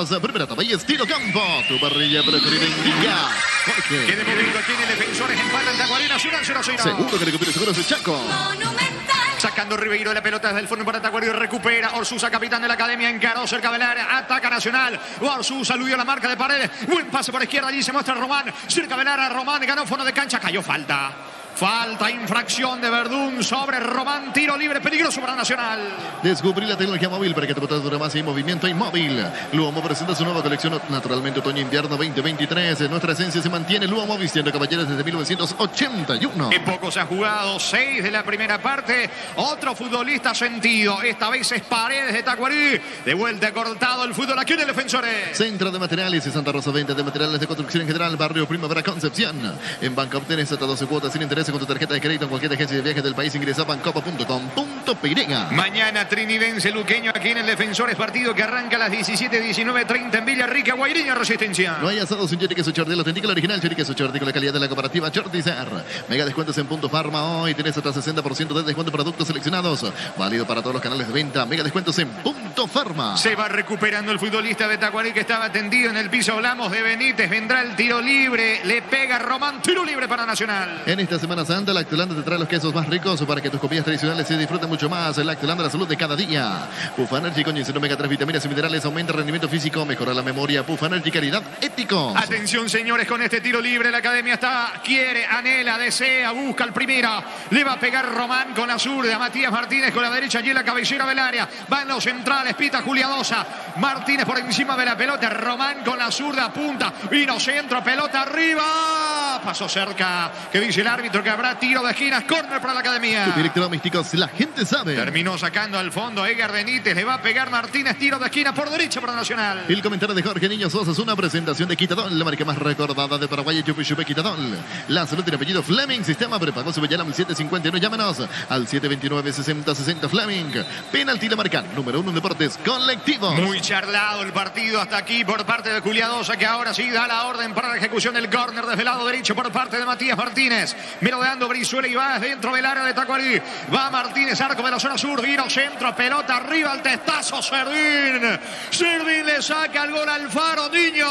seguros. Primera etapa y estilo campo. Tu parrilla preferida indica. Jorge. Que de momento tiene Defensores empata el Tacuarí Nacional 0-0. Seguro que recupera seguros el Chaco. Sacando Ribeiro de la pelota desde el fondo para Tacuarí. Recupera Orsusa, capitán de la academia. Encaró cerca del área. Ataca Nacional. Orsusa aludió la marca de Paredes. Buen pase por izquierda. Allí se muestra Román. Cerca del área. Román ganó fondo de cancha. Cayó falta. Falta, infracción de Verdún sobre Román. Tiro libre peligroso para Nacional. Descubrí la tecnología móvil para que tu botón dure más y movimiento inmóvil. Luomo presenta su nueva colección naturalmente otoño-invierno 2023. Nuestra esencia se mantiene. Luomo vistiendo caballeros desde 1981. En poco se ha jugado 6 de la primera parte. Otro futbolista sentido. Esta vez es Paredes de Tacuarí. De vuelta cortado el fútbol aquí en el Defensores. Centro de Materiales y Santa Rosa, venta de materiales de construcción en general. Barrio Primavera Concepción. En Banca obtienes hasta 12 cuotas sin interés con tu tarjeta de crédito en cualquier agencia de viajes del país. Ingresa a bancopa.com.py. Mañana trinidense luqueño aquí en el Defensores, partido que arranca a las 17:19:30 en Villarrica, Guairiña, Resistencia. No hay asados sin Choriqueso Chordi, el auténtico, el original Choriqueso Chordi con la calidad de la cooperativa Chortizar. Mega descuentos en Punto Farma hoy. Tienes hasta 60% de descuento en productos seleccionados. Válido para todos los canales de venta. Mega descuentos en Punto Farma. Se va recuperando el futbolista de Tacuarí que estaba tendido en el piso. Hablamos de Benítez. Vendrá el tiro libre. Le pega Román. Tiro libre para Nacional. En esta Semana Santa, Lactolanda te trae los quesos más ricos para que tus comidas tradicionales se disfruten mucho más. Lactolanda, la salud de cada día. Puff Energy con ginseng, omega 3, vitaminas y minerales, aumenta el rendimiento físico, mejora la memoria. Puff Energy, calidad, éticos. Atención, señores, con este tiro libre la academia quiere, anhela, desea, busca el primero. Le va a pegar Román con la zurda, Matías Martínez con la derecha allí en la cabecera del área. Van los centrales, pita Juliadosa. Martínez por encima de la pelota. Román con la zurda, punta. Vino centro, pelota arriba. Pasó cerca, que dice el árbitro que habrá tiro de esquinas, córner para la academia. Electrodomésticos, la gente sabe. Terminó sacando al fondo Edgar Benítez, le va a pegar Martínez, tiro de esquina por derecha para Nacional. El comentario de Jorge Niño Sosa es una presentación de Quitadol, la marca más recordada de Paraguay, Chupi Chupi Quitadol. La salud tiene apellido Fleming, sistema prepago Subeyalam 751, llámenos al 729-6060 Fleming. Penalti la marca número 1 en deportes colectivos. Muy charlado el partido hasta aquí por parte de Juliadosa, que ahora sí da la orden para la ejecución del córner desde el lado derecho por parte de Matías Martínez. Merodeando Brizuela y va dentro del área de Tacuarí. Va Martínez, arco de la zona sur, vino centro, pelota arriba, al testazo, Servín. Servín le saca el gol al Faro, Niño.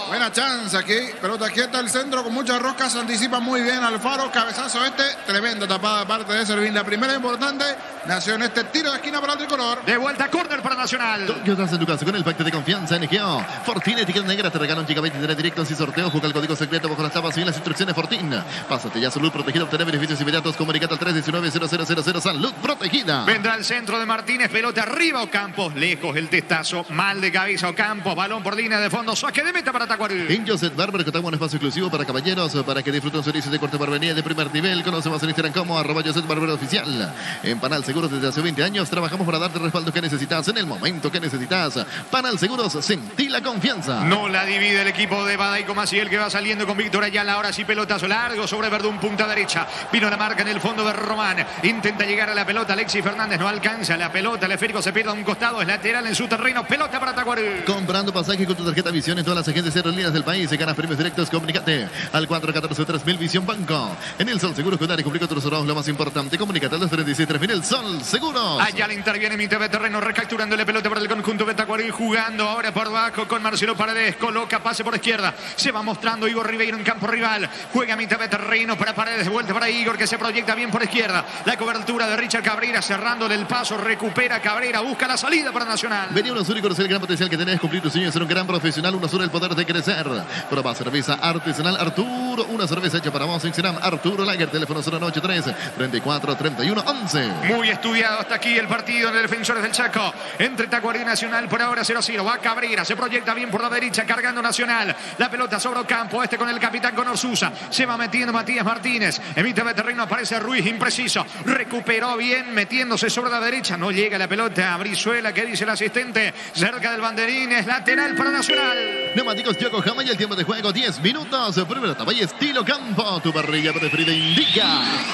Buena chance aquí, pelota quieta el centro con muchas roscas, se anticipa muy bien Alfaro, cabezazo tremenda tapada parte de Servín. La primera importante, nació en este tiro de esquina para el tricolor. De vuelta, córner para Nacional. Tokio estás en tu casa con el pacto de confianza NGO. Fortín, etiqueta negra, te regalan Giga 23 directos y sorteos. Juega el código secreto bajo las tapas y en las instrucciones Fortín. Pásate ya, salud protegida, obtener beneficios inmediatos. Comunicate al 319-0000, salud protegida. Vendrá el centro de Martínez, pelota arriba Ocampos, lejos el testazo, mal de cabeza Ocampos, balón por línea de fondo, saque de meta para Tacuarí. En Joseph Barber contamos un espacio exclusivo para caballeros, para que disfruten servicios de corte barbería de primer nivel. Conocemos en Instagram como @Joseph Barber Oficial. En Panal Seguros desde hace 20 años trabajamos para darte el respaldo que necesitas en el momento que necesitas. Panal Seguros, sentí la confianza. No la divide el equipo de Badaico Maciel, que va saliendo con Víctor Ayala. Ahora sí pelotazo largo sobre Verdún, punta derecha. Vino la marca en el fondo de Román. Intenta llegar a la pelota. Alexis Fernández no alcanza la pelota. El esférico se pierde a un costado. Es lateral en su terreno. Pelota para Tacuarí. Comprando pasajes con tu tarjeta Visión en todas las agencias aerolíneas del país. Se ganas premios directos. Comunícate al 414-3000 Visión Banco. En el Sol Seguros, cuidar y cumplir con tus horarios, lo más importante. Comunícate al 236-3000 El Sol Seguros. Allá le interviene mi TV Terreno, recapturando la pelota para el conjunto de Tacuarí. Jugando ahora por abajo con Marcelo Paredes. Coloca pase por izquierda. Se va mostrando Igor Ribeiro en campo rival. Juega mi TV Terreno para Paredes. De vuelta para Igor, que se proyecta bien por izquierda. La cobertura de Richard Cabrera, cerrándole el paso. Recupera Cabrera. Busca la salida para Nacional. Vení a Unosur y conocer el gran potencial que tenés. Cumplir tus sueños, ser un gran profesional. Unosur, el poder de crecer. Prueba cerveza artesanal Arturo. Una cerveza hecha para vos. Instagram Arturo Lager. Teléfono 093-34-31-11. Muy estudiado hasta aquí el partido en el Defensores del Chaco. Entre Tacuarí y Nacional por ahora 0-0. Va Cabrera. Se proyecta bien por la derecha. Cargando Nacional. La pelota sobre Ocampo. Este con el capitán con Orsusa. Se va metiendo Matías Martínez. En mitad de terreno aparece Ruiz. Impreciso. Recuperó bien metiéndose sobre la derecha. No llega la pelota a Brizuela. ¿Qué dice el asistente? Cerca del banderín. Es lateral para Nacional. Neumáticos Yokohama y el tiempo de juego 10 minutos. Primera etapa y estilo campo. Tu parrilla preferida indica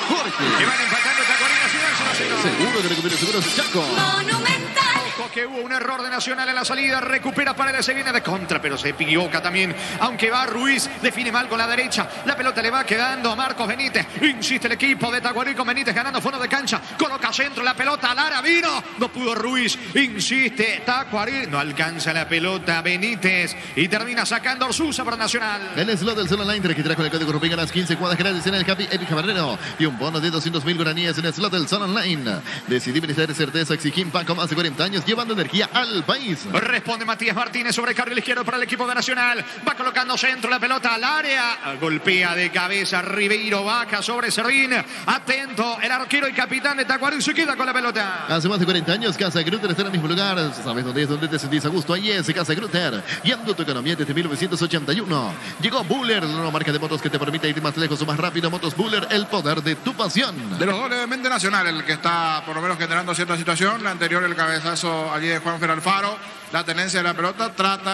Jorge. Que van empatando Tacuarí Nacional 0-0. Seguro que recupere seguros Chaco. Monumental. Ojo que hubo un error de Nacional en la salida. Recupera Paredes, se viene de contra, pero se equivoca también. Aunque va Ruiz, define mal con la derecha. La pelota le va quedando a Marcos Benítez. Insiste el equipo de Tacuarí con Benítez ganando fondo de cancha. Coloca centro, la pelota al área, vino. No pudo Ruiz. Insiste Tacuarí. No alcanza la pelota Benítez. Y termina sacando Orsusa para Nacional. El slot del Zona Line registrará con el código Rupín ganas 15 cuadras gratis en el Capi Eric Camarero y un bono de 200.000 guaraníes en el slot del Zona Online. Decidí ministrar certeza, exigí Paco más de 40 años llevando energía al país. Responde Matías Martínez sobre carril izquierdo para el equipo de Nacional. Va colocando centro, la pelota al área. Golpea de cabeza Ribeiro, baja sobre Servín. Atento el arquero y capitán de Tacuarí se queda con la pelota. Hace más de 40 años Casa Grutter está en el mismo lugar. ¿Sabes dónde es? Donde te sentís a gusto. Ahí es Casa Grutter. Guiando tu economía desde 1981. Llegó Buller, la nueva marca de motos que te permite ir más lejos o más rápido. Motos Buller, el poder de tu pasión. De los dos, levemente Nacional, el que está por lo menos generando cierta situación. La anterior, el cabezazo allí de Juanfer Alfaro. La tenencia de la pelota,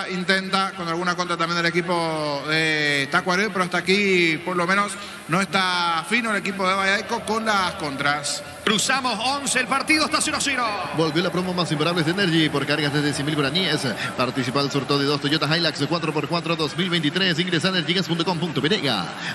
intenta con alguna contra también del equipo de Tacuarembó, pero hasta aquí por lo menos no está fino el equipo de Valladolid con las contras. Cruzamos 11, el partido está 0-0. Volvió la promo más imparable de Energy por cargas desde 100.000 guaraníes. Participa al sorteo de 2 Toyota Hilux 4x4 2023. Ingresa a energigas.com.py.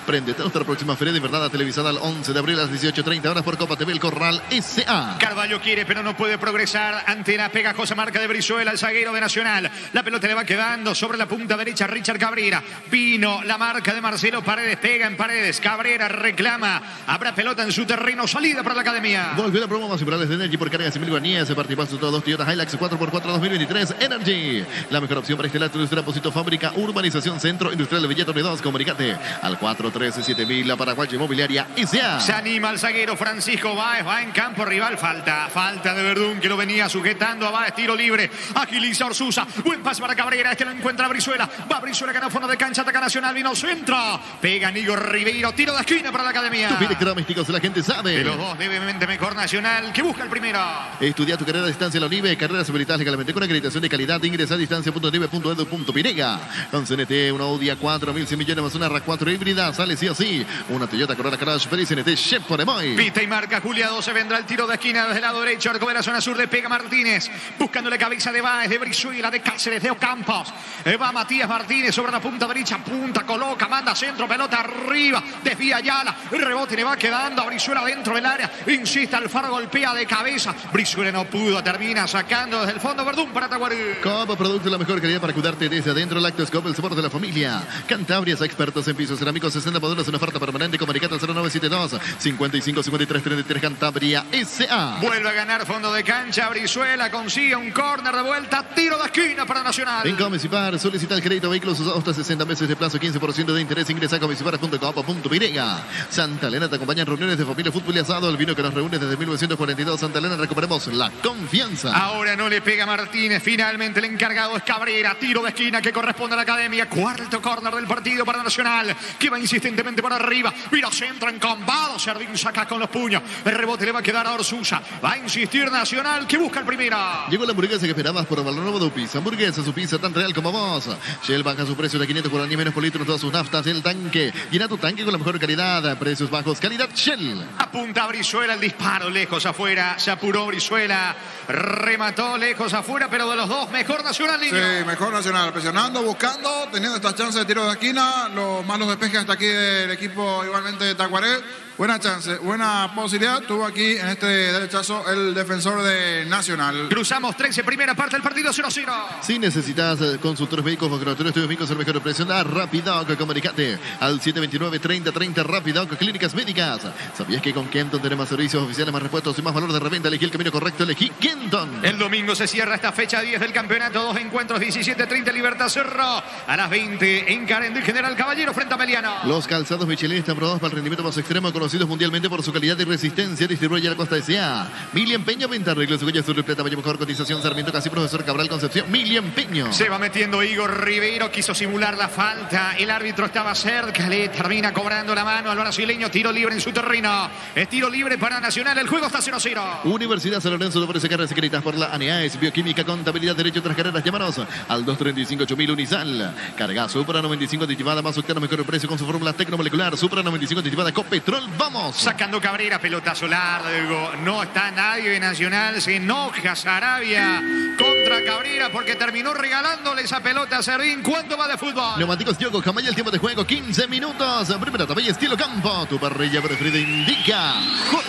Prendete a nuestra próxima feria de verdad televisada el 11 de abril a las 18:30 horas por Copa TV El Corral S.A. Carvalho quiere, pero no puede progresar ante la pegajosa marca de Brizuela, el zaguero de Nacional. La pelota le va quedando sobre la punta derecha Richard Cabrera. Vino la marca de Marcelo Paredes, pega en Paredes. Cabrera reclama. Habrá pelota en su terreno, salida para la academia. Volvió la promo más imparable de Energy por cargas de 100.000 guaraníes. Se participa en dos Toyota Hilux 4x4 2023. Energy, la mejor opción para instalar tu industria, depósito, fábrica, urbanización, centro industrial de Villa 2. Comunicate al 413-7000, la Paraguaya Inmobiliaria S.A. Se anima el zaguero Francisco Báez, va en campo rival, falta de Verdún que lo venía sujetando a Báez, tiro libre, agiliza Orsusa, buen pase para Cabrera, este lo encuentra Brizuela, va Brizuela, gana fondo de cancha, ataca Nacional, vino centro, pega Nigo Ribeiro, tiro de esquina para la academia. Tus electrodomésticos, la gente sabe. De los dos, levemente mejor Nacional, que busca el primero. Estudia tu carrera a distancia en la UNIBE, carreras habilitadas legalmente con acreditación de calidad. Ingresa a distancia.unibe.edu.pirega. Con CNT, una Audi A4, 1.100 millones más una RAV4 híbrida, sale sí o sí. Una Toyota Corolla Crash Feliz CNT Chef por Emoy. Pita y marca Julia 12, vendrá el tiro de esquina desde el lado derecho, arco de la zona sur, de pega Martínez, buscándole cabeza de Báez, de Brizuela, de Cáceres, de Ocampos. Va Matías Martínez sobre la punta derecha, coloca, manda centro, pelota arriba, desvía Ayala, el rebote le va quedando a Brizuela dentro del área, insiste Alfaro, golpea de cabeza, Brizuela no pudo, termina sacando desde el fondo Verdún para Tacuarí. Copa Producto, la mejor calidad para cuidarte desde adentro. Lactoscope, el sabor de la familia. Cantabrias, expertos en pisos cerámicos, 60 modelos en oferta permanente. Comunicate al 0972 55 53 33 Cantabria S.A. Vuelve a ganar fondo de cancha Brizuela, consigue un córner de vuelta, tiro de esquina para Nacional. En Comisipar, solicita el crédito vehículos usados hasta 60 meses de plazo, 15% de interés. Ingresa a comisipar.coop.py. Santa Elena te acompaña en reuniones de familia, fútbol y asado. El vino que nos reúne desde 1942. Santa Elena, recuperemos la confianza. Ahora no le pega Martínez, finalmente el encargado es Cabrera, tiro de esquina que corresponde a la academia, cuarto córner del partido para Nacional, que va insistentemente por arriba, mira centro encombado, Servín saca con los puños, el rebote le va a quedar a Orsusa, va a insistir Nacional que busca el primero. Llegó la hamburguesa que esperabas por Valor Nuevo de Upisa. Hamburguesa, su pizza tan real como vos. Shell baja su precio de 500 guaraníes menos por litro en todas sus naftas. El tanque, llena tu tanque con la mejor calidad, precios bajos, calidad Shell. Apunta a Brizuela, el disparo lejos afuera, se apuró Brizuela, remató lejos afuera, pero de los dos, mejor Nacional. Sí, mejor Nacional, presionando, buscando, teniendo esta chance de tiro de esquina, los malos despejes hasta aquí del equipo igualmente de Tacuarembó. Buena chance, buena posibilidad. Tuvo aquí en este derechazo el defensor de Nacional. Cruzamos 13, primera parte del partido 0-0. Si necesitas consultores médicos, laboratorios, estudios médicos, el mejor precio, Rapidoc, comunicate al 729-3030 Rapidoc, Clínicas Médicas. ¿Sabías que con Kenton tenemos servicios oficiales, más repuestos y más valor de reventa? Elegí el camino correcto, elegí Kenton. El domingo se cierra esta fecha 10 del campeonato. Dos encuentros, 17-30 Libertad Cerro. A las 20 en Carendí, General Caballero frente a Meliano. Los calzados Michelin están probados para el rendimiento más extremo, conocidos mundialmente por su calidad y resistencia. Distribuye la Costa S.A. Mili Empeño, venta, arreglo, Cebolla, Sur, Plata, Valle, mejor cotización, Sarmiento, Casi, Profesor Cabral, Concepción. Mili Empeño. Se va metiendo Igor Ribeiro, quiso simular la falta. El árbitro estaba cerca, le termina cobrando la mano al brasileño. Tiro libre en su terreno. Es tiro libre para Nacional. El juego está 0-0. Universidad San Lorenzo te ofrece carreras secretas por la ANEAES, Bioquímica, Contabilidad, Derecho, otras carreras. Llámanos al 235-8000 Unisal. Carga Supra 95 aditivada más octano, mejor precio con su fórmula tecnomolecular. Supra 95 aditivada Copetrol. Vamos. Sacando Cabrera, pelotazo largo. No está nadie de Nacional. Se enoja Sarabia con entra Cabrera porque terminó regalándole esa pelota a Servín. ¿Cuánto va de fútbol? Neumáticos Yokohama y el tiempo de juego 15 minutos. Primera etapa y estilo campo. Tu parrilla preferida indica.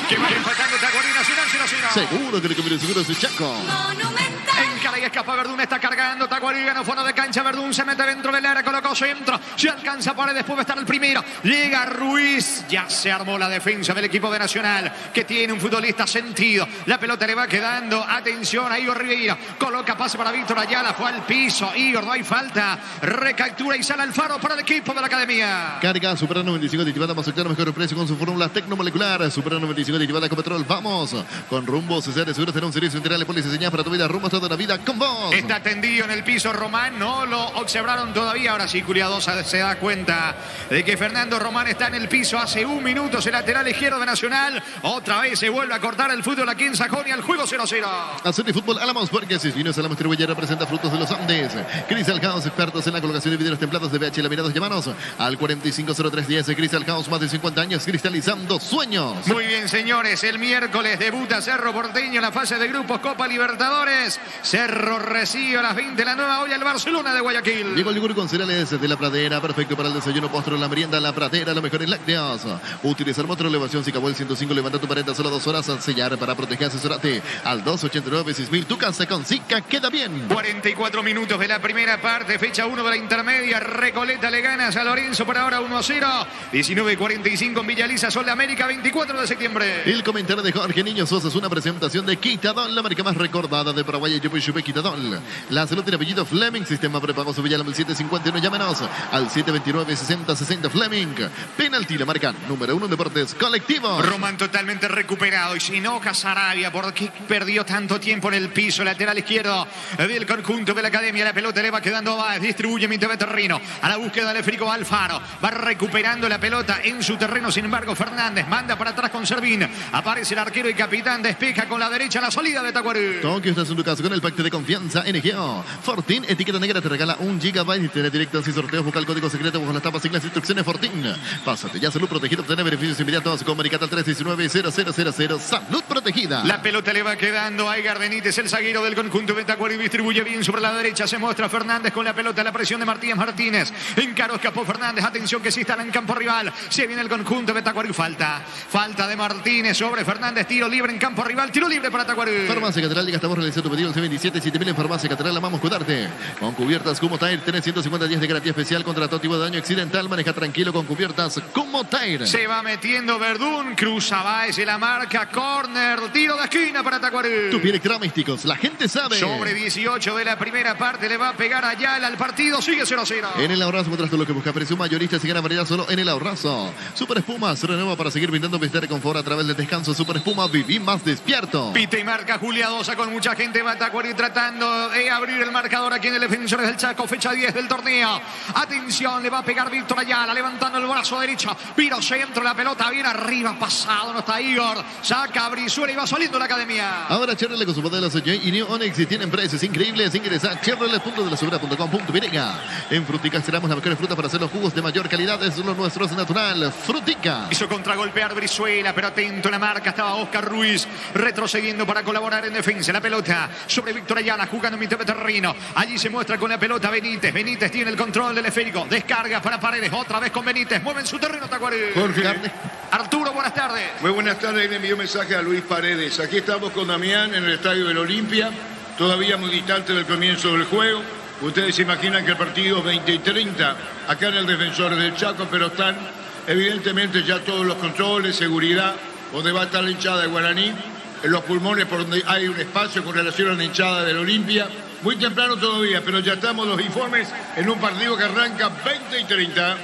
Que va empatando Tacuarí Nacional 0-0. Seguro que le conviene seguro su Chaco. Encara y escapa Verdún, está cargando Tacuarí, ganó fondo de cancha, Verdún se mete dentro del área, colocó centro, se alcanza Paredes, después va a estar el primero, llega Ruiz, ya se armó la defensa del equipo de Nacional, que tiene un futbolista sentido, la pelota le va quedando, atención a Igor Ribeiro, coloca pase para Víctor Ayala, fue al piso, Igor, no hay falta, recaptura y sale Alfaro para el equipo de la academia. Carga, Supera 95 Titivada, más obtener mejor precio con su fórmula tecnomolecular, Supera 95 Titivada con petrol, vamos, con Rumbo, César de Seguro, tener un servicio integral de póliza señal para tu vida, rumbo toda la vida con vos. Está tendido en el piso Román, no lo observaron todavía, ahora sí Curiadosa se da cuenta de que Fernando Román está en el piso hace un minuto, el lateral izquierdo de Nacional, otra vez se vuelve a cortar el fútbol aquí en Sajonia, el juego 0-0. Hacer de fútbol Álamos, porque si vino Álamos Tribuya representa frutos de los Andes. Crystal House, expertos en la colocación de vidrios templados de VH laminados, llámanos al 450310. Crystal House, más de 50 años cristalizando sueños. Muy bien, señores, el miércoles debuta Cerro Porteño en la fase de grupos Copa Libertadores. Cerro recibe a las 20 la nueva olla el Barcelona de Guayaquil. Llegó el yogur con cereales de la Pradera, perfecto para el desayuno, postre, la merienda, la Pradera, lo mejor en lácteos. Utilizar motor elevación Sicabol 105, levanta tu pared solo 2 horas, sellar para proteger, asesorate al 289-6000. Tu casa con Sica queda bien. 44 minutos de la primera parte, fecha 1 de la intermedia. Recoleta le gana a San Lorenzo por ahora 1-0. 19:45 en Villaliza, Sol de América, 24 de septiembre. El comentario de Jorge Niño Sosa es una presentación de Quitadón, la marca más recordada de Paraguay. Chupe Quitadón. La salud tiene apellido Fleming, sistema prepago Sevilla, el 751. Llámenos al 729-6060 Fleming. Penalti, la marca número 1 en deportes colectivos. Román totalmente recuperado y se enoja Sarabia porque perdió tanto tiempo en el piso, lateral izquierdo del conjunto de la academia. La pelota le va quedando a Báez, distribuye Minteve Terrino a la búsqueda de Federico Alfaro, va recuperando la pelota en su terreno. Sin embargo, Fernández manda para atrás con Servín, aparece el arquero y capitán, despeja con la derecha la salida de Tacuarí. Tokio está en tu casa con el pacto de confianza NGO. Fortin, etiqueta negra, te regala 1 GB y tiene directos y sorteos. Busca el código secreto bajo las tapas y las instrucciones Fortin. Pásate ya, salud protegida, obtener beneficios inmediatos. Comunicate al 319-0000. Salud protegida. La pelota le va quedando a Edgar Benítez, el zaguero del conjunto de Tacuarí, distribuye bien sobre la derecha, se muestra Fernández con la pelota, la presión de Martínez. Encaro, escapó Fernández, atención que sí están en campo rival, se viene el conjunto de Tacuarí, falta de Martínez sobre Fernández, tiro libre en campo rival, tiro libre para Tacuarí. Farmacia Catedral, ya estamos realizando tu pedido al 277000 en Farmacia Catedral, amamos cuidarte. Con cubiertas Kumotair, tenés 150 días de garantía especial contra todo tipo de daño accidental, maneja tranquilo con cubiertas Kumotair. Se va metiendo Verdún, cruza Báez en la marca, córner, tiro de esquina para Tacuarí. Tu pie electrodomésticos, la gente sabe. Sobre 18 de la primera parte le va a pegar Ayala al partido, sigue 0-0. En el ahorrazo encontrás todo lo que busca, precio mayorista y gran variedad solo en el ahorrazo. Super Espuma se renueva para seguir brindando bienestar y confort a través del descanso. Super Espuma, viví más despierto. Pita y marca Juliadosa con mucha gente, va a Tacuarí tratando de abrir el marcador aquí en el Defensores del Chaco, fecha 10 del torneo. Atención, le va a pegar Víctor Ayala, levantando el brazo derecho, viro centro, la pelota bien arriba, pasado, no está Igor, saca Brizuela y va saliendo la academia. Ahora Chevrolet con su modelos J y New Onix y tienen precios increíbles. Ingresa a chevrolet.delasubera.com.br. En Frutica extraemos las mejores frutas para hacer los jugos de mayor calidad. Es lo nuestro, es natural. Frutica. Hizo contragolpear Brizuela, pero atento la marca, estaba Oscar Ruiz retrocediendo para colaborar en defensa. La pelota sobre Víctor Ayala, jugando Minteve Terrino. Allí se muestra con la pelota Benítez. Benítez tiene el control del esférico. Descarga para Paredes, otra vez con Benítez. Mueve en su terreno Tacuarí. Jorge. Arturo, buenas tardes. Muy buenas tardes, le envió un mensaje a Luis Paredes. Aquí estamos con Damián en el estadio del Olimpia, todavía muy distante del comienzo del juego. Ustedes se imaginan que el partido es 20 y 30 acá en el Defensor del Chaco, pero están evidentemente ya todos los controles, seguridad, donde va a estar la hinchada de Guaraní, en los pulmones por donde hay un espacio con relación a la hinchada del Olimpia. Muy temprano todavía, pero ya estamos los informes en un partido que arranca 20 y 30.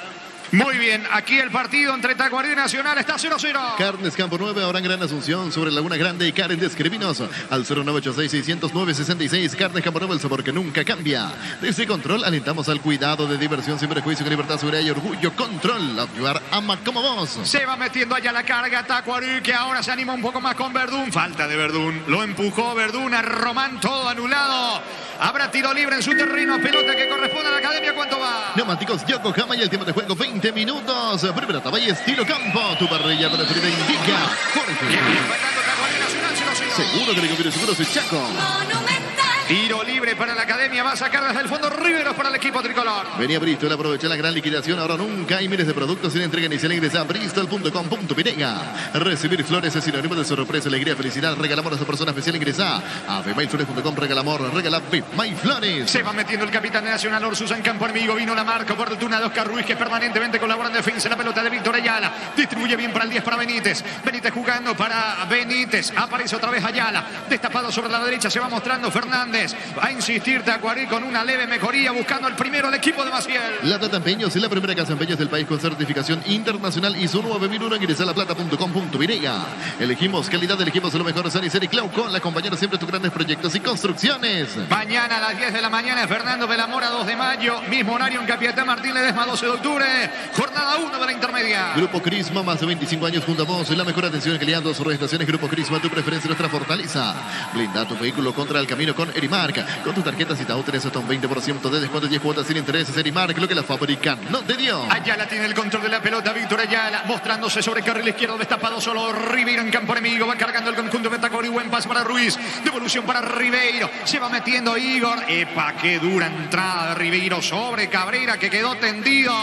Muy bien, aquí el partido entre Tacuarí y Nacional está 0-0. Carnes Campo 9, ahora en Gran Asunción, sobre Laguna Grande y Karen de Escribinos, al 0986-609-66. Carnes Campo 9, el sabor que nunca cambia. Desde Control alentamos al cuidado de diversión sin prejuicio, con libertad, seguridad y orgullo. Control, ayudar ama como vos. Se va metiendo allá la carga Tacuarí, que ahora se anima un poco más con Verdún. Falta de Verdún, lo empujó Verdún a Román, todo anulado. Habrá tiro libre en su terreno, pelota que corresponde a la academia. ¿Cuánto va? Neumáticos Yokohama y el tiempo de juego 20 minutos. Primera etapa y estilo campo. Tu parrilla preferida indica Jorge. Empatando Tacuarí Nacional 0-0. Seguro que le conviene seguro su Chaco. Monumental. Tiro libre para la academia. Va a sacar desde el fondo Riveros para el equipo tricolor. Venía Bristol, aprovecha la gran liquidación. Ahora nunca hay miles de productos sin entrega inicial. Ingresa a bristol.com.pirega. Recibir flores es sinónimo de sorpresa, alegría, felicidad. Regala amor a esa persona especial. Ingresa a bmailflores.com. Regala amor, regala Bmailflores. Se va metiendo el capitán de Nacional, Orsusa en campo enemigo. Vino la marca oportuna de Oscar Ruiz, que permanentemente colabora en defensa. La pelota de Víctor Ayala. Distribuye bien para el 10 para Benítez. Benítez jugando para Benítez. Aparece otra vez Ayala. Destapado sobre la derecha. Se va mostrando Fernández. Va a insistir Tacuarí con una leve mejoría, buscando el primero al equipo de Maciel. La Plata Empeños es la primera casa de empeños del país con certificación internacional ISO 9001. Ingresa a laplata.com.pirega. Elegimos calidad, elegimos lo mejor. Sanicer y Clauco, la compañera siempre tus grandes proyectos y construcciones. Mañana a las 10 de la mañana, Fernando Belamora, 2 de mayo. Mismo horario en Capiatá Martín Ledesma, 12 de octubre. Jornada 1 de la intermedia. Grupo Crisma, más de 25 años junto a vos. La mejor atención y calidad, 2 estaciones. Grupo Crisma, tu preferencia, nuestra fortaleza. Blinda tu vehículo contra el camino con Erimark. Con tus tarjetas y Tau tenés hasta un 20% de descuento, 10 cuotas sin intereses. Erimark, lo que la fábrica no te dio. Ayala tiene el control de la pelota. Víctor Ayala mostrándose sobre carril izquierdo, destapado solo. Ribeiro en campo enemigo. Va cargando el conjunto de Tacuarí. Buen pase para Ruiz. Devolución para Ribeiro. Se va metiendo Igor. Epa, qué dura entrada de Ribeiro sobre Cabrera, que quedó tendido,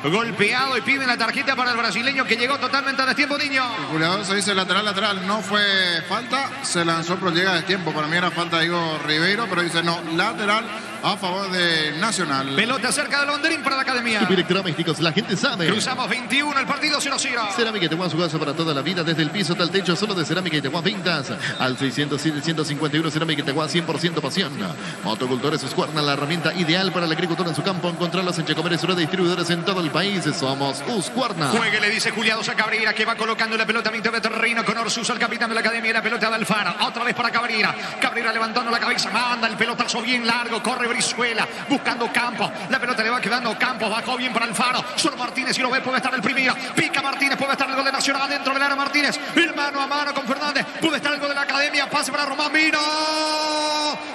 golpeado, y piden la tarjeta para el brasileño, que llegó totalmente a destiempo, Niño. El jugador se dice lateral, no fue falta, se lanzó pero llega a destiempo. Para mí era falta de Igor Ribeiro, pero dice no, lateral a favor de Nacional. Pelota cerca del banderín para la academia. Electrodomésticos, la gente sabe. Cruzamos 21, el partido 0-0. Cerámica y Tehuán, su casa para toda la vida, desde el piso hasta el techo, solo de Cerámica y Tehuán Pintas. Al 607-151, Cerámica y Tehuán, 100% pasión. Motocultores Husqvarna, la herramienta ideal para el agricultor en su campo. Encontrarlos en Chacomeres, de distribuidores en todo el país. Somos Husqvarna. Juegue, le dice Juliados a Cabrera, que va colocando la pelota a mitad de terreno con Orsusa, el capitán de la academia. La pelota de Alfaro, otra vez para Cabrera. Cabrera levantando la cabeza, manda el pelotazo bien largo, corre Brizuela, buscando Campos. La pelota le va quedando Campos, bajó bien para Alfaro. Solo Martínez, y lo ve, puede estar el primero. Pica Martínez, puede estar el gol de Nacional dentro del área. Martínez, el mano a mano con Fernández. Puede estar el gol de la academia. Pase para Román Vino.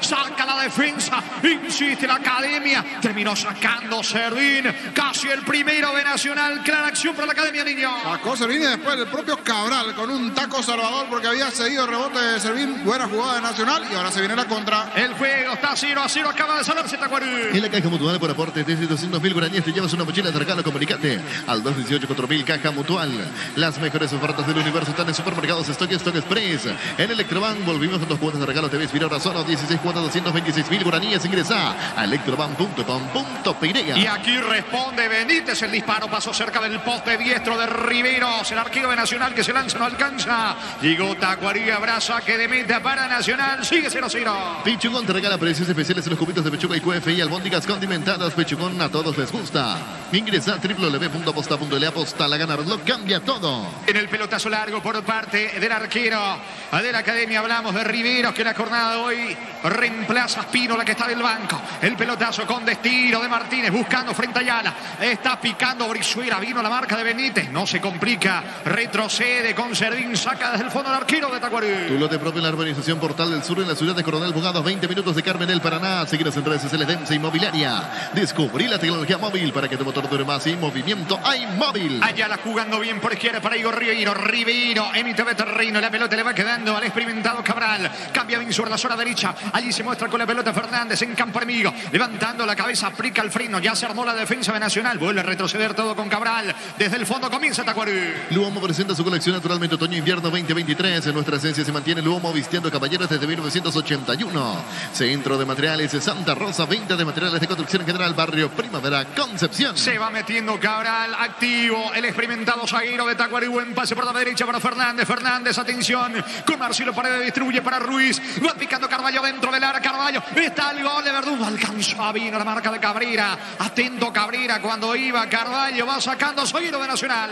Saca la defensa. Insiste la academia. Terminó sacando Servín. Casi el primero de Nacional. Clara acción para la academia, Niño. Sacó Servín y después el propio Cabral con un taco salvador porque había seguido rebote de Servín. Buena jugada de Nacional y ahora se viene la contra. El juego está 0-0. Acaba de salvarse Tacuarí. En la Caja Mutual, por aportes desde 200.000 guaraníes, te llevas una mochila de regalo. Comunicate al 218-4000. Caja Mutual. Las mejores ofertas del universo están en supermercados Stock y Stock Express. En Electrobank volvimos con 2 cuotas de regalo. Te ves ahora solo 16 cuotas, 226.000 guaraníes. Ingresa a electrobank.com.pirega. Y aquí responde Benítez. El disparo pasó cerca del poste diestro de Riveros. El arquero de Nacional, que se lanza, no alcanza. Llegó Tacuarí, abraza que de meta para Nacional. Sigue 0-0. Pichugón te regala precios especiales en los cubitos de pechuga y QF y albóndigas condimentadas. Pichugón, a todos les gusta. Ingresa a www.aposta.le. Aposta, la ganar lo cambia todo. En el pelotazo largo por parte del arquero de la academia, hablamos de Riveros, que la jornada de hoy reemplaza a Spínola, que está del banco. El pelotazo con destino de Martínez, buscando frente a Ayala. Está picando Brizuela, vino la marca de Benítez. No se complica, retrocede con Servín, saca desde el fondo al arquero de Tacuarí. Tu lote propio en la urbanización Portal del Sur, en la ciudad de Coronel Bogado, 20 minutos de Carmen del Paraná. Seguinos en redes sociales Densa Inmobiliaria. Descubrí la tecnología móvil para que tu motor dure más y movimiento hay móvil. Ayala jugando bien por izquierda para Igor Ribeiro. Ribeiro en mitad de terreno. La pelota le va quedando al experimentado Cabral. Cambia bien sobre la zona derecha. Allí se muestra con la pelota Fernández en campo enemigo. Levantando la cabeza, aplica el freno. Ya se armó la defensa de Nacional. Vuelve a retroceder todo con Cabral. Desde el fondo comienza Tacuarí. Luomo presenta su colección naturalmente otoño-invierno 2023. En nuestra esencia se mantiene Luomo vistiendo caballeros desde 1981. Centro de Materiales Santa Rosa. Venta de materiales de construcción en general. Barrio Primavera, Concepción. Se va metiendo Cabral, activo. El experimentado zaguero de Tacuarí. Buen pase por la derecha para Fernández. Fernández, atención. Con Marcelo Paredes distribuye para Ruiz. Va picando Carvalho dentro del área. Carvalho. Está el gol de Verdugo. Alcanzó a vino la marca de Cabrera. Atento Cabrera cuando iba Carvalho. Va sacando zaguero de Nacional.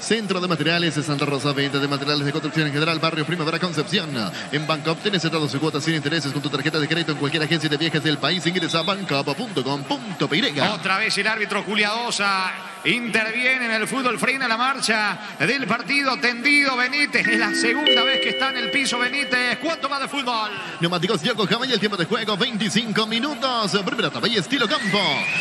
Centro de Materiales Santa Rosa, venta de materiales de construcción en general, Barrio Primavera, Concepción. En Bancop tienes sentado su cuota sin intereses con tu tarjeta de crédito en cualquier agencia de viajes del país. Ingresa a bancop.com.pirega. Otra vez el árbitro Juliadosa interviene en el fútbol, frena la marcha del partido. Tendido Benítez, es la segunda vez que está en el piso Benítez. ¿Cuánto va de fútbol? Neumáticos Yokohama y el tiempo de juego 25 minutos. Primera etapa y estilo campo.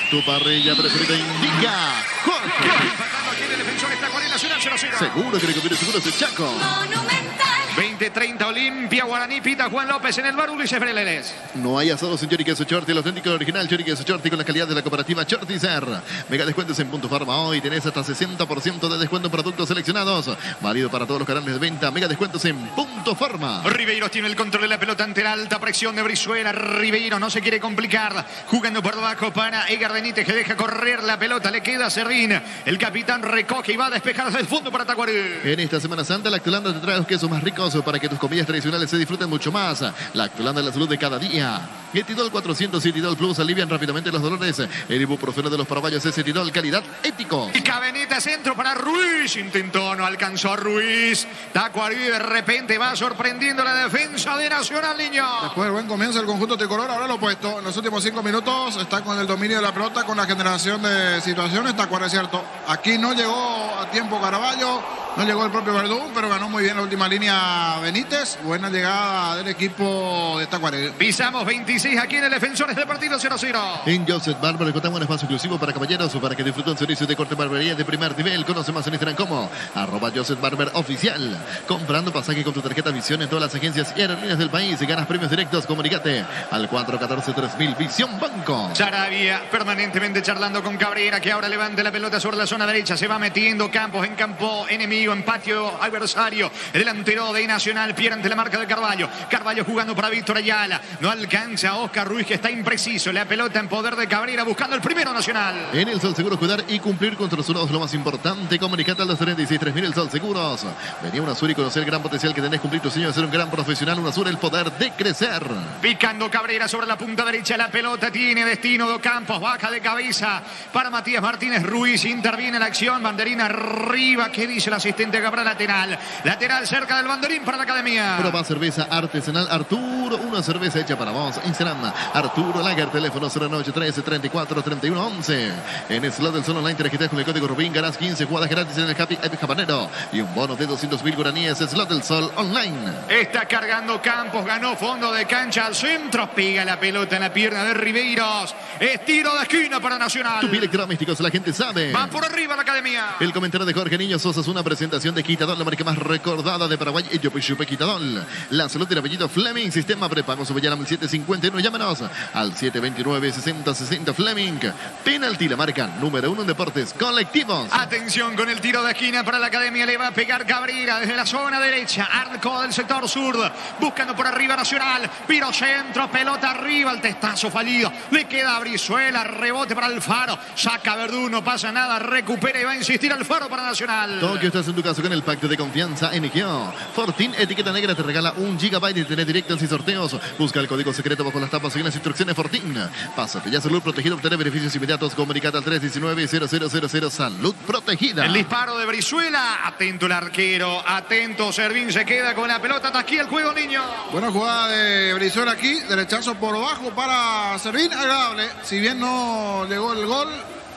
Tu parrilla preferida indica Jorge. Empatando aquí el defensor, está con el Nacional 0-0. Seguro que le conviene, seguro es el Chaco. Monumental. 20-30 Olimpia, Guaraní, pita Juan López en el bar, Ulises Breles. No hay asados en Choriqueso Chorti, el auténtico original Choriqueso Chorti con la calidad de la cooperativa Chortizer. Mega descuentos en Punto Farma hoy. Tenés hasta 60% de descuento en productos seleccionados. Válido para todos los canales de venta. Mega descuentos en Punto Farma. Ribeiros tiene el control de la pelota ante la alta presión de Brizuela. Ribeiros no se quiere complicar. Jugando por debajo para Edgar Benítez, que deja correr la pelota. Le queda a Servín. El capitán recoge y va a despejar hacia el fondo para Tacuarí. En esta Semana Santa, Lactolanda te trae los quesos más ricos para que tus comidas tradicionales se disfruten mucho más. Lactolanda, la salud de cada día. Etidol 400 y Etidol Plus alivian rápidamente los dolores. El ibuprofeno de los paraguayos es Etidol, calidad ético. Y Benítez, centro para Ruiz. Intentó, no alcanzó Ruiz. Tacuarí de repente va sorprendiendo la defensa de Nacional, niño. Después del buen comienzo del conjunto tricolor, ahora lo opuesto. En los últimos 5 minutos está con el dominio de la pelota, con la generación de situaciones. Tacuarí es cierto. Aquí no llegó a tiempo Caraballo, no llegó el propio Verdún, pero ganó muy bien la última línea Benítez. Buena llegada del equipo de Tacuarí. Pisamos 26 aquí en el Defensores del partido 0-0. En Joseph Barber contamos un espacio exclusivo para caballeros para que disfruten un servicio de corte barbería de primer nivel. Conoce más en Instagram como @JosephBarberOficial. Comprando pasaje con tu tarjeta Visión en todas las agencias y aerolíneas del país y ganas premios directos. Comunícate al 414-3000 Visión Banco. Sarabia permanentemente charlando con Cabrera, que ahora levanta la pelota sobre la zona derecha. Se va metiendo Campos en campo enemigo, en patio adversario. El delantero de Nacional pierde ante la marca de Carvalho. Carvalho jugando para Víctor Ayala. No alcanza a Oscar Ruiz, que está impreciso. La pelota en poder de Cabrera buscando el primero Nacional. En el Sol Seguros, cuidar y cumplir con tus resultados lo más importante. Comunicate al 236-3000 el Sol Seguros. Venía UNASUR y conocer el gran potencial que tenés. Cumplir tu sueño de ser un gran profesional. UNASUR, el poder de crecer. Picando Cabrera sobre la punta derecha. La pelota tiene destino de Campos. Baja de cabeza para Matías Martínez Ruiz. Interviene la acción. Banderina arriba. ¿Qué dice el asistente Cabral? Lateral. Lateral cerca del banderín para la academia. Proba cerveza artesanal Arturo. Una cerveza hecha para vos. Instagram Arturo Lager. Teléfono 0913-34-31-11. En el slot del Sol Online te registras con el código Rubín. Ganás 15 jugadas gratis en el Happy Epic Habanero. Y un bono de 200.000 guaraníes. Slot del Sol Online. Está cargando Campos. Ganó fondo de cancha al centro. Pega la pelota en la pierna de Ribeiros. Es tiro de esquina para Nacional. Tupi Electrodomésticos, la gente sabe. Va por arriba la academia. El comentario de Jorge Niño Sosa es una presentación de Quitadol, la marca más recordada de Paraguay. Y Chupe Quitadol. La salud del apellido Fleming. Sistema prepago Subayala 751. Llámanos al 729-6060 Fleming. Penalti, la marca número 1 en deportes colectivos. Atención con el tiro de esquina para la academia. Le va a pegar Cabrera desde la zona derecha. Arco del sector sur. Buscando por arriba Nacional. Piro centro. Pelota arriba. El testazo fallido. Le queda a Brizuela. Rebote para Alfaro. Saca Verdún. No pasa nada. Recupera y va a insistir Alfaro para Nacional. Tokio, estás en tu caso con el pacto de confianza NGO. Fortin Etiqueta Negra te regala 1 GB de internet directo sin sorteos. Busca el código secreto bajo las tapas y las instrucciones Fortin. Pásate ya Salud Protegida. Obtener beneficios inmediatos. Comunicate al 319-0000 Salud Protegida. El disparo de Brizuela. Atento el arquero. Atento. Servín se queda con la pelota. Hasta aquí el juego, niño. Buena jugada de Brizuela aquí. Derechazo por abajo para Servín. Agradable. Si bien no llegó el gol,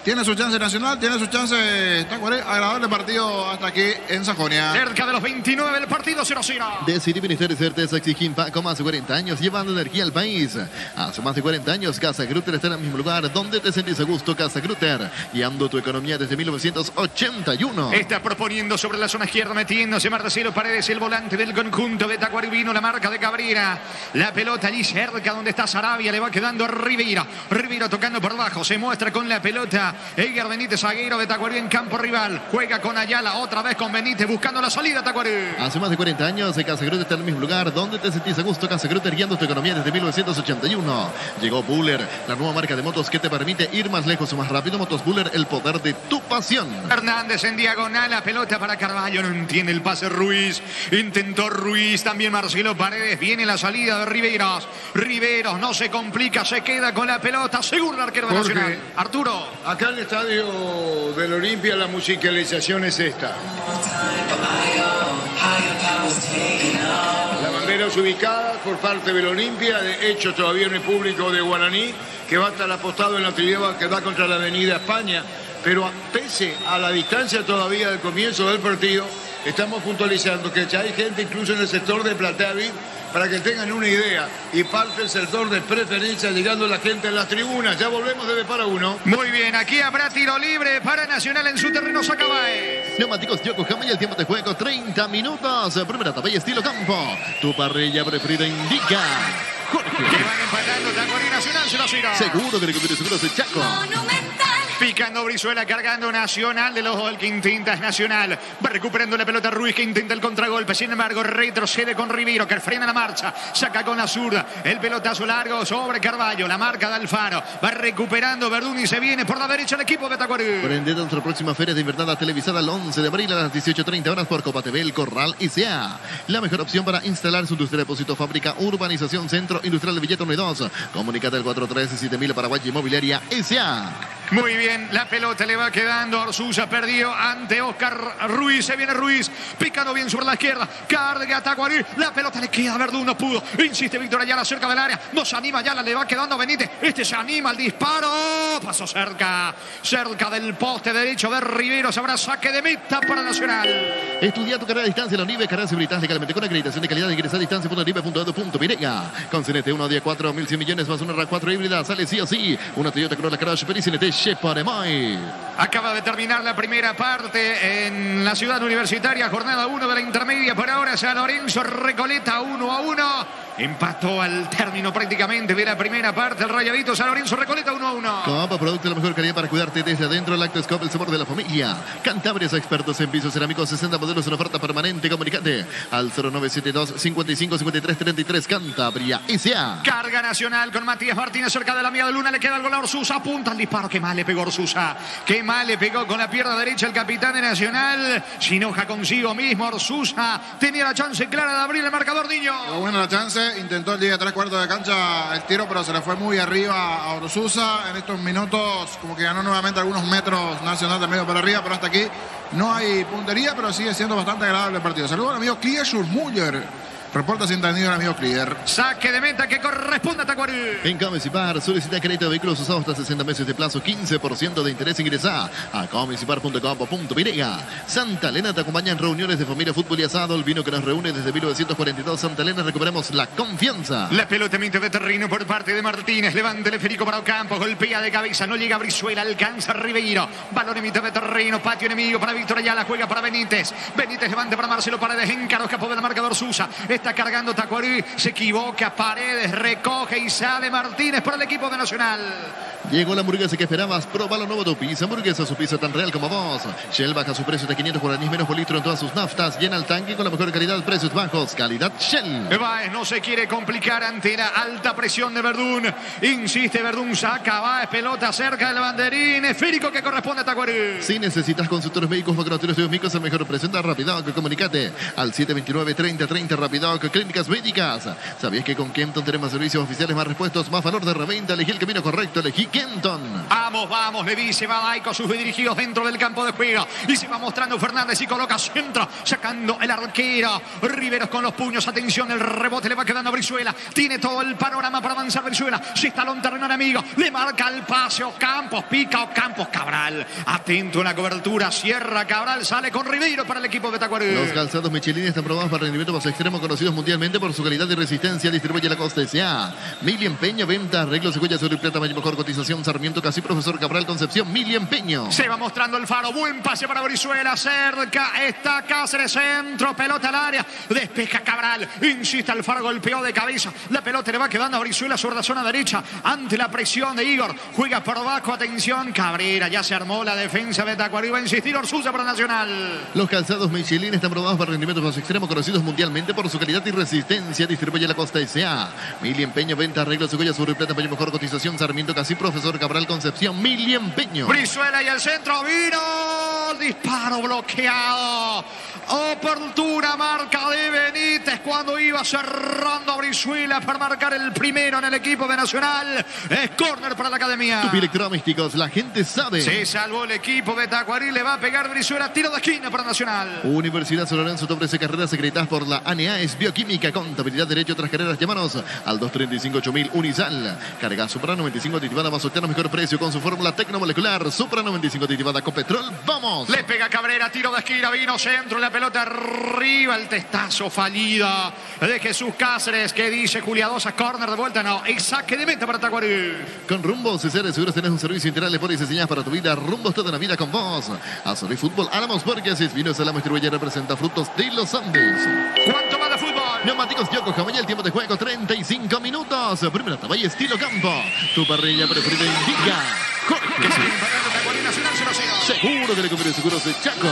tiene su chance Nacional, tiene su chance Tacuarí. Agradable partido hasta aquí en Sajonia. Cerca de los 29 del partido 0-0. Decidí Ministerio de Certeza exigir con más de 40 años llevando energía al país. Hace más de 40 años Casa Grutter está en el mismo lugar donde te sentís a gusto. Casa Grutter, guiando tu economía desde 1981. Está proponiendo sobre la zona izquierda, metiéndose Marcelo Paredes, el volante del conjunto de Tacuarí. Vino la marca de Cabrera. La pelota allí cerca donde está Sarabia, le va quedando a Ribeiro. Ribeiro tocando por abajo, se muestra con la pelota Edgar Benítez, zaguero de Tacuarí en campo rival. Juega con Ayala, otra vez con Benítez, buscando la salida Tacuarí. Hace más de 40 años, Casa Grutter está en el mismo lugar donde te sentís a gusto. Casa Grutter, guiando tu economía desde 1981. Llegó Buller, la nueva marca de motos que te permite ir más lejos o más rápido. Motos Buller, el poder de tu pasión. Hernández en diagonal, la pelota para Carvalho, no entiende el pase Ruiz. Intentó Ruiz, también Marcelo Paredes. Viene la salida de Ribeiros. Ribeiros no se complica, se queda con la pelota. Seguro el arquero de Nacional. Arturo. Acá en el estadio del Olimpia la musicalización es esta. La bandera es ubicada por parte del Olimpia. De hecho, todavía no hay público de Guaraní, que va a estar apostado en la tribuna que va contra la Avenida España. Pero pese a la distancia todavía del comienzo del partido, estamos puntualizando que ya hay gente incluso en el sector de Platea VIP para que tengan una idea. Y parte el sector de preferencia llegando la gente en las tribunas. Ya volvemos de para uno. Muy bien, aquí habrá tiro libre para Nacional en su terreno Sacabae. Neumáticos Yokohama y el tiempo de juego 30 minutos. Primera etapa y estilo campo. Tu parrilla preferida indica. Jorge. Que van empatando Tacuarí Nacional 0-0. Seguro que recupere seguros de Chaco. Picando Brizuela, cargando Nacional del ojo del Quintinta, es Nacional. Va recuperando la pelota Ruiz, que intenta el contragolpe. Sin embargo, retrocede con Rivero, que frena la marcha. Saca con la zurda. El pelotazo largo sobre Carballo. La marca de Alfaro. Va recuperando Verdún y se viene por la derecha el equipo de Tacuarí. Prende nuestra próxima feria de invernada televisada el 11 de abril a las 18:30 horas por Copa TV, El Corral S.A. La mejor opción para instalar su industria, depósito, fábrica, urbanización, centro industrial de Villeta 1 y 2. Comunicate al 413-7000 Paraguay Inmobiliaria S.A. Muy bien, la pelota le va quedando. Orsusa perdió ante Oscar Ruiz. Se viene Ruiz, picando bien sobre la izquierda. Carga Tacuarí. La pelota le queda a Verdún, no pudo. Insiste Víctor Ayala cerca del área. No se anima Ayala, le va quedando a Benítez. Este se anima al disparo. Pasó cerca del poste derecho de Rivero. Se habrá saque de meta para Nacional. Estudia tu carrera a distancia en la UNIBE, carreras habilitadas legalmente con acreditación de calidad. Ingresa a distancia.unibe.edu.pirega. Con CNT 1 día 4, 1.100 millones más una RAV4 híbrida. Sale sí o sí. Una Toyota Corolla Crash Peri CNT Cheparemoy. Acaba de terminar la primera parte en la ciudad universitaria. Jornada 1 de la intermedia. Por ahora San Lorenzo Recoleta 1-1. Empató al término prácticamente de la primera parte. El Rayadito San Lorenzo Recoleta 1-1. Copa, producto de la mejor calidad para cuidarte desde adentro. Lactoscope, el sabor de la familia. Cantabrias, expertos en pisos cerámicos, 60 modelos en oferta permanente. Comunicate al 0972 55 53 33. Cantabria S.A. Carga Nacional con Matías Martínez cerca de la mía de Luna. Le queda el gol a Orsusa. Apunta al disparo. Qué mal le pegó Orsusa. Qué mal le pegó con la pierna derecha el capitán de Nacional. Se enoja consigo mismo Orsusa. Tenía la chance clara de abrir el marcador, Niño. Buena la chance. Intentó el día de 3/4 de cancha el tiro, pero se le fue muy arriba a Orsusa. En estos minutos como que ganó nuevamente algunos metros Nacional de medio para arriba, pero hasta aquí no hay puntería, pero sigue siendo bastante agradable el partido. Saludos al amigo Klier Schurmuller. Reporta sintonía el amigo Klier. Saque de meta que corresponde a Tacuarí. En Comecipar, solicita crédito de vehículos usados hasta 60 meses de plazo, 15% de interés. Ingresa a comecipar.com.pirega. Santa Elena te acompaña en reuniones de familia, fútbol y asado. El vino que nos reúne desde 1942. Santa Elena, recuperemos la confianza. La pelota de terreno por parte de Martínez. Levanta el esférico para Ocampo. Golpea de cabeza. No llega Brizuela. Alcanza Ribeiro. Balón en mitad de terreno. Patio enemigo para Víctor Ayala. Juega para Benítez. Benítez levanta para Marcelo Paredes. Encaro, escapó del marcador Susa. Está cargando Tacuarí. Se equivoca Paredes. Recoge y sale Martínez para el equipo de Nacional. Llegó la hamburguesa que esperabas. Probalo nuevo tu pizza. Hamburguesa, su pizza tan real como vos. Shell baja su precio de 500 guaraníes menos por litro en todas sus naftas. Llena el tanque con la mejor calidad. Precios bajos. Calidad Shell. Baez no se quiere complicar ante la alta presión de Verdún. Insiste Verdún. Saca Baez. Pelota cerca del banderín. Esférico que corresponde a Tacuarí. Si necesitas consultores médicos, laboratorios médicos, el mejor presenta Rapidoc. Comunicate al 729-3030 Rapidoc. Clínicas médicas. ¿Sabías que con Kenton tenemos servicios oficiales, más repuestos, más valor de reventa? Elegí el camino correcto. Elegí Kenton. Vamos, le dice Badaico, sus dirigidos dentro del campo de juego. Y se va mostrando Fernández y coloca centro, sacando el arquero. Riveros con los puños, atención, el rebote le va quedando a Brizuela. Tiene todo el panorama para avanzar Brizuela. Se instaló en terreno enemigo, le marca el pase Ocampos, pica Ocampos, Cabral. Atento en la cobertura, cierra Cabral, sale con Ribeiro para el equipo de Tacuarí. Los calzados Michelin están probados para rendimiento más extremo, conocidos mundialmente por su calidad y resistencia. Distribuye la Costa S.A. Mili Empeño, venta, arreglos de joyas, oro y plata, mejor cotización. Sarmiento, casi Profesor Cabral, Concepción, Mili Empeño. Se va mostrando el faro, buen pase para Brizuela, cerca está Cáceres, centro, pelota al área, despeja Cabral, insiste Alfaro, golpeó de cabeza, la pelota le va quedando a Brizuela sobre la zona derecha, ante la presión de Igor, juega por abajo, atención, Cabrera, ya se armó la defensa de Tacuarí, va a insistir Orsusa para Nacional. Los calzados Michelin están probados para rendimientos más extremos, conocidos mundialmente por su calidad y resistencia. Distribuye la Costa S.A. Mili Empeño, venta, arreglos de joyas, oro y plata, mejor cotización. Sarmiento, casi Profesor Cabral, Concepción, Mili Empeño. Brizuela y el centro, vino, disparo bloqueado. Oportuna marca de Benítez cuando iba cerrando a Brizuela para marcar el primero en el equipo de Nacional. Es córner para la academia. Tupi Electrodomésticos, la gente sabe. Se salvó el equipo de Tacuarí, le va a pegar Brizuela, tiro de esquina para Nacional. Universidad San Lorenzo te ofrece carreras secretadas por la ANEA, es bioquímica, contabilidad, derecho, otras carreras. Llámanos al 235-8000 Unisal. Carga Supra 95 titulada más Podemos obtener mejor precio con su fórmula tecnomolecular Supra 95 aditivada con petrol. ¡Vamos! Le pega Cabrera, tiro de esquina, vino centro, la pelota arriba, el testazo fallido de Jesús Cáceres, que dice Juliadosa, córner de vuelta, no, y saque de meta para Tacuarí. Con Rumbos y Seres Seguros tenés un servicio integral de pólizas diseñadas para tu vida. Rumbos toda la vida con vos. Azul y Fútbol, Álamos Burgueses, Vino Salamo Distribuye representa Frutos de los Andes. ¿Cuánto va de fútbol? Neumáticos Yokohama, el tiempo de juego 35 minutos. Primera taballa estilo campo. Tu parrilla preferida indica. Que siguen pagando Tacuarí Nacional 0-0. Seguro de Recupero Seguros de Chaco.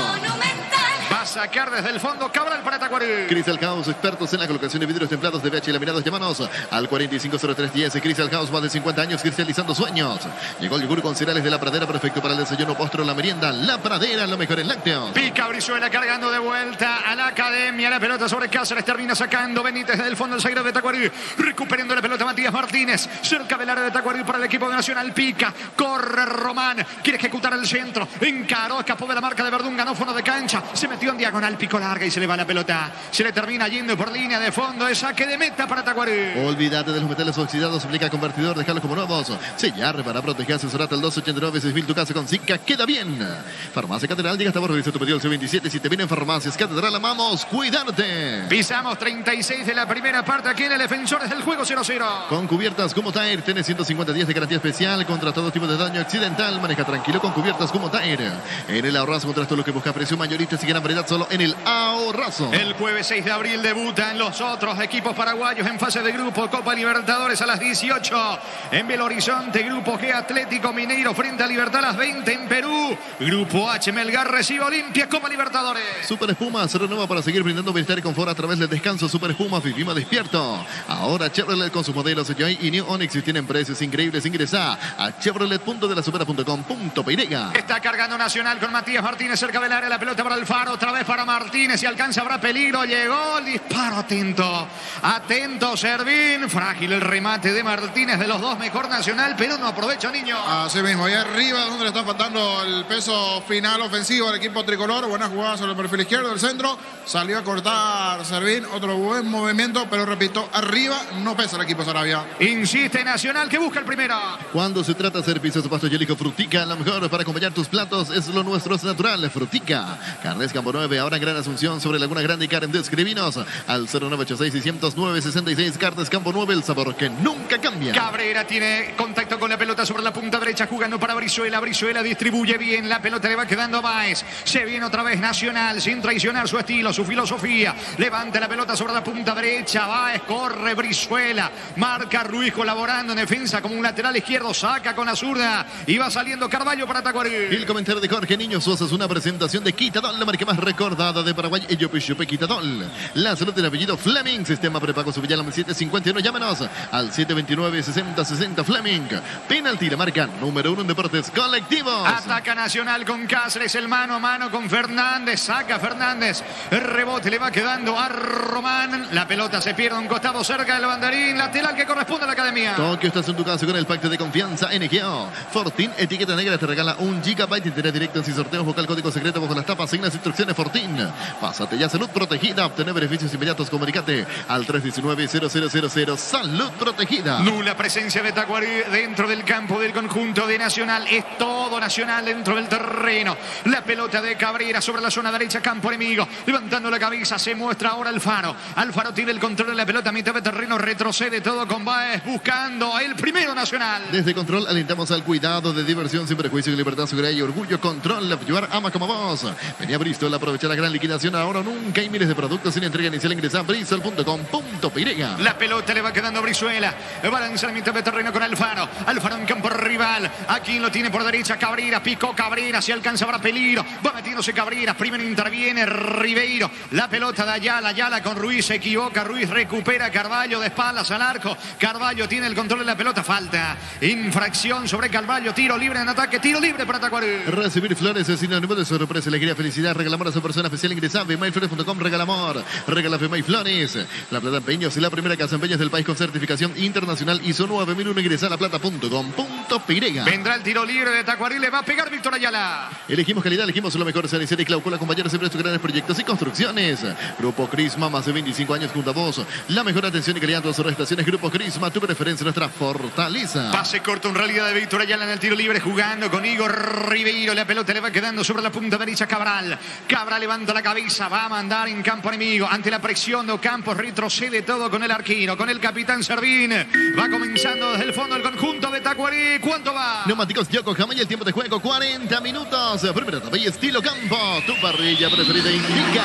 Va a sacar desde el fondo Cabral para Tacuarí. Crystal House, expertos en la colocación de vidrios templados de VH y laminados. Llámanos al 450310. Crystal House, más de 50 años cristalizando sueños. Llegó el yogur con cereales de La Pradera, perfecto para el desayuno, postre o la merienda. La Pradera, lo mejor en lácteos. Pica Brizuela cargando de vuelta a la academia. La pelota sobre Cáceres, termina sacando Benítez desde el fondo del zaguero de Tacuarí. Recuperando la pelota Matías Martínez. Cerca del área de Tacuarí para el equipo de Nacional. Pica, corre Román. Quiere ejecutar el centro. Encaró, escapó de la marca de Verdún. Ganó fondo de cancha. Se metió en diagonal, pico larga y se le va la pelota. Se le termina yendo por línea de fondo. Es saque de meta para Tacuarí. Olvídate de los metales oxidados. Aplica convertidor, déjalos como nuevos. Sellar, para proteger, asesorate al 289-6000. Tu casa con Zika queda bien. Farmacia Catedral, llega hasta vos. Revisa tu pedido al C27. Si te vienen Farmacias Catedral, amamos cuidarte. Pisamos 36 de la primera parte aquí en el Defensores del Juego 0-0. Con cubiertas como Tire, tenés 150 días de garantía especial contra todo tipo de daño accidental. Maneja tranquilo con cubiertas como Tire. En el ahorrazo contra todo lo que busca precio mayorista y gran variedad solo en el ahorrazo. El jueves 6 de abril debutan los otros equipos paraguayos en fase de grupo. Copa Libertadores a las 18 en Belo Horizonte. Grupo G, Atlético Mineiro frente a Libertad a las 20 en Perú. Grupo H, Melgar recibe Olimpia. Copa Libertadores. Super Espuma se renueva para seguir brindando bienestar y confort a través del descanso. Super Espuma, vivimos despierto. Ahora Chevrolet con sus modelos Joy y New Onix tienen precios increíbles. Ingresa a chevrolet.delasupera.com.py. Está cargando Nacional con Matías Martínez cerca del área. La pelota para Alfaro, otra vez para Martínez. Si alcanza, habrá peligro. Llegó el disparo. Atento. Atento, Servín. Frágil el remate de Martínez, de los dos mejor Nacional, pero no aprovecha, niño. Así mismo, ahí arriba donde le está faltando el peso final ofensivo al equipo tricolor. Buena jugada sobre el perfil izquierdo del centro. Salió a cortar Servín. Otro buen movimiento, pero repito, arriba no pesa el equipo Sarabia. Insiste Nacional, que busca el primero. Cuando se trata de hacer pisos de pasto higiénico, Frutica, lo mejor para acompañar tus platos es lo nuestro, es natural. Frutica. Carnes Campo 9, ahora en Gran Asunción sobre Laguna Grande y Karen. Escribinos al 0986-609-66. Carnes Campo 9, el sabor que nunca cambia. Cabrera tiene contacto con la pelota sobre la punta derecha, jugando para Brizuela. Brizuela distribuye bien, la pelota le va quedando a Báez. Se viene otra vez Nacional, sin traicionar su estilo, su filosofía. Levanta la pelota sobre la punta derecha, Báez, corre Brizuela. Marca Ruiz colaborando en defensa como un lateral izquierdo, saca con la zurda y va saliendo Carvalho para Tacuarí. El comentario de Jorge Niño Sosa es una presentación de Quitadol, la marca más recordada de Paraguay. Yope Quitadol. La salud del apellido Fleming. Sistema prepago Subillala 751. Llámanos al 729-6060 Fleming. Penalti, la marca número 1 en deportes colectivos. Ataca Nacional con Cáceres, el mano a mano con Fernández. Saca Fernández. El rebote le va quedando a Román. La pelota se pierde a un costado cerca del banderín. Lateral que corresponde a la academia. Tokio, estás en tu casa con el pacto de confianza NGO. Fortin, etiqueta negra, te regala 1 GB. Interés directo sin sorteos. Busca el código secreto bajo las tapas. Signas instrucciones Fortin. Pásate ya, salud protegida. Obtener beneficios inmediatos. Comunicate al 319-0000. Salud protegida. Nula presencia de Tacuarí dentro del campo del conjunto de Nacional. Es todo Nacional dentro del terreno. La pelota de Cabrera sobre la zona derecha, campo enemigo. Levantando la cabeza, se muestra ahora Alfaro. Alfaro tiene el control de la pelota a mitad de terreno. Retrocede todo con Báez buscando el primero Nacional. Desde Control alentamos al cuidado de diversión sin prejuicio, libertad, seguridad y orgullo. Control, llevar ama como vos. Venía Bristol, aprovechar la gran liquidación. Ahora nunca hay miles de productos sin entrega inicial. Ingresa a bristol.com.py. La pelota le va quedando a Brizuela. Va a lanzar a mitad de terreno con Alfaro. Alfaro en campo rival. Aquí lo tiene por derecha Cabrera. Picó Cabrera. Si alcanza habrá peligro. Va metiéndose Cabrera. Primero interviene Ribeiro. La pelota de Ayala. Ayala con Ruiz. Se equivoca. Ruiz recupera Carvalho de espaldas al arco. Carvalho tiene el control de la pelota. Falta. Infracción sobre Carvalho. Tiro libre en ataque. Tiro libre para Tacuarí. Recibir flores es sinónimo de sorpresa, alegría, felicidad. Regalamos su persona especial, ingresa a femayflores.com, regala amor, regala Femay Flores. La Plata Empeños es la primera casa de empeños del país con certificación internacional ISO 9001. Ingresa a laplata.com.py. Vendrá el tiro libre de Tacuarí, le va a pegar Víctor Ayala. Elegimos calidad, elegimos lo mejor. Sanicera y Claucola, compañeros siempre estos grandes proyectos y construcciones. Grupo Crisma, más de 25 años junto a vos. La mejor atención y calidad en todas sus estaciones. Grupo Crisma, tu preferencia, nuestra fortaleza. Pase corto en realidad de Víctor Ayala en el tiro libre, jugando con Igor Ribeiro. La pelota le va quedando sobre la punta derecha Cabral. Cabral levanta la cabeza, va a mandar en campo enemigo. Ante la presión de Ocampos, retrocede todo con el arquero, con el capitán Servín. Va comenzando desde el fondo el conjunto de Tacuarí. ¿Cuánto va? Neumáticos Yokohama y el tiempo de juego 40 minutos. Primera etapa y estilo campo. Tu parrilla preferida indica.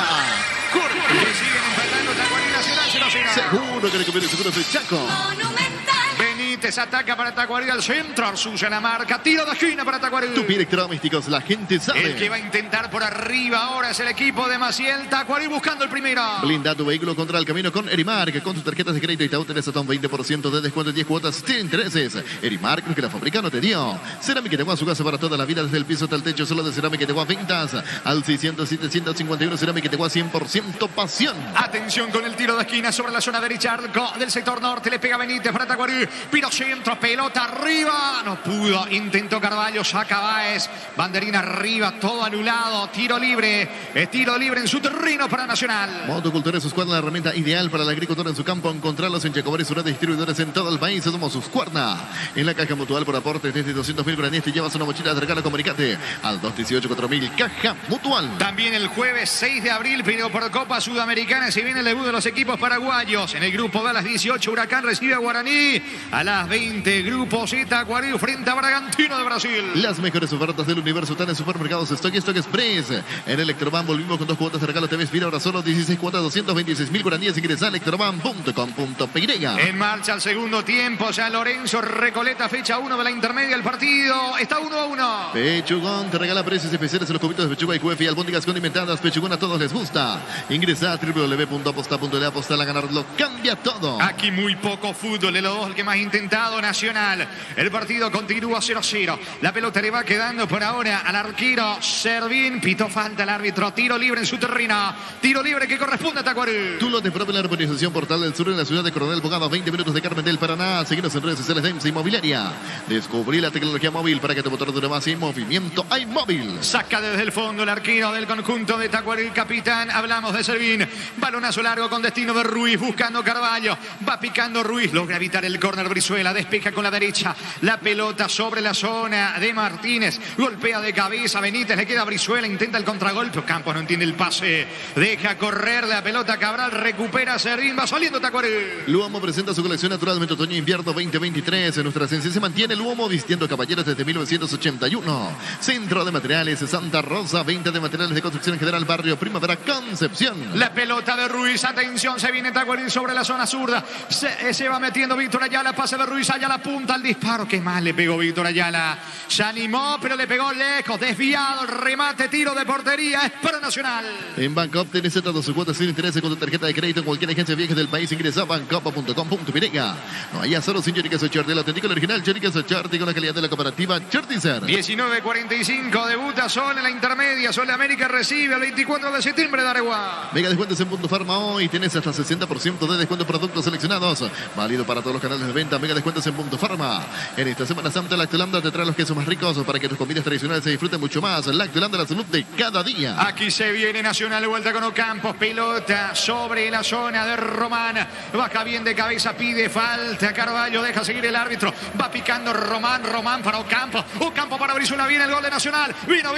Corre. Siguen empatando Tacuarí Nacional 0-0. Seguro que le conviene, seguro soy Chaco. Benítez ataca para Tacuarí al centro. Arzulla la marca. Tiro de esquina para Tacuarí. Tupi Electrodomésticos, la gente sabe. El que va a intentar por arriba ahora es el equipo de Maciel. Tacuarí buscando el primero. Blinda tu vehículo contra el camino con Erimark. Con tus tarjetas de crédito Itaú tenés hasta un 20% de descuento en 10 cuotas sin intereses. Erimark, lo que la fábrica no te dio. Cerámica Itaguá, su casa para toda la vida, desde el piso hasta el techo, solo de Cerámica Itaguá. Ventas al 600-751. Cerámica Itaguá, 100% pasión. Atención con el tiro de esquina sobre la zona derecha arco del sector norte. Le pega Benítez para Tacuarí. Piro centro, pelota arriba. No pudo. Intentó Carvalho, saca Báez. Banderina arriba, todo anulado. Tiro libre. Tiro libre en su terreno para Nacional. Motocultura es Husqvarna, la herramienta ideal para el agricultor en su campo. Encontrarlos en Chacobar y sus redes distribuidores en todo el país. Somos Husqvarna. En la caja mutual por aportes desde 200.000 guaraníes te llevas una mochila de regalo. Comunicate al 218-4000. Caja mutual. También el jueves 6 de abril, pero por Copa Sudamericana, se viene el debut de los equipos paraguayos. En el grupo B a las 18, Huracán recibe a Guaraní. A las 20, Grupo Z, Tacuarí frente a Bragantino de Brasil. Las mejores ofertas del universo están en supermercados Stock y Stock Express. En Electroban volvimos con 2 cuotas de regalo. Te ves bien ahora solo 16 cuotas, 226.000 guaraníes. Ingresa a electroban.com.py. En marcha el segundo tiempo. Ya Lorenzo Recoleta, fecha 1 de la intermedia. El partido está 1-1. Pechugón te regala precios especiales en los cubitos de pechuga y QF y albóndigas condimentadas. Pechugón a todos les gusta. Ingresa a www.aposta.de. Apostar a ganar lo cambia todo. Aquí muy poco fútbol. De los dos, el que más ha intentado, Nacional. El partido continúa 0-0. La pelota le va quedando por ahora al arquero Servín. Pitó falta el árbitro. Tiro libre en su terreno. Tiro libre que corresponde a Tacuarí. Tú lo te propia la urbanización Portal del Sur en la ciudad de Coronel Bogado, 20 minutos de Carmen del Paraná. Seguinos en redes sociales de EMSA Inmobiliaria. Descubrí la tecnología móvil para que tu motor dure más y en movimiento hay móvil. Saca desde el fondo el arquero del conjunto de Tacuarí, capitán. Hablamos de Servín. Balonazo largo con destino de Ruiz, buscando Carvalho. Va picando Ruiz. Logra evitar el córner Brizuela. Despeja con la derecha. La pelota sobre la zona de Martínez. Golpea de cabeza. Benítez, le queda a Brizuela. Intenta el contragolpe. Campos no entiende el pase. Deja correr la pelota. Cabral recupera Servín. Va saliendo Tacuarí. Luomo presenta su colección naturalmente otoño e invierno 2023. En nuestra esencia se mantiene Luomo vistiendo caballeros desde 1981. Centro de Materiales Santa Rosa. Venta de materiales de construcción en general. Barrio Primavera, Concepción. La pelota de Ruiz. Atención, se viene Tacuarí sobre la zona zurda. Se va metiendo Víctor Ayala. Pase de Ruiz. Ayala apunta al disparo. Qué mal le pegó Víctor Ayala. Se animó, pero le pegó lejos. Desviado el remate. Tiro de portería. Es para Nacional. En Bancop tenés todas sus cuotas sin interés con tu tarjeta de crédito en cualquier agencia de viajes del país. Ingresa a bancop.com.py. No hay solo sin Choriqueso Charty, el auténtico, el original Choriqueso Charty con la calidad de la cooperativa Chartizer. 19:45 debuta Sol en la intermedia. Sol de América recibe el 24 de septiembre de Areguá. Mega descuentos en Punto Farma hoy. Tenés hasta 60% de descuento en productos seleccionados. Válido para todos los canales de venta. Mega descuentos en Punto Farma. En esta Semana Santa, Lactolanda te trae los quesos más ricos para que tus comidas tradicionales se disfruten mucho más. Lactolanda, la salud de cada día. Aquí se viene Nacional, vuelta con Ocampos. Pelota sobre la zona de Román. Baja bien de cabeza, pide falta. Carvalho deja seguir el árbitro. Va picando Román para Ocampos. Ocampos para Brizuela. Viene el gol de Nacional. Vino.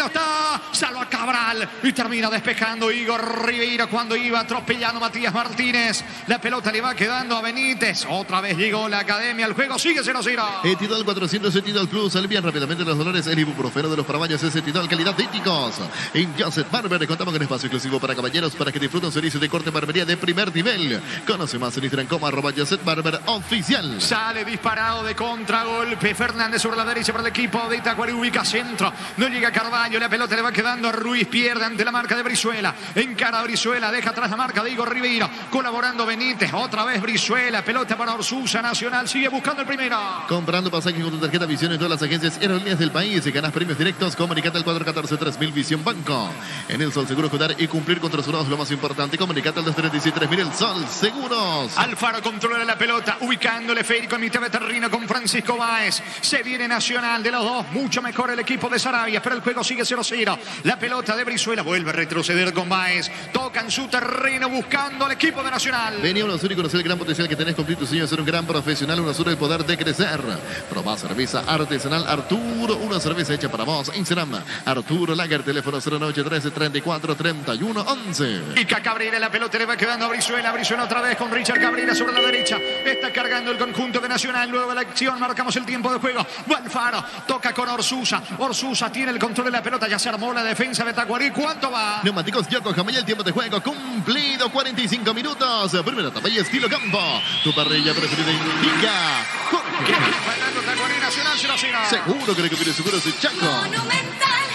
Está. Salva Cabral. Y termina despejando Igor Ribeiro cuando iba atropellando Matías Martínez. La pelota le va quedando a Benítez. Otra vez llegó la academia. El juego sigue 0-0. Etidol 400, Etidol Plus. Alivian rápidamente los dolores. El ibuprofeno de los paraguayos es Etidol, calidad de éticos. En Joseph Barber contamos con espacio exclusivo para caballeros para que disfruten un servicio de corte barbería de primer nivel. Conoce más en Instagram como @Joseph Barber oficial. Sale disparado de contragolpe. Fernández sobre la derecha para el equipo de Tacuarí. Ubica centro. No llega Carvalho. La pelota le va quedando a Ruiz. Pierde ante la marca de Brizuela. Encara a Brizuela. Deja atrás la marca de Igor Ribeiro. Colaborando Benítez. Otra vez Brizuela. Pelota para Orsusa Nacional. Nacional sigue buscando el primero. Comprando pasajes con tu tarjeta Visión en todas las agencias aerolíneas del país y ganas premios directos. Comunicate al 414-3000 Visión Banco. En el Sol Seguros, cuidar y cumplir con tus seguros lo más importante. Comunicate al 237-3000 El Sol Seguros. Alfaro controla la pelota, ubicándole Federico en mitad de terreno con Francisco Báez. Se viene Nacional de los dos, mucho mejor el equipo de Sarabia, pero el juego sigue 0-0. La pelota de Brizuela vuelve a retroceder con Báez. Toca en su terreno buscando al equipo de Nacional. Venía UNASUR y conocer el gran potencial que tenés. Cumplir tu sueño de ser un gran profesional. UNASUR, el poder de crecer. Probá cerveza artesanal Arturo, una cerveza hecha para vos. Instagram, Arturo Lager, teléfono 0913-34-31-11. Ica Cabrera, la pelota le va quedando a Brizuela. Brizuela otra vez con Richard Cabrera sobre la derecha. Está cargando el conjunto de Nacional. Luego de la acción marcamos el tiempo de juego. Va Alfaro, toca con Orsusa. Orsusa tiene el control de la pelota. Ya se armó la defensa de Tacuarí. ¿Cuánto va? Neumáticos Yokohama, y el tiempo de juego cumplido, 45 minutos. Primera etapa y estilo campo. Tu parrilla preferida indica Jorge. Ganando Tacuarí, Nacional 0-0. Seguro que recupere seguro ese Chaco.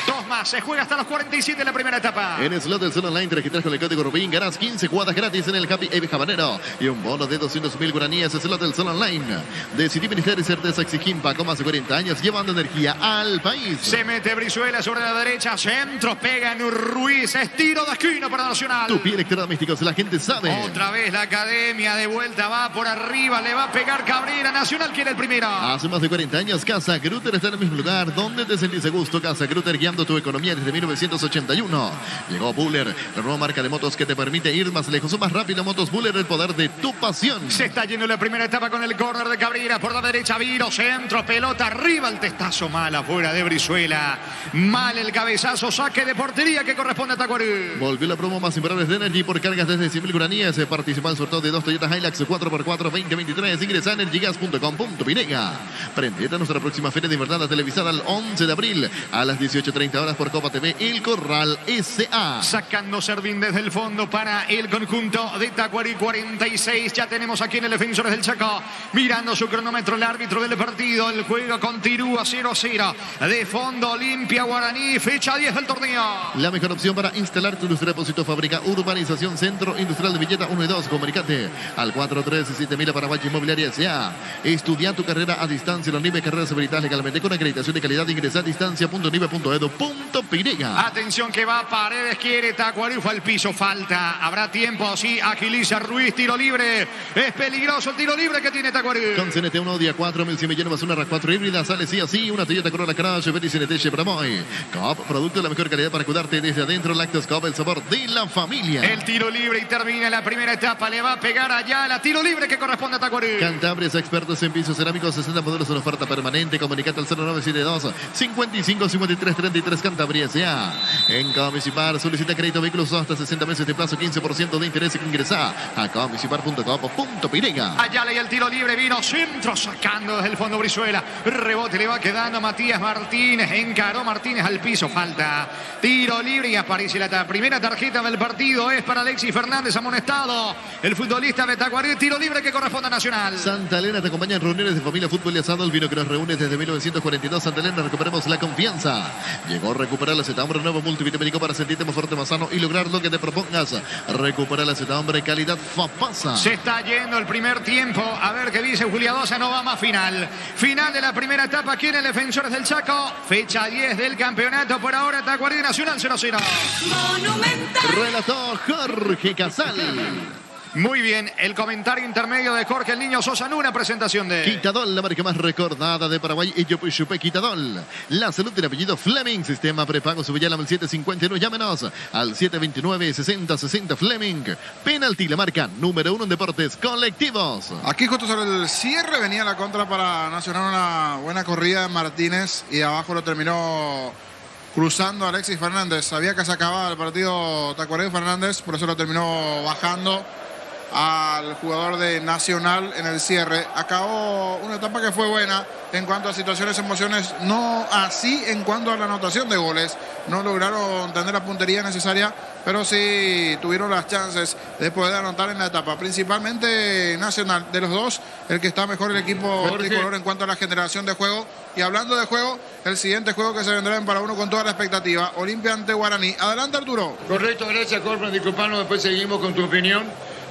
Dos más, se juega hasta los 47 de la primera etapa. En el slot del Sol Online te registras con el código Rubín, ganas 15 cuotas gratis en el Happy Eve Habanero y un bono de 200.000 guaraníes. El slot del Sol Online. Decidí ministrar y certeza Exigimpa con más de 40 años llevando energía al país. Se mete Brizuela sobre la derecha, centro, pega en Ruiz, es tiro de esquina para Nacional. Tu pie electrodomésticos, la gente sabe. Otra vez la academia de vuelta, va por arriba, le va a pegar Cabrera. Nacional quiere el primero. Hace más de 40 años, Casa Grutter está en el mismo lugar donde te sentís a gusto. Casa Grutter, guiando tu economía desde 1981. Llegó Buller, la nueva marca de motos que te permite ir más lejos o más rápido. Motos Buller, el poder de tu pasión. Se está yendo la primera etapa con el córner de Cabrera. Por la derecha, Viro, centro, pelota, arriba el testazo, mal afuera de Brizuela. Mal el cabezazo, saque de portería que corresponde a Tacuarí. Volvió la promo más imparables de Energy por cargas desde 100.000 guaraníes. Participa en el sorteo de 2 Toyota Hilux 4x4 2023. Ingresa a energygas.com.pinega. Prendete a nuestra próxima feria de invernada televisada el 11 de abril a las 18:30 horas por Copa TV El Corral S.A. Sacando Servín desde el fondo para el conjunto de Tacuarí, 46. Ya tenemos aquí en el Defensores del Chaco. Mirando su cronómetro el árbitro del partido. El juego continúa 0-0. De fondo Olimpia Guaraní, fecha 10 del torneo. La mejor opción para instalar tu industria depósito, fábrica, urbanización, centro industrial de Villeta 1 y 2. Comunicate al 437.000 Paraguay Inmobiliaria S.A. Estudia tu carrera a distancia en la NIBE Carreras Habilitadas legalmente con acreditación de calidad. Ingresa a distancia.nibe.edu.pinega. Atención que va, Paredes quiere, Tacuarí fue al piso, falta. Habrá tiempo, sí, agiliza Ruiz, tiro libre. Es peligroso el tiro libre que tiene Tacuarí. Con CNT 1, día 4, 1100 millones más una RAV4 híbrida. Sale sí así, una Toyota Corolla Crash, Betty CNT Chevrolet. Coop, producto de la mejor calidad para cuidarte desde adentro. Lácteos Coop, el sabor de la familia. El tiro libre y termina la primera etapa. Le va a pegar allá la tiro libre que corresponde a Tacuarí. Cantabrias, expertos en pisos cerámicos, 60 modelos en oferta permanente. Comunicate al 0972 55 53 33 Cantabria S.A. En Comisipar, solicita crédito vehículos hasta 60 meses de plazo, 15% de interés. Ingresa a comisipar.com.pinega. Allá leí el tiro libre, vino centro, sacando desde el fondo Brizuela. Rebote le va quedando a Matías Martínez. Encaró Martínez al piso, falta. Tiro libre y aparece la primera tarjeta del partido. Es para Alexis Fernández, amonestado. El futbolista de Tacuarí, tiro libre que corresponde a Nacional. Santa Elena te acompaña en reuniones de familia, fútbol y asado. El vino que nos reúne desde 1942. Santa Elena, recuperemos la confianza. Llegó a recuperar la Zetambre, nuevo multivitamínico para sentirte más fuerte, más sano y lograr lo que te propongas. Recupera la Zetambre, calidad Fapasa. Se está yendo el primer tiempo. A ver qué dice Juliadosa, no va más final. Final de la primera etapa aquí en el Defensores del Chaco. Fecha 10 del campeonato. Por ahora, Tacuarí Nacional 0-0. Relató Jorge Casal. Muy bien, el comentario intermedio de Jorge el Niño Sosa en una presentación de Quitadol, la marca más recordada de Paraguay. Y Chupé Quitadol. La salud del apellido Fleming. Sistema prepago Subillalam 751. Llámenos al 729-6060 Fleming. Penalti, la marca número 1 en deportes colectivos. Aquí justo sobre el cierre venía la contra para Nacional, una buena corrida de Martínez y abajo lo terminó cruzando Alexis Fernández. Sabía que se acababa el partido Tacuarí Fernández, por eso lo terminó bajando al jugador de Nacional en el cierre. Acabó una etapa que fue buena en cuanto a situaciones, emociones, no así en cuanto a la anotación de goles. No lograron tener la puntería necesaria, pero sí tuvieron las chances de poder anotar en la etapa. Principalmente Nacional, de los dos, el que está mejor el equipo tricolor en cuanto a la generación de juego. Y hablando de juego, el siguiente juego que se vendrá en Para Uno con toda la expectativa, Olimpia ante Guaraní. Adelante, Arturo. Correcto, gracias, Corpan. Disculpanos, después seguimos con tu opinión.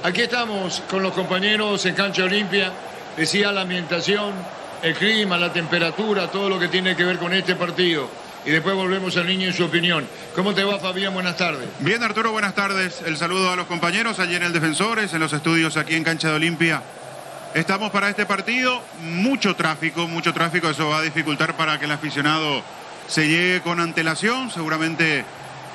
Aquí estamos con los compañeros en Cancha Olimpia. decía la ambientación, el clima, la temperatura, todo lo que tiene que ver con este partido. Y después volvemos al niño y su opinión. ¿Cómo te va, Fabián? Buenas tardes. Bien, Arturo, buenas tardes. El saludo a los compañeros allí en el Defensores, en los estudios aquí en Cancha de Olimpia. Estamos para este partido, mucho tráfico, eso va a dificultar para que el aficionado se llegue con antelación. Seguramente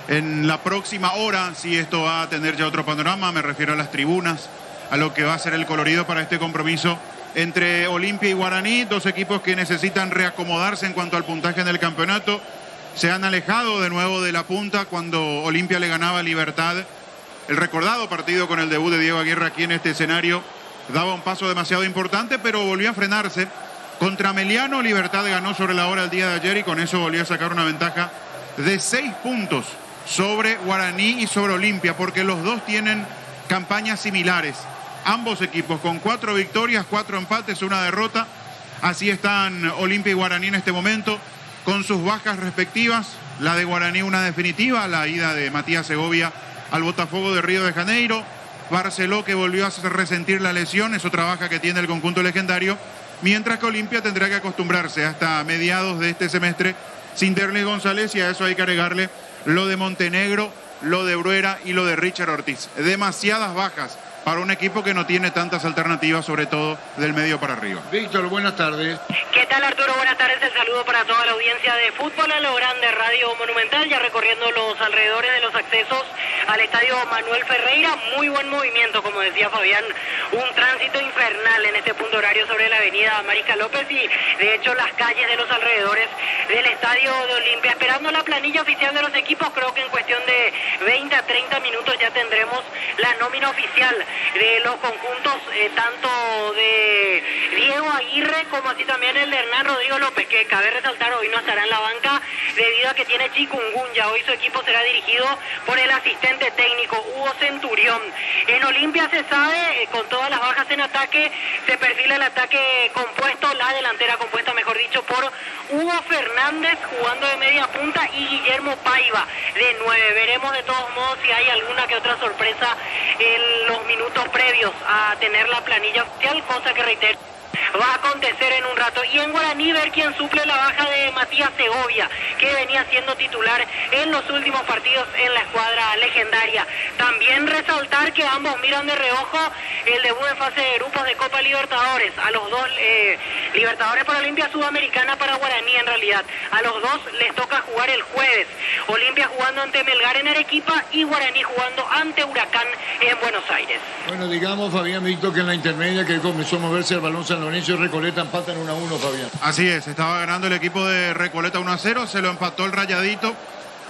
en la próxima hora, si esto va a tener ya otro panorama, me refiero a las tribunas, a lo que va a ser el colorido para este compromiso entre Olimpia y Guaraní, dos equipos que necesitan reacomodarse en cuanto al puntaje en el campeonato. Se han alejado de nuevo de la punta cuando Olimpia le ganaba a Libertad. El recordado partido con el debut de Diego Aguirre aquí en este escenario daba un paso demasiado importante, pero volvió a frenarse. Contra Meliano, Libertad ganó sobre la hora el día de ayer y con eso volvió a sacar una ventaja de 6 puntos sobre Guaraní y sobre Olimpia, porque los dos tienen campañas similares. Ambos equipos con 4 victorias, 4 empates, 1 derrota. Así están Olimpia y Guaraní en este momento, con sus bajas respectivas. La de Guaraní una definitiva, la ida de Matías Segovia al Botafogo de Río de Janeiro. Barceló, que volvió a resentir la lesión, es otra baja que tiene el conjunto legendario. Mientras que Olimpia tendrá que acostumbrarse hasta mediados de este semestre sin Derlis González, y a eso hay que agregarle lo de Montenegro, lo de Bruera y lo de Richard Ortiz. Demasiadas bajas para un equipo que no tiene tantas alternativas, sobre todo del medio para arriba. Víctor, buenas tardes. ¿Qué tal, Arturo? Buenas tardes. El saludo para toda la audiencia de Fútbol a lo Grande, Radio Monumental, ya recorriendo los alrededores de los accesos al estadio Manuel Ferreira. Muy buen movimiento, como decía Fabián, un tránsito infernal en este punto horario sobre la avenida Mariscal López y de hecho las calles de los alrededores del estadio de Olimpia, esperando la planilla oficial de los equipos. Creo que en cuestión de 20 a 30 minutos ya tendremos la nómina oficial de los conjuntos, tanto de Diego Aguirre como así también el de Hernán Rodrigo López, que cabe resaltar hoy no estará en la banca debido a que tiene chikungunya. Hoy su equipo será dirigido por el asistente técnico Hugo Centurión. En Olimpia se sabe, con todas las bajas en ataque, se perfila el ataque compuesto, la delantera compuesta, mejor dicho, por Hugo Fernández jugando de media punta y Guillermo Paiva de 9. Veremos de todos modos si hay alguna que otra sorpresa en los minutos previos a tener la planilla oficial, cosa que reitero va a acontecer en un rato. Y en Guaraní ver quién suple la baja de Matías Segovia, que venía siendo titular en los últimos partidos en la escuadra legendaria. También resaltar que ambos miran de reojo el debut en fase de grupos de Copa Libertadores. A los dos, Libertadores para Olimpia, Sudamericana para Guaraní en realidad. A los dos les toca jugar el jueves. Olimpia jugando ante Melgar en Arequipa y Guaraní jugando ante Huracán en Buenos Aires. Bueno, digamos, Fabián, Víctor, que en la intermedia que comenzó a moverse el balón San Lorenzo y Recoleta empatan 1-1, Fabián. Así es, estaba ganando el equipo de Recoleta 1-0, se lo empató el Rayadito,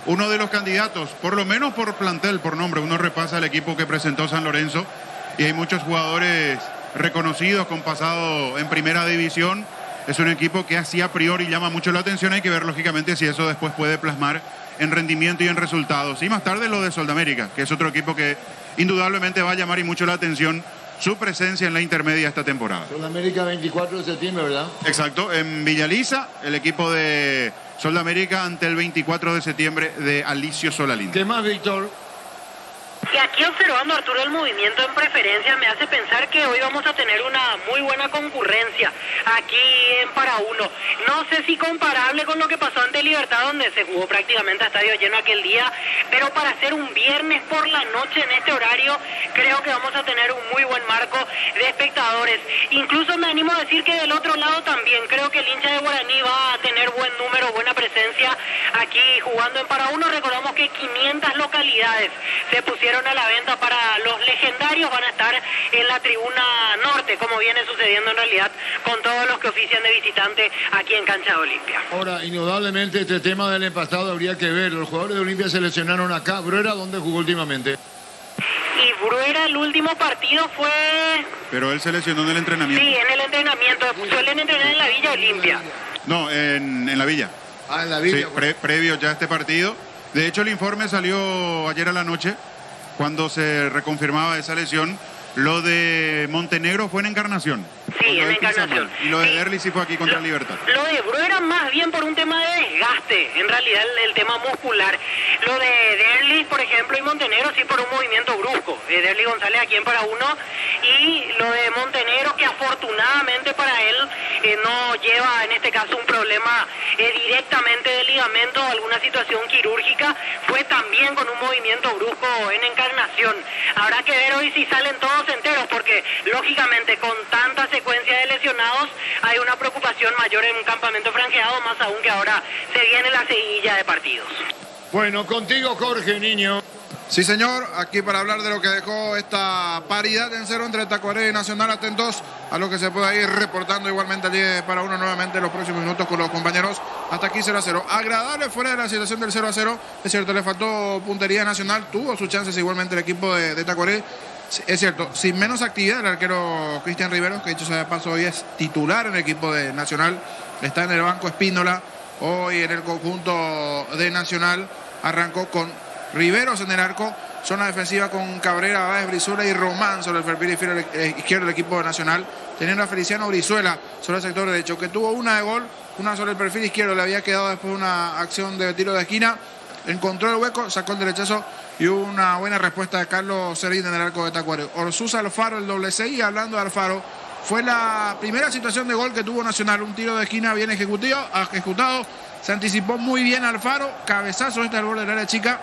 uno de los candidatos, por lo menos por plantel, por nombre. Uno repasa el equipo que presentó San Lorenzo y hay muchos jugadores reconocidos con pasado en primera división. Es un equipo que así a priori llama mucho la atención, hay que ver lógicamente si eso después puede plasmar en rendimiento y en resultados. Y más tarde lo de Soldamérica, que es otro equipo que indudablemente va a llamar y mucho la atención su presencia en la intermedia esta temporada. Soldamérica 24 de septiembre, ¿verdad? Exacto, en Villaliza, el equipo de Soldamérica ante el 24 de septiembre de Alicio Solalín. ¿Qué más, Víctor? Y aquí observando, Arturo, el movimiento en preferencia me hace pensar que hoy vamos a tener una muy buena concurrencia aquí en Para Uno. No sé si comparable con lo que pasó ante Libertad, donde se jugó prácticamente a estadio lleno aquel día, pero para hacer un viernes por la noche en este horario, creo que vamos a tener un muy buen marco de espectadores. Incluso me animo a decir que del otro lado también, creo que el hincha de Guaraní va a tener buen número, buena presencia aquí jugando en Para Uno. Recordamos que 500 localidades se pusieron a la venta para los legendarios, van a estar en la tribuna norte, como viene sucediendo en realidad con todos los que ofician de visitante aquí en Cancha de Olimpia. Ahora, indudablemente este tema del empastado habría que ver. Los jugadores de Olimpia seleccionaron acá. Bruera, ¿dónde jugó últimamente? Y Bruera, el último partido fue... Pero él seleccionó en el entrenamiento. Sí, en el entrenamiento. Suelen entrenar en la Villa Olimpia. No, en la Villa. Ah, en la Villa. Sí, previo ya a este partido. De hecho, el informe salió ayer a la noche, cuando se reconfirmaba esa lesión. Lo de Montenegro fue en Encarnación. Sí, en Encarnación. Y lo de Derlis sí fue aquí contra Libertad. Lo de Bruera más bien por un tema de desgaste, en realidad el tema muscular. Lo de Derli, por ejemplo, y Montenegro, sí por un movimiento brusco. Derli González aquí en para uno, y lo de Montenegro, que afortunadamente para él no lleva en este caso un problema directamente de ligamento o alguna situación quirúrgica, fue también con un movimiento brusco en Encarnación. Habrá que ver hoy si salen todos enteros, porque lógicamente con tanta secuencia de lesionados hay una preocupación mayor en un campamento franqueado, más aún que ahora se viene la seguilla de partidos. Bueno, contigo, Jorge, niño. Sí, señor, aquí para hablar de lo que dejó esta paridad en cero entre Tacuarembó y Nacional. Atentos a lo que se pueda ir reportando igualmente allí para uno nuevamente en los próximos minutos con los compañeros. Hasta aquí 0-0. Agradable fuera de la situación del 0-0. Es cierto, le faltó puntería Nacional, tuvo sus chances igualmente el equipo de Tacuarembó. Es cierto, sin menos actividad el arquero Cristian Riveros, que dicho sea de paso hoy es titular en el equipo de Nacional. Está en el banco Espínola, hoy en el conjunto de Nacional. Arrancó con Riveros en el arco, zona defensiva con Cabrera, Báez, Brizuela y Román sobre el perfil izquierdo del equipo nacional, teniendo a Feliciano Brizuela sobre el sector derecho, que tuvo una de gol, una sobre el perfil izquierdo, le había quedado después una acción de tiro de esquina, encontró el hueco, sacó el derechazo y hubo una buena respuesta de Carlos Servín en el arco de Tacuarembó. Orsuza Alfaro, el doble 6, y hablando de Alfaro, fue la primera situación de gol que tuvo Nacional, un tiro de esquina bien ejecutado, se anticipó muy bien Alfaro, cabezazo al borde del área chica,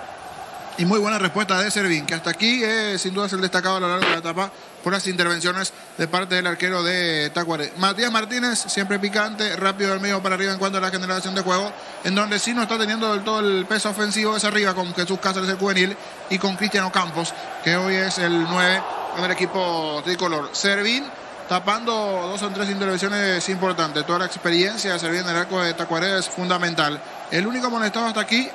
y muy buena respuesta de Servín, que hasta aquí sin duda es el destacado a lo largo de la etapa por las intervenciones de parte del arquero de Tacuarembó. Matías Martínez, siempre picante, rápido del medio para arriba en cuanto a la generación de juego, en donde sí no está teniendo del todo el peso ofensivo, es arriba con Jesús Cáceres, el juvenil, y con Cristiano Campos, que hoy es el 9 del equipo tricolor. Servín tapando 2 o 3 intervenciones importantes. Toda la experiencia de Servín en el arco de Tacuarembó es fundamental. El único amonestado hasta aquí,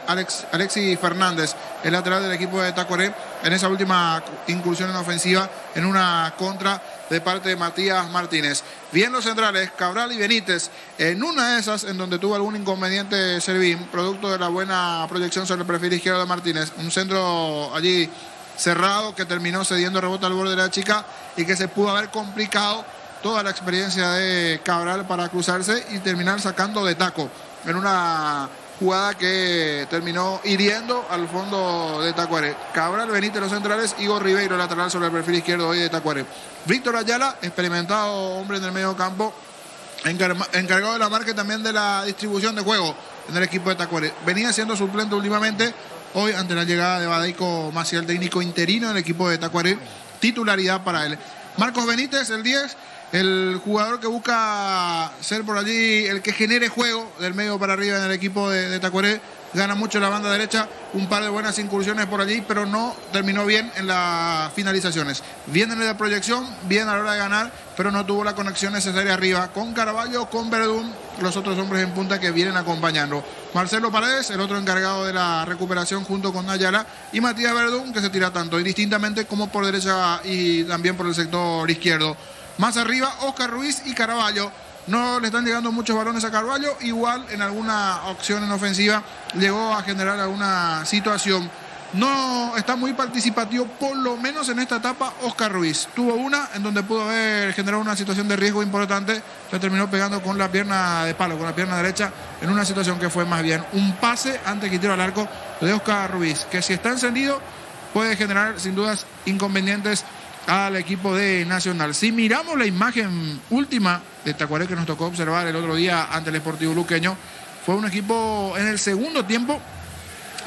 Alexis Fernández, el lateral del equipo de Tacuarembó, en esa última incursión en ofensiva, en una contra de parte de Matías Martínez. Bien los centrales, Cabral y Benítez, en una de esas en donde tuvo algún inconveniente Servín, producto de la buena proyección sobre el perfil izquierdo de Martínez. Un centro allí cerrado que terminó cediendo rebote al borde de la chica y que se pudo haber complicado toda la experiencia de Cabral para cruzarse y terminar sacando de taco en una jugada que terminó hiriendo al fondo de Tacuarembó. Cabral, Benítez los centrales, Igor Ribeiro lateral sobre el perfil izquierdo hoy de Tacuarembó. Víctor Ayala, experimentado hombre en el medio campo, encargado de la marca y también de la distribución de juego en el equipo de Tacuarembó. Venía siendo suplente últimamente. Hoy, ante la llegada de Badaico Maciel, técnico interino del equipo de Tacuarembó, titularidad para él. Marcos Benítez, el 10, el jugador que busca ser por allí el que genere juego del medio para arriba en el equipo de Tacuarembó. Gana mucho la banda derecha, un par de buenas incursiones por allí, pero no terminó bien en las finalizaciones. Bien en la proyección, bien a la hora de ganar, pero no tuvo la conexión necesaria arriba con Caraballo, con Verdún, los otros hombres en punta que vienen acompañando. Marcelo Paredes, el otro encargado de la recuperación junto con Ayala, y Matías Verdún, que se tira tanto indistintamente como por derecha y también por el sector izquierdo. Más arriba, Oscar Ruiz y Caraballo. No le están llegando muchos balones a Carvalho, igual en alguna opción en ofensiva llegó a generar alguna situación. No está muy participativo, por lo menos en esta etapa, Oscar Ruiz. Tuvo una en donde pudo haber generado una situación de riesgo importante, le terminó pegando con la pierna de palo, con la pierna derecha, en una situación que fue más bien un pase antes que tiro al arco de Oscar Ruiz, que si está encendido puede generar sin dudas inconvenientes al equipo de Nacional. Si miramos la imagen última de Tacuarembó que nos tocó observar el otro día ante el Sportivo Luqueño, fue un equipo en el segundo tiempo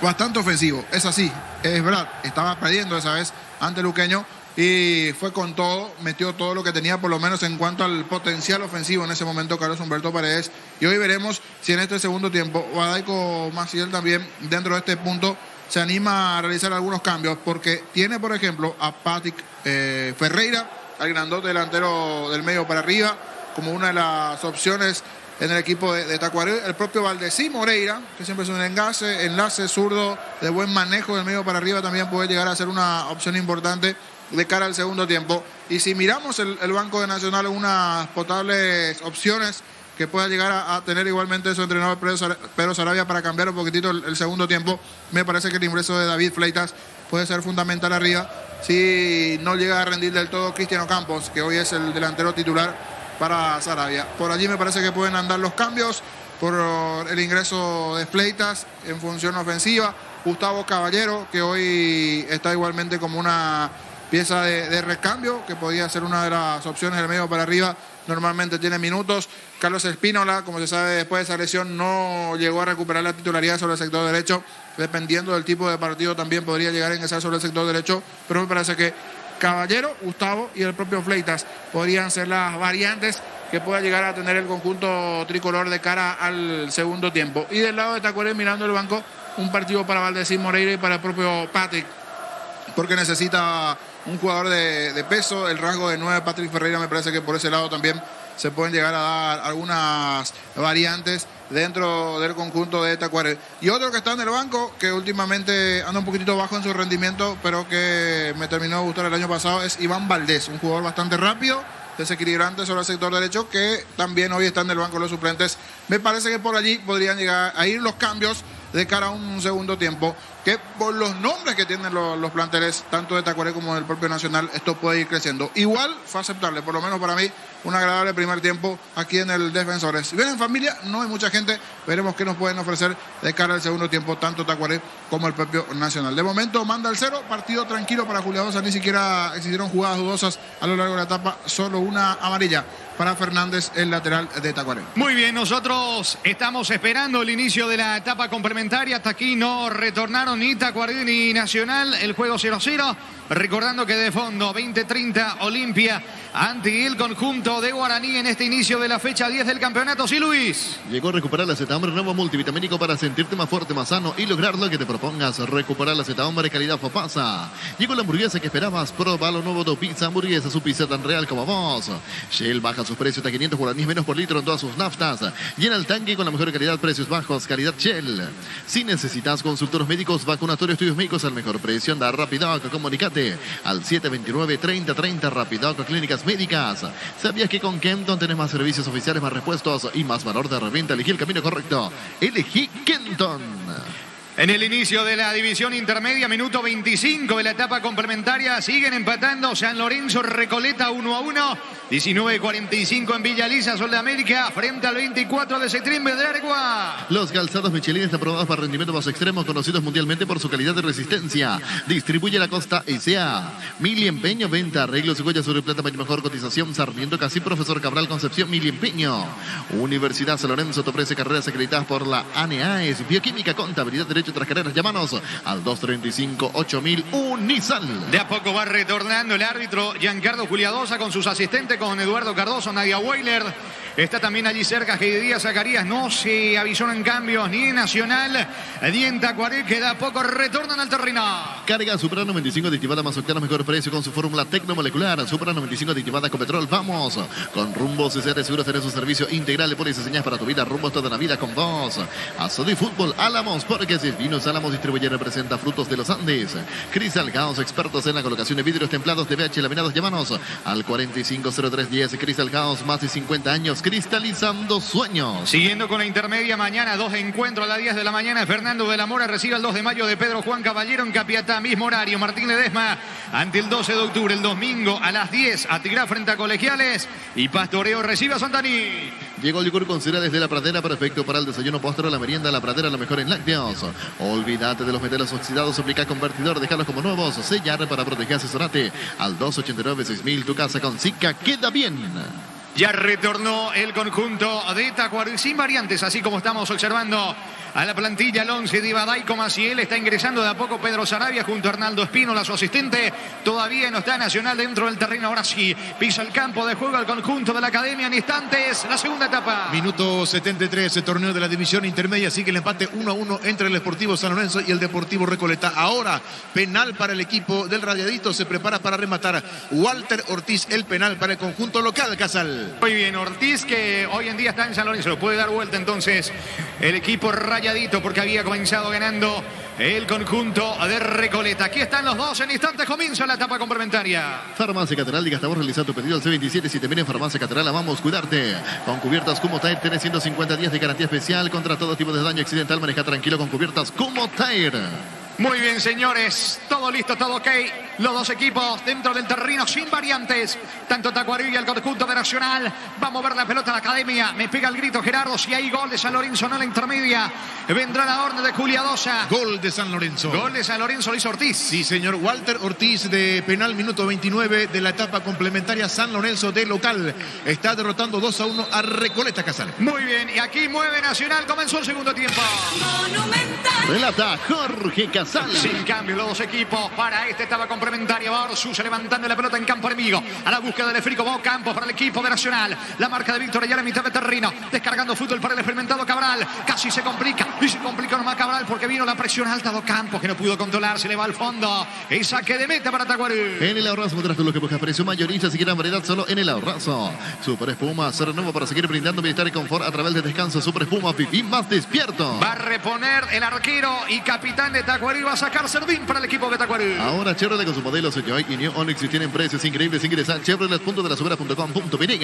bastante ofensivo. Es así, es verdad, estaba perdiendo esa vez ante Luqueño y fue con todo, metió todo lo que tenía por lo menos en cuanto al potencial ofensivo en ese momento Carlos Humberto Paredes, y hoy veremos si en este segundo tiempo Badaico Maciel también dentro de este punto se anima a realizar algunos cambios, porque tiene por ejemplo a Patrick Ferreira, al grandote delantero del medio para arriba, como una de las opciones en el equipo de Tacuarembó. El propio Valdesí Moreira, que siempre es un enlace zurdo de buen manejo del medio para arriba, también puede llegar a ser una opción importante de cara al segundo tiempo. Y si miramos el banco de Nacional, unas potables opciones que pueda llegar a tener igualmente su entrenador Pedro Sarabia para cambiar un poquitito el segundo tiempo. Me parece que el ingreso de David Fleitas puede ser fundamental arriba, si no llega a rendir del todo Cristiano Campos, que hoy es el delantero titular para Sarabia. Por allí me parece que pueden andar los cambios por el ingreso de Fleitas en función ofensiva, Gustavo Caballero, que hoy está igualmente como una pieza de recambio, que podría ser una de las opciones del medio para arriba. Normalmente tiene minutos. Carlos Espínola, como se sabe, después de esa lesión no llegó a recuperar la titularidad sobre el sector derecho. Dependiendo del tipo de partido también podría llegar a ingresar sobre el sector derecho, pero me parece que Caballero, Gustavo y el propio Fleitas podrían ser las variantes que pueda llegar a tener el conjunto tricolor de cara al segundo tiempo. Y del lado de Tacuarembó, mirando el banco, un partido para Valdecín Moreira y para el propio Patrick, porque necesita un jugador de peso. El rasgo de 9 Patrick Ferreira, me parece que por ese lado también se pueden llegar a dar algunas variantes dentro del conjunto de Tacuarembó. Y otro que está en el banco, que últimamente anda un poquitito bajo en su rendimiento, pero que me terminó de gustar el año pasado, es Iván Valdés, un jugador bastante rápido, desequilibrante sobre el sector derecho, que también hoy está en el banco de los suplentes. Me parece que por allí podrían llegar a ir los cambios de cara a un segundo tiempo, que por los nombres que tienen los planteles, tanto de Tacuarembó como del propio Nacional, esto puede ir creciendo. Igual fue aceptable, por lo menos para mí, un agradable primer tiempo aquí en el Defensores. Si vienen en familia, no hay mucha gente, veremos qué nos pueden ofrecer de cara al segundo tiempo, tanto Tacuarembó como el propio Nacional. De momento manda el 0, partido tranquilo para Juliadosa, ni siquiera existieron jugadas dudosas a lo largo de la etapa, solo una amarilla para Fernández, el lateral de Tacuarembó. Muy bien, nosotros estamos esperando el inicio de la etapa complementaria. Hasta aquí no retornaron ni Tacuarembó ni Nacional. El juego 0-0. Recordando que de fondo 20-30 Olimpia ante el conjunto de Guaraní en este inicio de la fecha 10 del campeonato. Sí, Luis. Llegó a recuperar la Zeta-Hombre, nuevo multivitamínico para sentirte más fuerte, más sano y lograr lo que te propongas. Recuperar la Zeta-Hombre calidad Fopasa. Llegó la hamburguesa que esperabas. Proba lo nuevo de Pizza Hamburguesa, su pizza tan real como vos. Shell baja sus precios a 500 guaraníes menos por litro en todas sus naftas. Llena el tanque con la mejor calidad, precios bajos, calidad Shell. Si necesitas consultorios médicos, vacunatorios, estudios médicos al mejor precio, anda Rapidoc, comunicate al 729-3030 Rapidoc Clínicas Médicas. ¿Sabías que con Kenton tenés más servicios oficiales, más repuestos y más valor de reventa? Elegí el camino correcto. Elegí Kenton. En el inicio de la división intermedia, minuto 25 de la etapa complementaria, siguen empatando San Lorenzo Recoleta 1-1. 19:45 en Villa Lisa, Sol de América, frente al 24 de septiembre de Aragua. Los calzados Michelin están aprobados para rendimiento más extremo, conocidos mundialmente por su calidad de resistencia. Distribuye la Costa S.A. Mili Empeño, venta, arreglos y huellas sobre plata, mejor cotización. Sarmiento Casi, Profesor Cabral, Concepción, Mili Empeño. Universidad San Lorenzo te ofrece carreras acreditadas por la ANEAES, Bioquímica, Contabilidad, Derecho tras carreras. Llámanos al 235-8000 Unisal. De a poco va retornando el árbitro Giancarlo Juliadosa con sus asistentes, con Eduardo Cardoso, Nadia Weiler. Está también allí cerca Heidi Díaz Zacarías. No se avisonan cambios ni en Nacional ni en Tacuarembó, que de a poco retornan al terreno. Carga Supra 95 aditivada más octano, mejor precio con su fórmula tecnomolecular. Supra 95 aditivada con petróleo. Vamos con Rumbos CCR Seguros, tenés un servicio integral de pólizas señas para tu vida. Rumbos toda la vida con vos. Azul y Fútbol Álamos, porque si es Vinos Álamos distribuye y representa frutos de los Andes. Crystal House, expertos en la colocación de vidrios templados de BH laminados. Llámanos al 450310. Crystal House, más de 50 años cristalizando sueños. Siguiendo con la intermedia, mañana 2 de encuentro a las 10 de la mañana. Fernando de la Mora recibe el 2 de mayo de Pedro Juan Caballero en Capiatá. Mismo horario, Martín Ledesma ante el 12 de octubre, el domingo a las 10. Atigrá frente a Colegiales y Pastoreo recibe a Santani. Llegó el yogur con cera desde La Pradera, perfecto para el desayuno, postre, la merienda. La Pradera, lo mejor en lácteos. Olvídate de los metales oxidados, aplica convertidor, dejarlos como nuevos. Sellar para proteger, asesorate al 289-6000. Tu casa con Zika queda bien. Ya retornó el conjunto de Tacuarembó sin variantes, así como estamos observando a la plantilla. El 11 de Ibadaico Maciel está ingresando de a poco Pedro Sarabia junto a Arnaldo Espínola, su asistente. Todavía no está Nacional dentro del terreno. Ahora sí, pisa el campo de juego al conjunto de la Academia en instantes. La segunda etapa. Minuto 73, el torneo de la división intermedia. Sigue el empate 1-1 entre el Sportivo San Lorenzo y el Deportivo Recoleta. Ahora, penal para el equipo del Rayadito. Se prepara para rematar Walter Ortiz, el penal para el conjunto local, Casal. Muy bien, Ortiz, que hoy en día está en San Lorenzo. Lo puede dar vuelta entonces el equipo Rayadito, porque había comenzado ganando el conjunto de Recoleta. Aquí están los dos, en instantes comienza la etapa complementaria. Farmacia Catedral, diga hasta vos, realizar tu pedido al C27. Si te viene en Farmacia Catedral, vamos a cuidarte. Con cubiertas Kumho-Tire, tenés 150 días de garantía especial contra todo tipo de daño accidental. Maneja tranquilo con cubiertas Kumho-Tire. Muy bien, señores. Todo listo, todo ok. Los dos equipos dentro del terreno sin variantes. Tanto Tacuarí y el conjunto de Nacional. Va a mover la pelota a la academia. Me pega el grito Gerardo. Si hay gol de San Lorenzo, no la intermedia. Vendrá la orden de Juliadosa. Gol de San Lorenzo. Gol de San Lorenzo, Luis Ortiz. Sí, señor. Walter Ortiz de penal, minuto 29 de la etapa complementaria. San Lorenzo de local. Está derrotando 2-1 a Recoleta Casal. Muy bien. Y aquí mueve Nacional. Comenzó el segundo tiempo. Relata Jorge Casal. Sin cambio los dos equipos para esta etapa complementaria. Va Orsusa levantando la pelota en campo enemigo. A la búsqueda del esférico va Campos para el equipo de Nacional. La marca de Víctor Ayala en mitad de terreno. Descargando fútbol para el experimentado Cabral. Casi se complica. Y se complica nomás Cabral porque vino la presión alta de Campos que no pudo controlar. Se le va al fondo. Y saque de meta para Tacuarí. En el ahorrazo, mientras tú lo que buscas precio mayorista, si quieren variedad solo en el ahorrazo. Super Espuma se renueva para seguir brindando bienestar y confort a través de descanso. Super Espuma, viví más despierto. Va a reponer el arquero y capitán de Tacuarí. Va a sacar Servín para el equipo de Tacuarí. Ahora Chevrolet con sus modelos Joy y New Onix tienen precios increíbles. Ingresa a chevrolet.delasubera.com.py.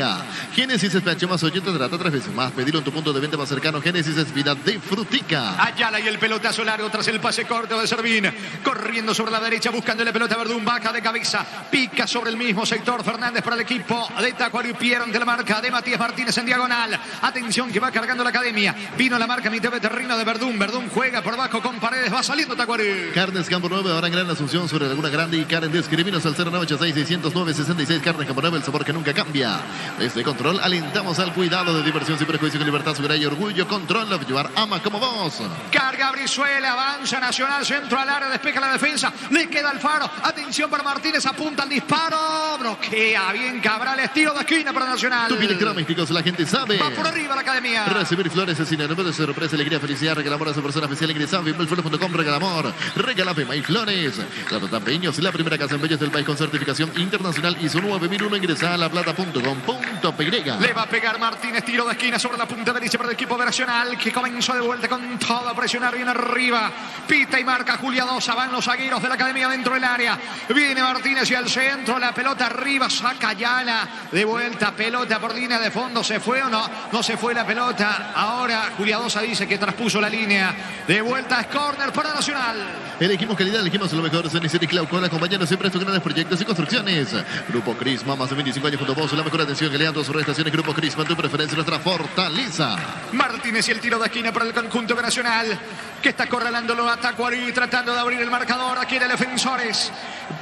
Génesis es más 80, trata 3 veces más. Pedirlo en tu punto de venta más cercano. Génesis es vida de frutica. Ayala y el pelotazo largo tras el pase corto de Servín. Corriendo sobre la derecha buscando la pelota. Verdún baja de cabeza. Pica sobre el mismo sector. Fernández para el equipo de Tacuarí. Pierde ante la marca de Matías Martínez en diagonal. Atención que va cargando la academia. Vino la marca mitad de terreno de Verdún. Verdún juega por abajo con Paredes. Va saliendo Tacuarí. Carnes Campo 9, ahora en Gran Asunción sobre Laguna Grande y Karen de Escribinos al 0986-609-66. Carnes Campo 9, el sabor que nunca cambia. Desde Control alentamos al cuidado de diversión sin prejuicio, con libertad, seguridad y orgullo. Control, llevar ama como vos. Carga Brizuela, avanza Nacional, centro al área, despeja la defensa. Le queda Alfaro. Atención para Martínez, apunta al disparo. Bloquea bien Cabral, estilo de esquina para Nacional. Tupi Electrodomésticos, la gente sabe. Va por arriba la academia. Recibir flores es sinónimo de sorpresa, alegría, felicidad. Regalamor a su persona especial. Ingresa a bimbolflores.com, regalamor. Regala Pema y Flores. La Plata Peños, la primera casa en bellos del país con certificación internacional ISO 9001. Ingresa a laplata.com.py. Le va a pegar Martínez, tiro de esquina sobre la punta derecha para el equipo de Nacional, que comenzó de vuelta con todo a presionar bien arriba. Pita y marca Juliadosa, van los zagueros de la academia dentro del área. Viene Martínez y al centro, la pelota arriba, saca Ayala. De vuelta, pelota por línea de fondo, ¿se fue o no? No se fue la pelota. Ahora Juliadosa dice que traspuso la línea. De vuelta es córner para Nacional. Elegimos calidad, elegimos lo mejor. Cenicet y Clau con acompañando siempre estos grandes proyectos y construcciones. Grupo Crisma, más de 25 años junto a vos. La mejor atención que le dan todas sus prestaciones. Grupo Crisma, tu preferencia, nuestra fortaleza. Martínez y el tiro de esquina para el conjunto de Nacional, que está acorralándolo a Tacuarí, tratando de abrir el marcador. Aquí en Defensores.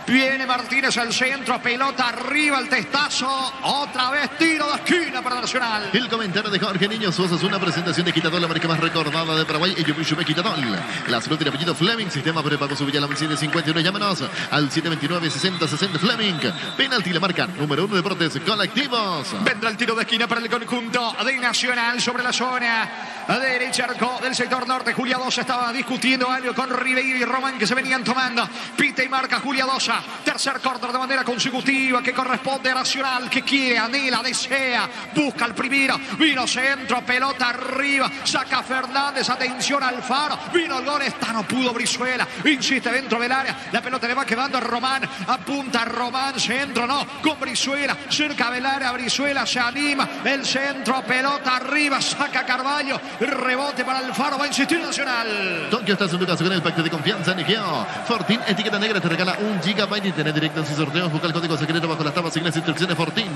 Viene Martínez al centro, pelota arriba, el testazo. Otra vez tiro de esquina para Nacional. El comentario de Jorge Niño Sosa es una presentación de Quitadol, la marca más recordada de Paraguay. Y yo Quitadol. La salud tiene apellido Fleming. Sistema prepago su Villalón 751. Llámanos al 729-6060 Fleming. Penalti, la marca número 1 Deportes Colectivos. Vendrá el tiro de esquina para el conjunto de Nacional sobre la zona derecha arco del sector norte. Juliadosa estaba discutiendo algo con Ribeiro y Román, que se venían tomando. Pita y marca Juliadosa. Tercer córner de manera consecutiva que corresponde a Nacional, que quiere, anhela, desea, busca el primero. Vino centro, pelota arriba, saca Fernández, atención Alfaro. Vino el gol, esta no pudo Brizuela. Insiste dentro del área, la pelota le va quedando a Román. Apunta a Román, centro, no, con Brizuela, cerca del área. Brizuela se anima, el centro, pelota arriba, saca Carvalho. Rebote para Alfaro, va a insistir Nacional. Tokio, estás en tu caso con el pacto de confianza Nigeo. Fortín, etiqueta negra, te regala 1 GB y tenés directos y sorteos. Busca el código secreto bajo las tablas, sigue las instrucciones Fortín.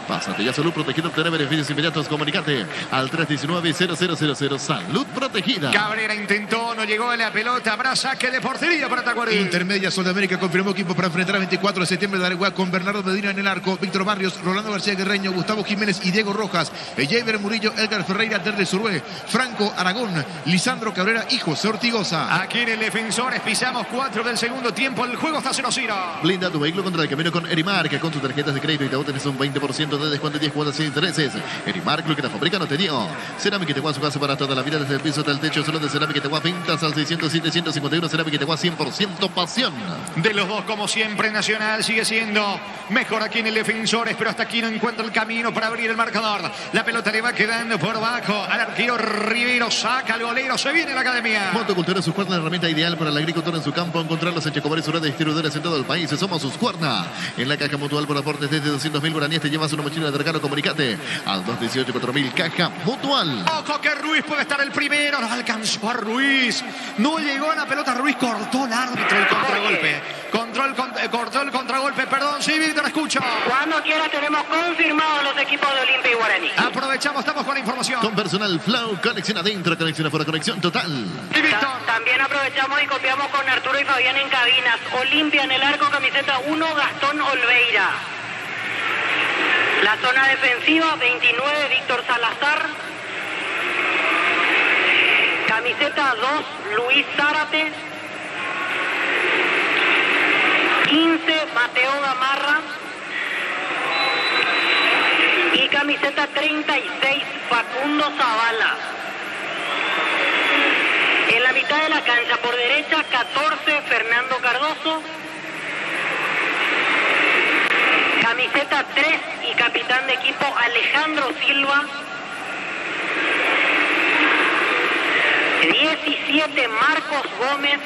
Pásate ya Salud Protegida, obtener beneficios inmediatos. Comunicate al 319-0000. Salud Protegida. Cabrera intentó, no llegó a la pelota. Habrá saque de portería para Tacuarí. Intermedia Sudamérica confirmó equipo para enfrentar a 24 de septiembre de Areguá con Bernardo Medina en el arco, Víctor Barrios, Rolando García Guerreño, Gustavo Jiménez y Diego Rojas, Javier Murillo, Edgar Ferreira, Derle Surué, Franco Aragón, Lisandro Cabrera y José Ortigosa. Aquí en el Defensores pisamos 4 del segundo tiempo. El juego está 0-0. Blinda tu vehículo contra el camino con Erimark, que con tus tarjetas de crédito y te tenés un 20% de descuento y 10 cuotas sin intereses. Erimark, lo que la fábrica no te dio. Cerámica Iteguá, su casa para toda la vida, desde el piso hasta el techo, solo de Cerámica Iteguá. Pintas al 607-151. Cerámica Iteguá, 100% pasión. De los dos, como siempre, Nacional sigue siendo mejor aquí en el Defensores, pero hasta aquí no encuentra el camino para abrir el marcador. La pelota le va quedando por abajo al arquero Ribeiro saca al golero, se viene la academia. Motocultura Suscuerna, la herramienta ideal para el agricultor en su campo. Encontrarlos en Checomar y su red de distribuidores en todo el país. Somos Suscuerna. En la caja mutual por aportes desde 200.000 guaraníes te llevas una mochila de regalo. Comunicate al 218-4000. Caja mutual. Ojo que Ruiz puede estar el primero. No alcanzó a Ruiz. No llegó a la pelota. Ruiz cortó el árbitro el contragolpe. Cortó el contragolpe, perdón. Sí, Víctor, escucho. Cuando quiera tenemos confirmados los equipos de Olimpia y Guaraní. Aprovechamos, estamos con la información. Con personal Flow, conexión adentro, conexión afuera, conexión total. Sí, Víctor. También aprovechamos y copiamos con Arturo y Fabián en cabinas. Olimpia en el arco, camiseta 1, Gastón Olveira. La zona defensiva, 29, Víctor Salazar. Camiseta 2, Luis Zárate. 15, Mateo Gamarra. Y camiseta 36, Facundo Zavala. En la mitad de la cancha, por derecha, 14, Fernando Cardoso. Camiseta 3 y capitán de equipo, Alejandro Silva. 17, Marcos Gómez.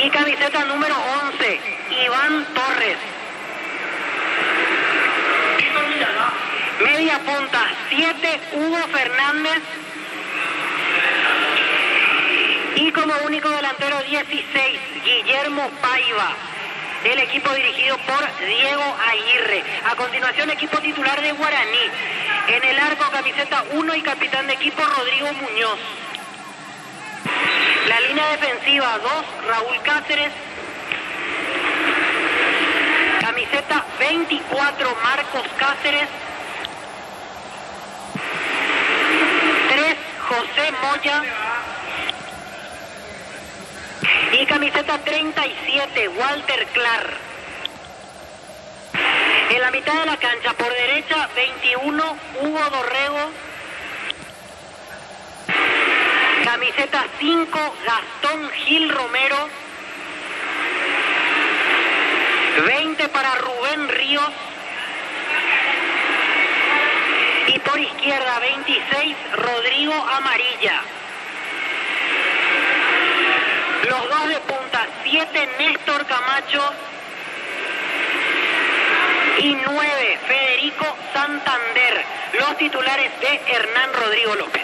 Y camiseta número 11, Iván Torres. Media punta, 7, Hugo Fernández. Y como único delantero, 16, Guillermo Paiva, del equipo dirigido por Diego Aguirre. A continuación, equipo titular de Guaraní. En el arco, camiseta 1 y capitán de equipo, Rodrigo Muñoz. La línea defensiva, 2, Raúl Cáceres. Camiseta 24, Marcos Cáceres. 3, José Moya. Y camiseta 37, Walter Clark. En la mitad de la cancha, por derecha, 21, Hugo Dorrego. Camiseta 5, Gastón Gil Romero. 20 para Rubén Ríos. Y por izquierda, 26, Rodrigo Amarilla. Los dos de punta, 7, Néstor Camacho. Y 9, Federico Santander. Los titulares de Hernán Rodrigo López.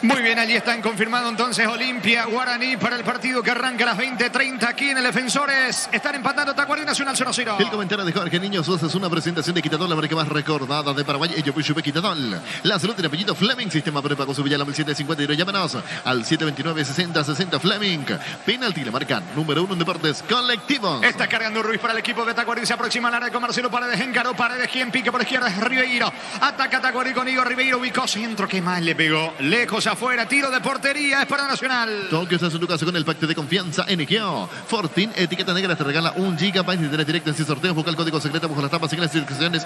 Muy bien, allí están confirmando entonces Olimpia Guaraní para el partido que arranca a las 20:30 aquí en el Defensores. Están empatando Tacuarí Nacional 0-0. El comentario de Jorge Niño Sosa es una presentación de Quitadol, la marca más recordada de Paraguay. Ello Puyupe Quitadol. La salud del apellido Fleming. Sistema prepago su Villalama 750. Llámanos al 729-60-60 Fleming. Penalti, la marca número 1 en deportes colectivos. Está cargando Ruiz para el equipo de Tacuarí. Se aproxima al área con Marcelo Paredes. Encaró Paredes. Quien pique por izquierda es Ribeiro. Ataca Tacuarí con Igor Ribeiro. Ubicó centro. Que mal le pegó. Lejos afuera. Tiro de portería. Es para Nacional. Tokio está en tu casa con el pacto de confianza NGO. Fortin, etiqueta negra, te regala 1 GB de internet directo en 6 sorteos. Busca el código secreto bajo las tapas. Sigue las instrucciones.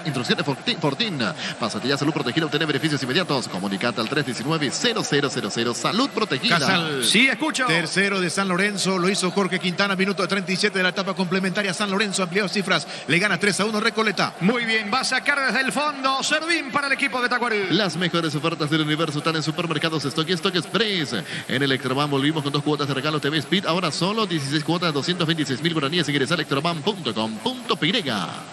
Fortin. Pásate ya, salud protegida. Obtener beneficios inmediatos. Comunicate al 319-0000. Salud protegida. Casal. Sí, escucho. Tercero de San Lorenzo. Lo hizo Jorge Quintana. Minuto 37 de la etapa complementaria. San Lorenzo amplió cifras. Le gana 3-1 Recoleta. Muy bien. Va a sacar desde el fondo. Servín para el equipo de Tacuarí. Las mejores ofertas del universo están en supermercados Stock y Stock Express. En Electroban volvimos con 2 cuotas de regalo TV Speed. Ahora solo 16 cuotas, 226.000 guaraníes. Ingresa a electroban.com.py.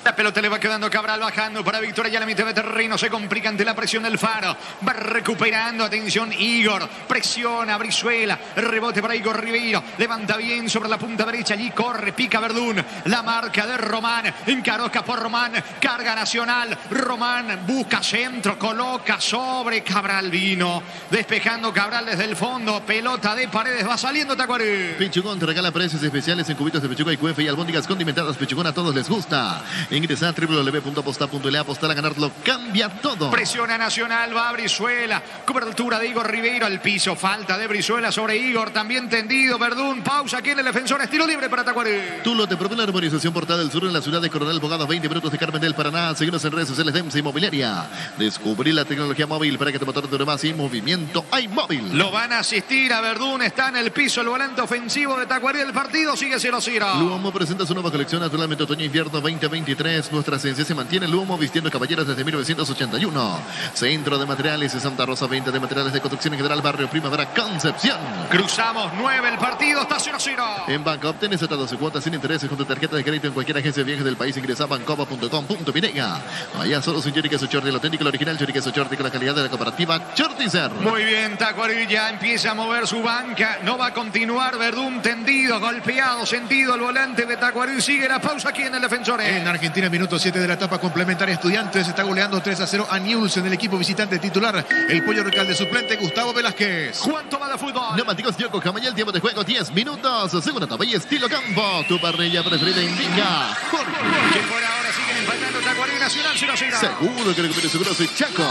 La pelota le va quedando Cabral bajando para Victoria. Ya la mitad de terreno. Se complica ante la presión del Faro. Va recuperando. Atención, Igor. Presiona Brizuela. Rebote para Igor Ribeiro. Levanta bien sobre la punta derecha. Allí corre. Pica Verdún. La marca de Román. Encarosca por Román. Carga Nacional. Román busca centro. Coloca sobre Cabral. Vino despejando Cabral desde el fondo. Pelota de Paredes. Va saliendo Tacuarí. Pichugón te regala precios especiales en cubitos de pechuga y cuefe y albóndigas condimentadas. Pichugón a todos les gusta. Ingresa a www.aposta.le. Apostar a ganarlo cambia todo. Presiona Nacional. Va a Brizuela. Cobertura de Igor Ribeiro al piso. Falta de Brizuela sobre Igor. También tendido. Verdún. Pausa aquí en el Defensor. Estilo libre para Tacuarí. Tulo te propone la urbanización Portada del Sur en la ciudad de Coronel Bogado, 20 minutos de Carmen del Paraná. Seguimos en redes sociales de EMSA Inmobiliaria. Descubrí la tecnología móvil para que tu motor dure más y movimiento hay. iMóvil. Lo van a asistir a Verdún. Está en el piso el volante ofensivo de Tacuarí. El partido sigue 0-0. Luomo presenta su nueva colección naturalmente otoño-invierno 2023. Nuestra esencia se mantiene. Luomo vistiendo caballeros desde 1981. Centro de Materiales de Santa Rosa, venta de materiales de construcción en general, Barrio Primavera, Concepción. Cruzamos 9. El partido está 0-0. En Banco obtienes hasta 12 cuotas sin intereses con tu tarjeta de crédito en cualquier agencia de viajes del país. Ingresa a bancopa.com.pinega. Vaya solo sin Choriqueso Chorti, el auténtico, el original Choriqueso Chorti con la calidad de la cooperativa Chortizer. Muy bien, Tacuarí ya empieza a mover su banca. No va a continuar Verdún tendido, golpeado, sentido el volante de Tacuarí. Sigue la pausa aquí en el Defensor. En Argentina, minuto 7 de la etapa complementaria. Estudiantes está goleando 3-0 a Newell's en el equipo visitante titular. El pollo Recalde suplente Gustavo Velázquez. ¿Cuánto va de fútbol? Neumáticos Yokohama y el tiempo de juego 10 minutos. Segunda etapa y estilo campo. Tu parrilla preferida indica Jorge. Que por ahora siguen empatando Tacuarí Nacional 0-0. Seguro que recupere seguro soy Chaco.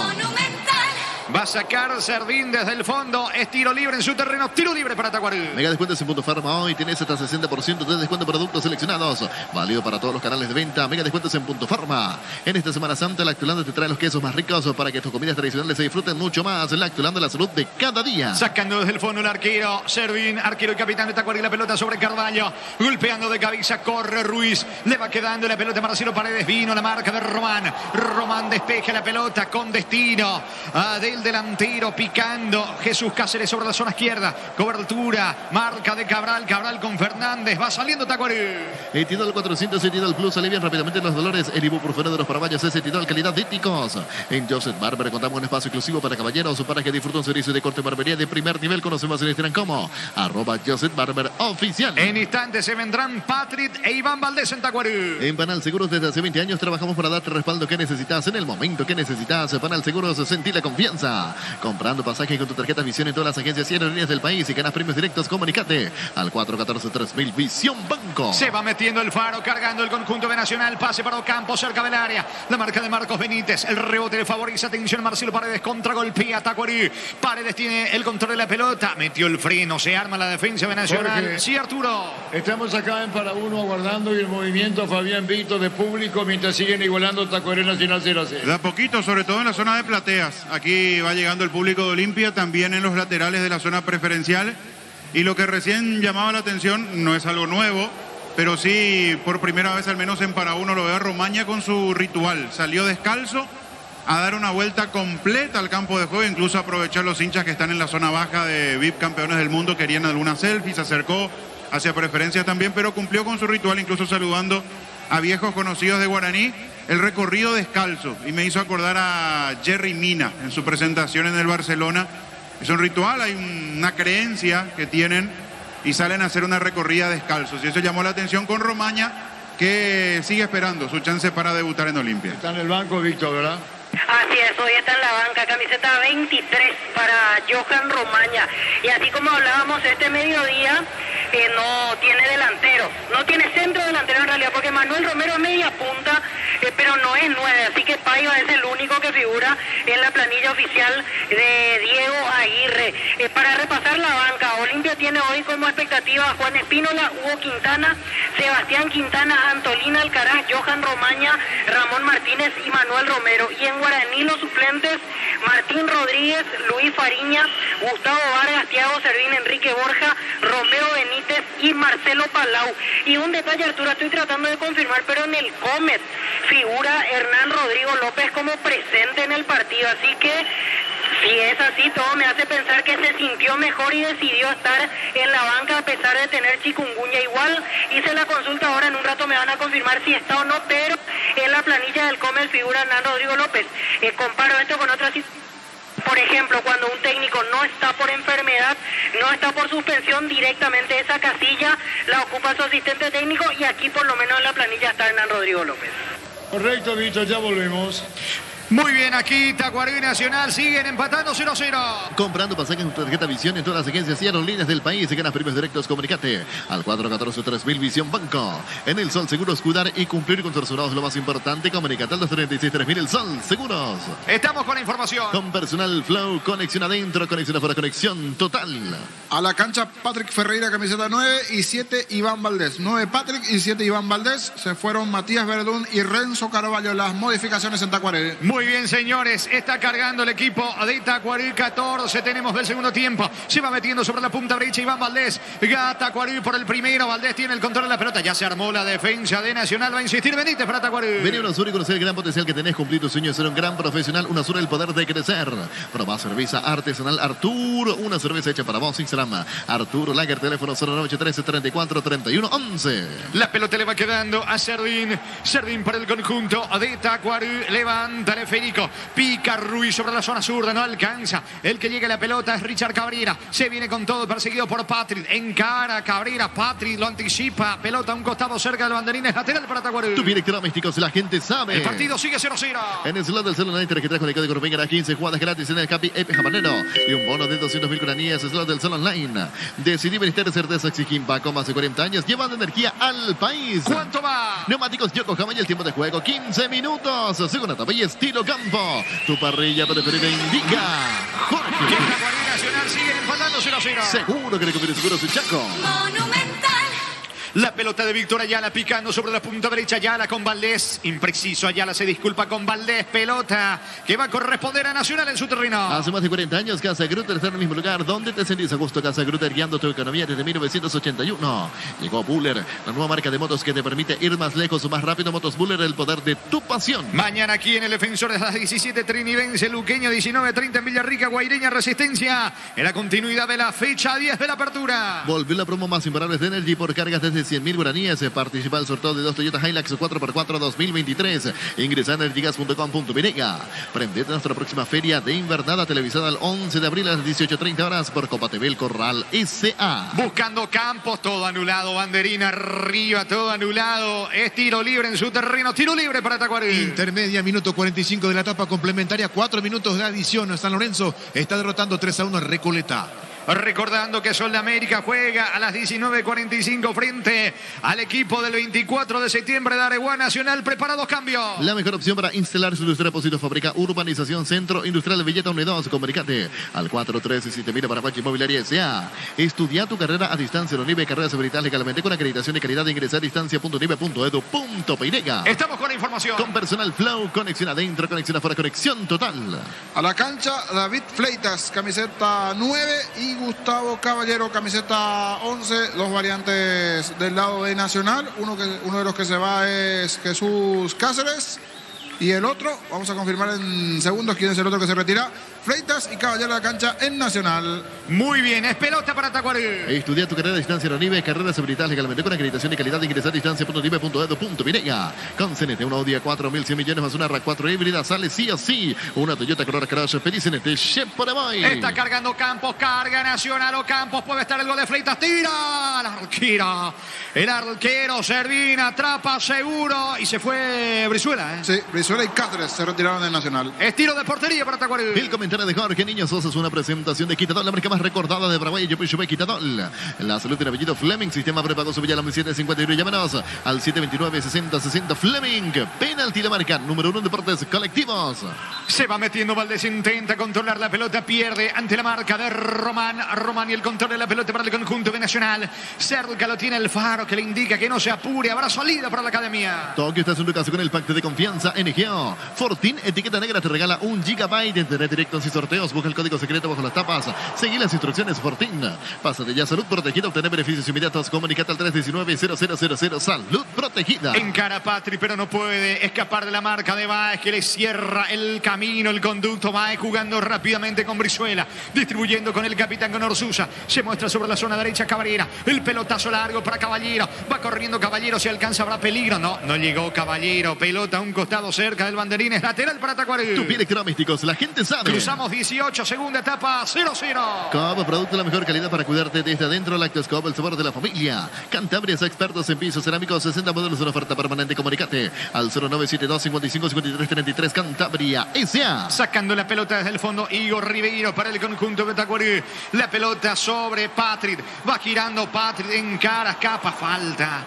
Va a sacar Servín desde el fondo. Es tiro libre en su terreno. Tiro libre para Tacuarí. Mega descuentos en Punto Farma hoy. Tienes hasta 60% de descuento en productos seleccionados. Válido para todos los canales de venta. Mega descuentos en Punto Farma. En esta Semana Santa, Lactulanda te trae los quesos más ricos para que tus comidas tradicionales se disfruten mucho más. Lactulanda, la salud de cada día. Sacando desde el fondo el arquero. Servín, arquero y capitán de Tacuarí. La pelota sobre Carvalho. Golpeando de cabeza. Corre Ruiz. Le va quedando la pelota a Marcelo Paredes. Vino la marca de Román. Román despeja la pelota con destino del delantero. Picando Jesús Cáceres sobre la zona izquierda. Cobertura. Marca de Cabral. Cabral con Fernández. Va saliendo Tacuarí. Etidol 400, Etidol Plus, alivian rápidamente los dolores. El ibuprofeno de los paraguayos es Etidol, calidad de ticos. En Joseph Barber contamos un espacio exclusivo para caballeros para que disfruten un servicio de corte y barbería de primer nivel. Conocemos en Instagram como @Joseph Barber Oficial. En instantes se vendrán Patrick e Iván Valdés en Tacuarí. En Panal Seguros desde hace 20 años trabajamos para darte el respaldo que necesitas en el momento que necesitas. Panal Seguros, sentí la confianza. Comprando pasajes con tu tarjeta Visión en todas las agencias y aerolíneas del país y ganas premios directos, comunicate al 414-3000 Visión Banco. Se va metiendo el Faro, cargando el conjunto de Nacional. Pase para Ocampo, cerca del área. La marca de Marcos Benítez. El rebote le favorece. Atención, Marcelo Paredes contragolpea Tacuarí. Paredes tiene el control de la pelota. Metió el freno. Se arma la defensa de Nacional. Jorge, sí, Arturo. Estamos acá en para uno aguardando y el movimiento Fabián Vito de público mientras siguen igualando Tacuarí Nacional 0-0. De a poquito, sobre todo en la zona de plateas. Aquí va llegando el público de Olimpia, también en los laterales de la zona preferencial. Y lo que recién llamaba la atención no es algo nuevo, pero sí por primera vez, al menos en para uno, lo veo a Romaña con su ritual. Salió descalzo a dar una vuelta completa al campo de juego, incluso aprovechar los hinchas que están en la zona baja de VIP Campeones del Mundo, querían alguna selfie, se acercó hacia preferencias también, pero cumplió con su ritual, incluso saludando a viejos conocidos de Guaraní. El recorrido descalzo, y me hizo acordar a Jerry Mina en su presentación en el Barcelona. Es un ritual, hay una creencia que tienen y salen a hacer una recorrida descalzos. Y eso llamó la atención con Romaña, que sigue esperando su chance para debutar en Olimpia. Está en el banco, Víctor, ¿verdad? Así es, hoy está en la banca, camiseta 23 para Johan Romaña. Y así como hablábamos este mediodía, no tiene delantero, no tiene centro delantero en realidad, porque Manuel Romero es media punta, pero no es 9, así que Paiva es el único que figura en la planilla oficial de Diego Aguirre. Para repasar la banca, Olimpia tiene hoy como expectativa a Juan Espínola, Hugo Quintana, Sebastián Quintana, Antolín Alcaraz, Johan Romaña, Ramón Martínez y Manuel Romero. Y en Guaraní los suplentes: Martín Rodríguez, Luis Fariña, Gustavo Vargas, Thiago Servín, Enrique Borja, Romeo Benítez y Marcelo Palau. Y un detalle, Arturo, estoy tratando de confirmar, pero en el Comet figura Hernán Rodrigo López como presente en el partido, así que si es así, todo me hace pensar que se sintió mejor y decidió estar en la banca a pesar de tener chikungunya. Igual hice la consulta ahora, en un rato me van a confirmar si está o no, pero en la planilla del Comet figura Hernán Rodrigo López. Comparo esto con otras. Por ejemplo, cuando un técnico no está por enfermedad, no está por suspensión, directamente esa casilla la ocupa su asistente técnico, y aquí por lo menos en la planilla está Hernán Rodrigo López. Correcto, Víctor, ya volvemos. Muy bien, aquí Tacuarí Nacional siguen empatando 0-0. Comprando pasajes con tu tarjeta Visión en todas las agencias y aerolíneas del país y ganas premios directos, comunicate al 414-3000 Visión Banco. En El Sol Seguros, cuidar y cumplir con tus resultados lo más importante. Comunicate al 236-3000 El Sol Seguros. Estamos con la información. Con personal Flow, conexión adentro, conexión afuera, conexión total. A la cancha Patrick Ferreira, camiseta 9 y 7 Iván Valdés. 9 Patrick y 7 Iván Valdés. Se fueron Matías Verdún y Renzo Carvalho. Las modificaciones en Tacuarí. Muy Muy bien, señores. Está cargando el equipo de Tacuarí. 14 tenemos del segundo tiempo. Se va metiendo sobre la punta derecha Iván Valdés. Tacuarí por el primero. Valdés tiene el control de la pelota. Ya se armó la defensa de Nacional. Va a insistir Benítez para Tacuarí. Vení a UNASUR y conocer el gran potencial que tenés. Cumplir tus sueños, ser un gran profesional. UNASUR, el poder de crecer. Probá cerveza artesanal Arturo. Una cerveza hecha para vos. Instagram Arturo Lager. Teléfono 0983 34 31 11. La pelota le va quedando a Serdín. Serdín para el conjunto de Tacuarí. Levanta el esférico. Pica Ruiz sobre la zona zurda. No alcanza. El que llega a la pelota es Richard Cabrera. Se viene con todo, perseguido por Patrick. Encara a Cabrera. Patrick lo anticipa. Pelota a un costado cerca del banderín. Es lateral para Tacuarí. Tu electrodomésticos, la gente sabe. El partido sigue 0-0. En el slot del Celo Online que trae con el código Rubenga 15 jugadas gratis en el Capi Epe Japanero y un bono de 200.000 guaraníes. Slot del Celo Online. Decidí venir certeza Exigimpa con más de 40 años llevando energía al país. ¿Cuánto va? Neumáticos Yokohama y el tiempo de juego 15 minutos. Segunda etapa y estilo campo. Tu parrilla preferida indica Jorge. Que Tacuarí Nacional siguen empatando 0-0. Seguro que le conviene seguro su Chaco. Monumental. La pelota de Víctor Ayala picando sobre la punta derecha. Ayala con Valdés. Impreciso. Ayala se disculpa con Valdés. Pelota que va a corresponder a Nacional en su terreno. Hace más de 40 años Casa Grutter está en el mismo lugar. ¿Dónde te sentís a gusto? Casa Grutter guiando tu economía desde 1981. Llegó Buller, la nueva marca de motos que te permite ir más lejos o más rápido. Motos Buller, el poder de tu pasión. Mañana aquí en el Defensor de las 17, Trinidense, Luqueño 19:30 en Villarrica, Guaireña, Resistencia. En la continuidad de la fecha 10 de la apertura. Volvió la promo más imparable de Energy por cargas desde 100.000 guaraníes. Participa al sorteo de 2 Toyota Hilux 4x4 2023. Ingresa a energygas.com.binega. Prendete a nuestra próxima feria de invernada televisada el 11 de abril a las 18:30 horas por Copa TV El Corral S.A. Buscando Campos, todo anulado. Banderina arriba, todo anulado. Es tiro libre en su terreno. Tiro libre para Tacuarí. Intermedia, minuto 45 de la etapa complementaria. 4 minutos de adición. San Lorenzo está derrotando 3-1 a Recoleta. Recordando que Sol de América juega a las 19:45 frente al equipo del 24 de septiembre de Areguá. Nacional prepara 2 cambios. La mejor opción para instalar su industria depósito fábrica Urbanización Centro Industrial Villeta 1 y 2. Comunicate al 413-7000 para Pachi Inmobiliaria S.A. Estudia tu carrera a distancia en UNIBE, carreras habilitadas legalmente con acreditación de calidad de ingresar a distancia.unibe.edu.peinega. Estamos con la información. Con personal flow, conexión adentro, conexión afuera, conexión total. A la cancha, David Fleitas, camiseta 9 y Gustavo Caballero, camiseta 11, dos variantes del lado de Nacional. Uno de los que se va es Jesús Cáceres. Y el otro, vamos a confirmar en segundos quién es el otro que se retira. Fleitas y Caballero a la cancha en Nacional. Muy bien, es pelota para Tacuarí. Estudia tu carrera a distancia en UNIBE, carreras habilitadas legalmente con acreditación de calidad de ingresar a distancia.unibe.edu.binega. Con CNT, una Audi a 4.100 millones más una RAV4 híbrida, sale sí o sí. Una Toyota Corolla Crash, feliz CNT, Chevrolet. Está cargando Campos, carga Nacional o Campos, puede estar el gol de Fleitas, tira el arquero Serdín atrapa seguro y se fue Brizuela. Sí, Brizuela y Cáceres se retiraron del Nacional. Estilo de portería para Tacuarí. El comentario de Jorge Niño Sosa es una presentación de Quitadol, la marca más recordada de Paraguay. Yo Quitadol. La salud tiene apellido Fleming, sistema prepago su Villalón 751. Llámenos al 729-6060 Fleming. Penalti de marca número 1 en deportes colectivos. Se va metiendo Valdés, intenta controlar la pelota, pierde ante la marca de Román y el control de la pelota para el conjunto de Nacional. Cerca lo tiene el Faro que le indica que no se apure, habrá salida para la academia. Tokio está en tu caso con el pacto de confianza NGO. Fortin, etiqueta negra, te regala 1 GB de internet directo en sus sorteos. Busca el código secreto bajo las tapas. Seguí las instrucciones Fortin. Pásate ya, salud protegida, obtener beneficios inmediatos. Comunicate al 319-0000. Salud protegida. Encara Patri, pero no puede escapar de la marca de Baez que le cierra el camino, el conducto. Baez jugando rápidamente con Brizuela, distribuyendo con el capitán con Orsusa. Se muestra sobre la zona derecha Cabrera. El pelotazo largo para Caballero. Va corriendo Caballero, si alcanza habrá peligro. No llegó Caballero. Pelota a un costado cerca del banderín. Es lateral para Tacuarí. Tu piel electrodomésticos, la gente sabe. Cruzamos 18, segunda etapa, 0-0. Cobb, producto de la mejor calidad para cuidarte desde adentro. Lácteos Cobb, el sabor de la familia. Cantabrias, expertos en pisos cerámicos, 60 modelos en oferta permanente. Comunicate al 0972-55-53-33. Cantabria S.A. Sacando la pelota desde el fondo, Igor Ribeiro para el conjunto de Tacuarí. La pelota sobre Patrick. Va girando Patrick en cara, escapa, falta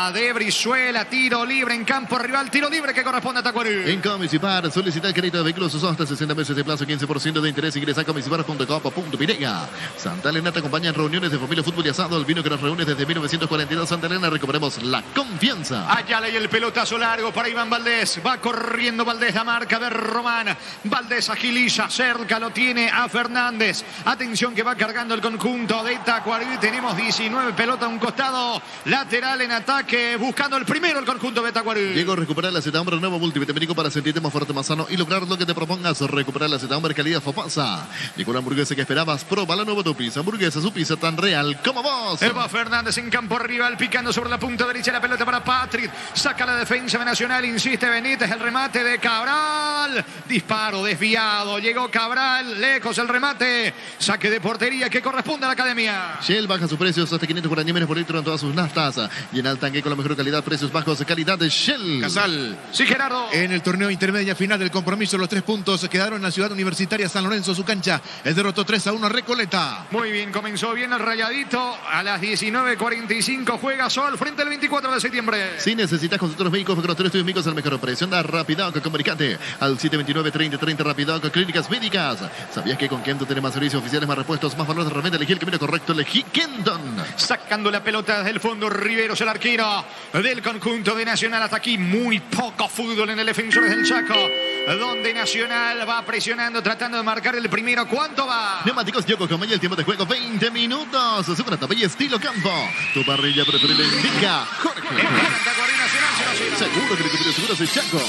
a De Brizuela. Tiro libre en campo rival, tiro libre que corresponde a Tacuarí. En Comisipar, solicita el crédito de vehículos usados hasta 60 meses de plazo, 15% de interés. Ingresa a comisipar.com.binega. Santa Elena te acompaña en reuniones de familia, fútbol y asado. El vino que nos reúne desde 1942. Santa Elena, recuperemos la confianza. Allá leí el pelotazo largo para Iván Valdés. Va corriendo Valdés, la marca de Román. Valdés agiliza, cerca lo tiene a Fernández. Atención que va cargando el conjunto de Tacuarí. Tenemos 19 pelotas a un costado. Lateral en ataque, buscando el primero el conjunto de Tacuarí. Llegó a recuperar la acetambre nuevo multivitamínico para sentirte más fuerte, más sano y lograr lo que te propongas. Recuperar la acetambre calidad Fopasa. Llegó la hamburguesa que esperabas. Proba la nueva tu pizza. Hamburguesa, su pizza tan real como vos. Eva Fernández en campo rival, picando sobre la punta derecha la pelota para Patrick. Saca la defensa de Nacional, insiste Benítez, el remate de Cabral. Disparo desviado, llegó Cabral, lejos el remate. Saque de portería que corresponde a la academia. Shell baja sus precios hasta 540 menos por litro en todas sus naftas. Llena el tanque con la mejor calidad, precios bajos de calidad de Shell. Casal. Sí, Gerardo. En el torneo intermedia final del compromiso, los 3 puntos quedaron en la ciudad universitaria San Lorenzo, su cancha. El derrotó 3-1 a Recoleta. Muy bien, comenzó bien el Rayadito. A las 19:45 juega Sol frente al 24 de septiembre. Si necesitas consultores médicos, consultores estudios médicos al mejor precio, anda Rapidoc, comunicate al 729-3030 Rapidoc, Clínicas Médicas. ¿Sabías que con Kenton tenemos más servicios oficiales, más repuestos, más valores de repente? Elegí el camino correcto, elegí Kenton. Sacando la pelota desde el fondo, Riveros, el arquero del conjunto de Nacional. Hasta aquí muy poco fútbol en el Defensores del Chaco, donde Nacional va presionando, tratando de marcar el primero. ¿Cuánto va? Neumáticos Yokohama y el tiempo de juego 20 minutos. Segura tapa y estilo campo. Tu parrilla preferida indica Jorge. Seguro que le cubrió seguros el Chaco.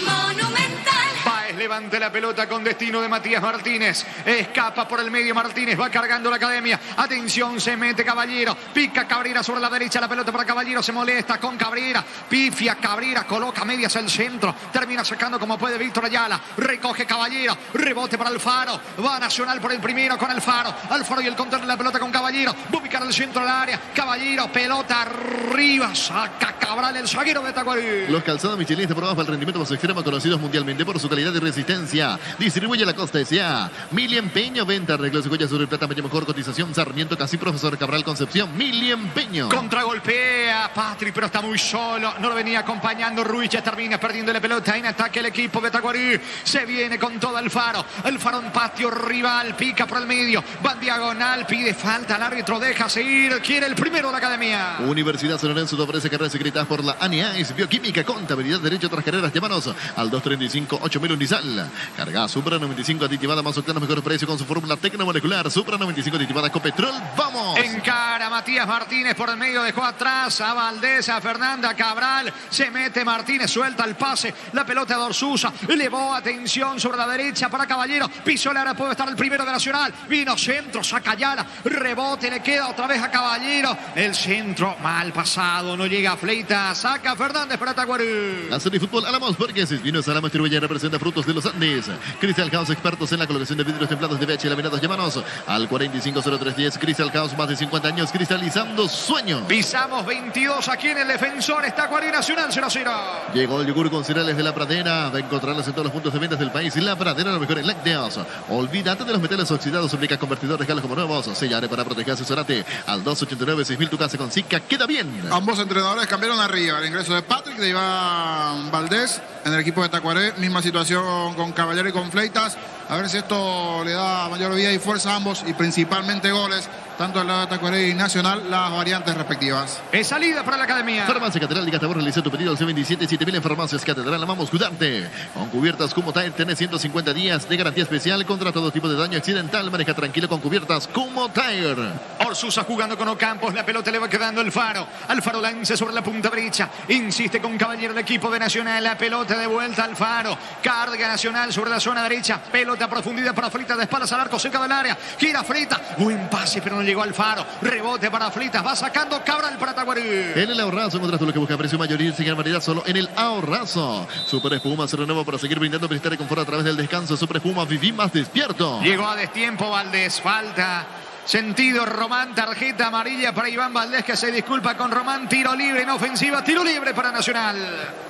Monumental. Páez levanta la pelota con destino de Matías Martínez. Escapa por el medio Martínez. Va cargando la academia. Atención, se mete Caballero. Pica Cabrera sobre la derecha. La pelota para Caballero. Se molesta con Cabrera. Pifia Cabrera. Coloca medias al centro. Termina sacando como puede Víctor Ayala. Recoge Caballero. Rebote para Alfaro. Va Nacional por el primero con Alfaro. Alfaro y el control de la pelota con Caballero. Va a ubicar el centro del área. Caballero. Pelota arriba. Saca Cabral, el zaguero de Tacuarí. Los calzados Michelin te probados para el rendimiento más extremo, conocidos mundialmente por su calidad y resistencia. Distribuye la Costa S.A. Mili Empeño, venta, arreglos y joyas sobre plata, mejor cotización. Sarmiento, Casi, Profesor Cabral, Concepción. Mili Empeño. Contragolpea Patrick, pero está muy solo. No lo venía acompañando Ruiz. Ya termina perdiendo la pelota en ataque el equipo de Tacuarí. Se viene con todo Alfaro. Alfaro en patio rival. Pica por el medio. Va en diagonal. Pide falta. El árbitro deja seguir. Quiere el primero de la academia. Universidad San Lorenzo te ofrece carreras secretas por la ANIAIS, Bioquímica, Contabilidad, Derecho, otras carreras. Llámanos al 235-8000 Unisal. Carga Supra 95 aditivada más octanos, mejor precio con su fórmula tecnomolecular. Supra 95 aditivada con petrol. ¡Vamos! Encara Matías Martínez por el medio, dejó atrás a Valdés, a Fernanda Cabral. Se mete Martínez, suelta el pase. La pelota de Orsusa. Elevó atención sobre la derecha para Caballero. Pisó el área, puede estar el primero de Nacional. Vino centro, saca Ayala. Rebote, le queda otra vez a Caballero. El centro mal pasado, no llega a Fleita. Saca Fernández para Tacuarí. Hacer y fútbol Álamos Burgueses. Vinos Álamos Turbella representa Frutos de los Andes. Crystal House, expertos en la colocación de vidrios templados de VH laminados. Llámanos al 450310. Crystal House, más de 50 años cristalizando sueños. Pisamos 22 aquí en el Defensores. Tacuarí Nacional 0-0. Llegó el yogur con cereales de La Pradera. Va a encontrarlos en todos los puntos de ventas del país. La Pradera, lo mejor en lácteos. Olvídate de los metales oxidados. Aplica convertidores, regalos como nuevos. Sellare para proteger, asesorate al 289-6000. Tu casa con Zika queda bien. Ambos entrenadores cambiaron arriba. El ingreso de Patrick, de Iván Valdés en el equipo de Tacuaré. Misma situación con Caballero y con Fleitas. A ver si esto le da mayor vida y fuerza a ambos y principalmente goles, tanto al lado de Tacuaré y Nacional, las variantes respectivas. Es salida para la academia. Farmacia Catedral de Gatabor, realiza tu pedido al 727-7000 en Farmacias Catedral. Amamos cuidarte. Con cubiertas Kumo Tire tenés 150 días de garantía especial contra todo tipo de daño accidental. Maneja tranquilo con cubiertas Kumo Tire. Orsusa jugando con Ocampos. La pelota le va quedando Alfaro. Alfaro lanza sobre la punta derecha. Insiste con Caballero el equipo de Nacional. La pelota de vuelta Alfaro. Carga Nacional sobre la zona derecha. Pelota a profundidad para Fleitas, de espaldas al arco, cerca del área. Gira Fleitas. Buen pase, pero no llegó Alfaro. Rebote para Fleitas. Va sacando Cabral para Tacuarí. En el Ahorrazo encontrás todo lo que busca precio mayor y sin variedad solo en el Ahorrazo. Super Espuma se renueva para seguir brindando bienestar y confort a través del descanso. Super Espuma, viví más despierto. Llegó a destiempo Valdés. Falta. Sentido Román, tarjeta amarilla para Iván Valdés, que se disculpa con Román. Tiro libre en ofensiva, tiro libre para Nacional.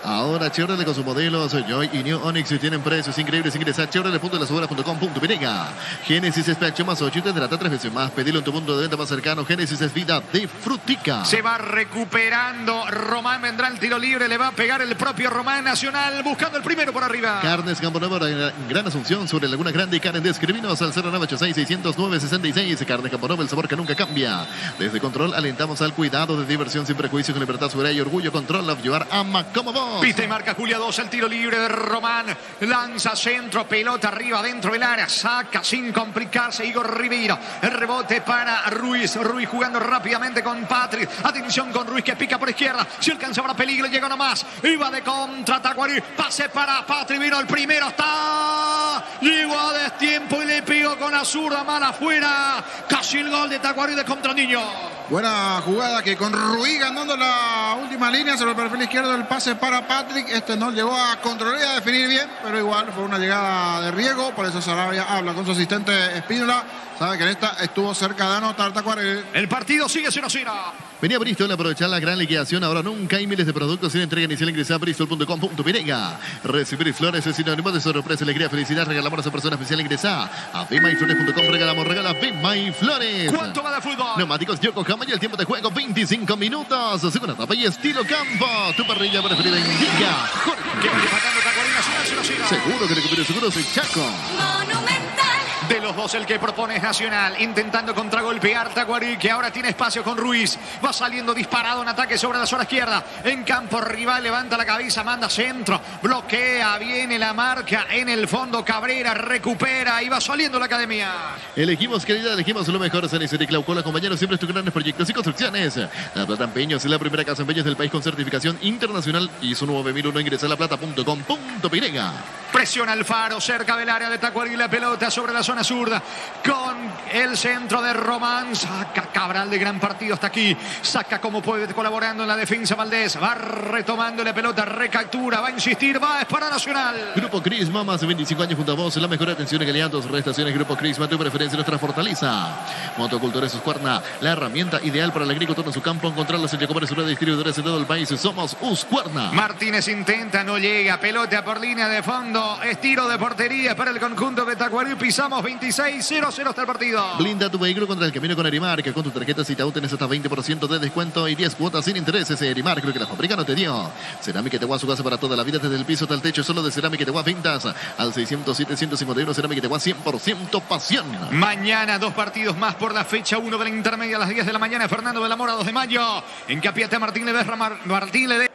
Ahora Chevrolet con sus modelos Joy y New Onix tienen precios increíbles. Ingresa a chevrolet.lasubera.com.py. Génesis es PH más 8 y tendrá 3 veces más. Pedilo en tu punto de venta más cercano. Génesis es vida de frutica. Se va recuperando Román, vendrá el tiro libre, le va a pegar el propio Román. Nacional buscando el primero por arriba. Carnes Campo Nuevo, Gran Asunción sobre Laguna Grande y Karen de escribinos al 0986-609-66. carne Campo el sabor que nunca cambia. Desde Control alentamos al cuidado de diversión sin prejuicios, con libertad, seguridad y orgullo. Control, Love You Are, ama como vos. Pista y marca Julia 2, el tiro libre de Román. Lanza centro, pelota arriba, dentro del área. Saca sin complicarse Igor Ribeiro. El rebote para Ruiz. Ruiz jugando rápidamente con Patrick. Atención con Ruiz que pica por izquierda. Si alcanza para peligro, llega nomás. Iba de contra Tacuarí. Pase para Patrick. Vino el primero. Está. Llegó a destiempo y le pegó con la zurda. Mala afuera. Casi el gol de Tacuarí de Contraniño. Buena jugada que con Ruiz ganando la última línea sobre el perfil izquierdo, el pase para Patrick. Este no llegó a controlar y a definir bien, pero igual fue una llegada de riesgo. Por eso Sarabia habla con su asistente Espínola. Sabe que en esta estuvo cerca de anotar Tacuarí. El partido sigue 0-0. Venía Bristol a aprovechar la gran liquidación. Ahora nunca hay miles de productos sin entrega inicial. Ingresa a bristol.com.pirega. Recibir flores es sinónimo de sorpresa, alegría, felicidad. Regalamos a esa persona especial. Ingresa a bimyflores.com. Regala Bimay Flores. ¿Cuánto va de fútbol? Neumáticos Yokohama y el tiempo de juego 25 minutos. Segunda etapa y estilo campo. Tu parrilla preferida indica Jorge. Que va empatando Tacuarí Nacional 0-0. Seguro que recupere seguros el Chaco. De los dos, el que propone es Nacional, intentando contragolpear Tacuarí, que ahora tiene espacio con Ruiz. Va saliendo disparado en ataque sobre la zona izquierda. En campo rival, levanta la cabeza, manda centro, bloquea, viene la marca en el fondo. Cabrera recupera y va saliendo la academia. Elegimos calidad, elegimos lo mejor. San Isidro y Claucola, compañeros, siempre tus grandes proyectos y construcciones. La Plata Empeños es la primera casa empeños del país con certificación internacional. ISO 9001. Ingresa a laplata.com.pirega. Presiona Alfaro cerca del área de Tacuarí, la pelota sobre la zona zurda con el centro de Román. Saca Cabral de gran partido hasta aquí. Saca como puede, colaborando en la defensa Valdés. Va retomando la pelota, recaptura, va a insistir, va, es para Nacional. Grupo Crisma, más de 25 años junto a vos. La mejor atención en aliados, restaciones Grupo Crisma, tu preferencia, nuestra fortaleza. Motocultores Husqvarna, la herramienta ideal para el agricultor en su campo. Encontrarlos en Yacomar, sobre distribuidores en todo el país. Somos Husqvarna. Martínez intenta, no llega. Pelota por línea de fondo. Estiro de portería para el conjunto de Tacuarí. Pisamos 26-0-0 hasta el partido. Blinda tu vehículo contra el camino con Erimark. Con tu tarjeta Citaú tenés hasta 20% de descuento y 10 cuotas sin intereses. Erimark, lo que la fábrica no te dio. Cerámica Teguá, su casa para toda la vida, desde el piso hasta el techo. Solo de Cerámica Teguá, ventas al 607-151. Cerámica Teguá, 100% pasión. Mañana 2 partidos más por la fecha 1 de la intermedia a las 10 de la mañana. Fernando de la Mora, 2 de mayo. En Capiatá, Martín Ledesma. Martín Ledesma.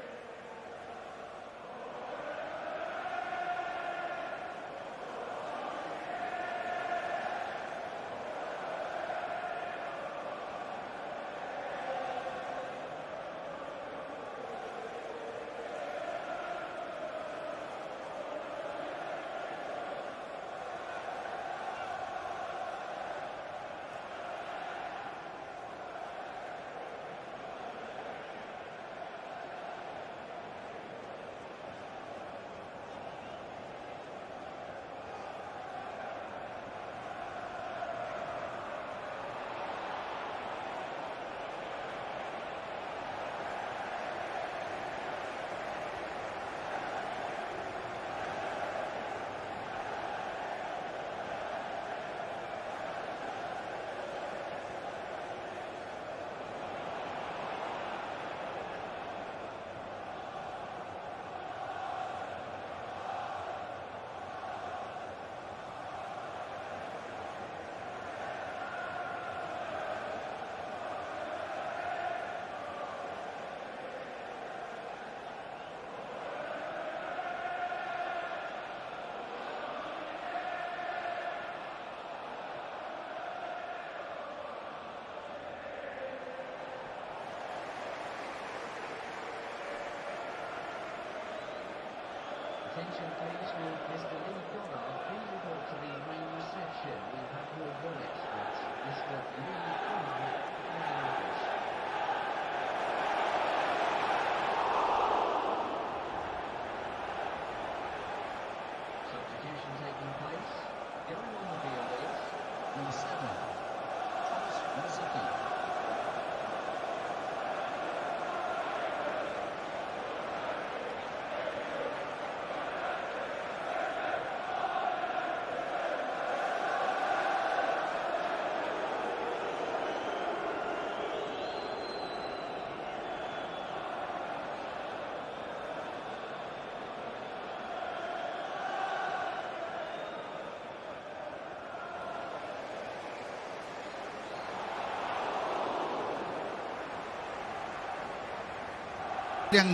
Attention please, will Mr. Lee Goddard please report to the main reception. We have your bullets with Mr. Lee Goddard. Substitution taking place. Going on the field is number 7, Thomas Rosicky.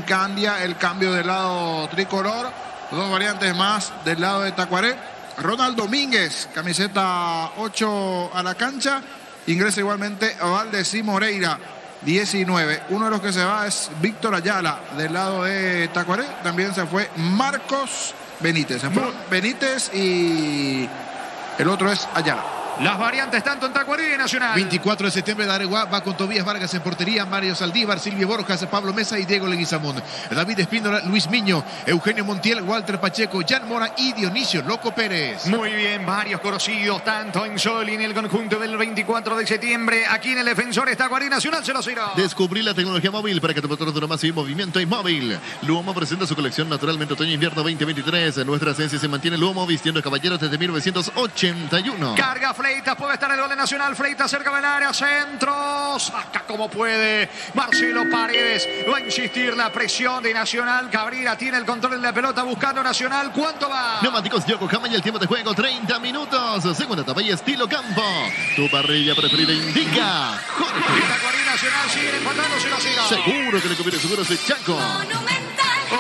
Cambia el cambio del lado tricolor. Dos variantes más del lado de Tacuaré. Ronald Domínguez, camiseta 8 a la cancha. Ingresa igualmente Valdeci Moreira, 19. Uno de los que se va es Víctor Ayala del lado de Tacuaré. También se fue Marcos Benítez. Se fue Benítez y el otro es Ayala. Las variantes tanto en Tacuarí y Nacional. 24 de septiembre, Dareguá va con Tobías Vargas en portería, Mario Saldívar, Silvio Borjas, Pablo Mesa y Diego Leguizamón. David Espíndola, Luis Miño, Eugenio Montiel, Walter Pacheco, Jan Mora y Dionisio Loco Pérez. Muy bien, varios conocidos, tanto en Sol y en el conjunto del 24 de septiembre. Aquí en el Defensores Tacuarí Nacional 0-0. Descubrí la tecnología móvil para que tu motor dure más y movimiento y móvil. Luomo presenta su colección Naturalmente Otoño-Invierno 2023. Nuestra esencia se mantiene Luomo vistiendo caballeros desde 1981. Carga Fleitas, puede estar el gol de Nacional. Fleitas cerca del área, centro. Saca como puede Marcelo Paredes. Va a insistir la presión de Nacional. Cabrera tiene el control de la pelota buscando Nacional. ¿Cuánto va? Neumáticos Yokohama y el tiempo de juego 30 minutos. Segunda etapa y estilo campo. Tu parrilla preferida indica Jorge. Tacuarí Nacional sigue empatando 0-0. Seguro que le conviene, seguro ese Chaco.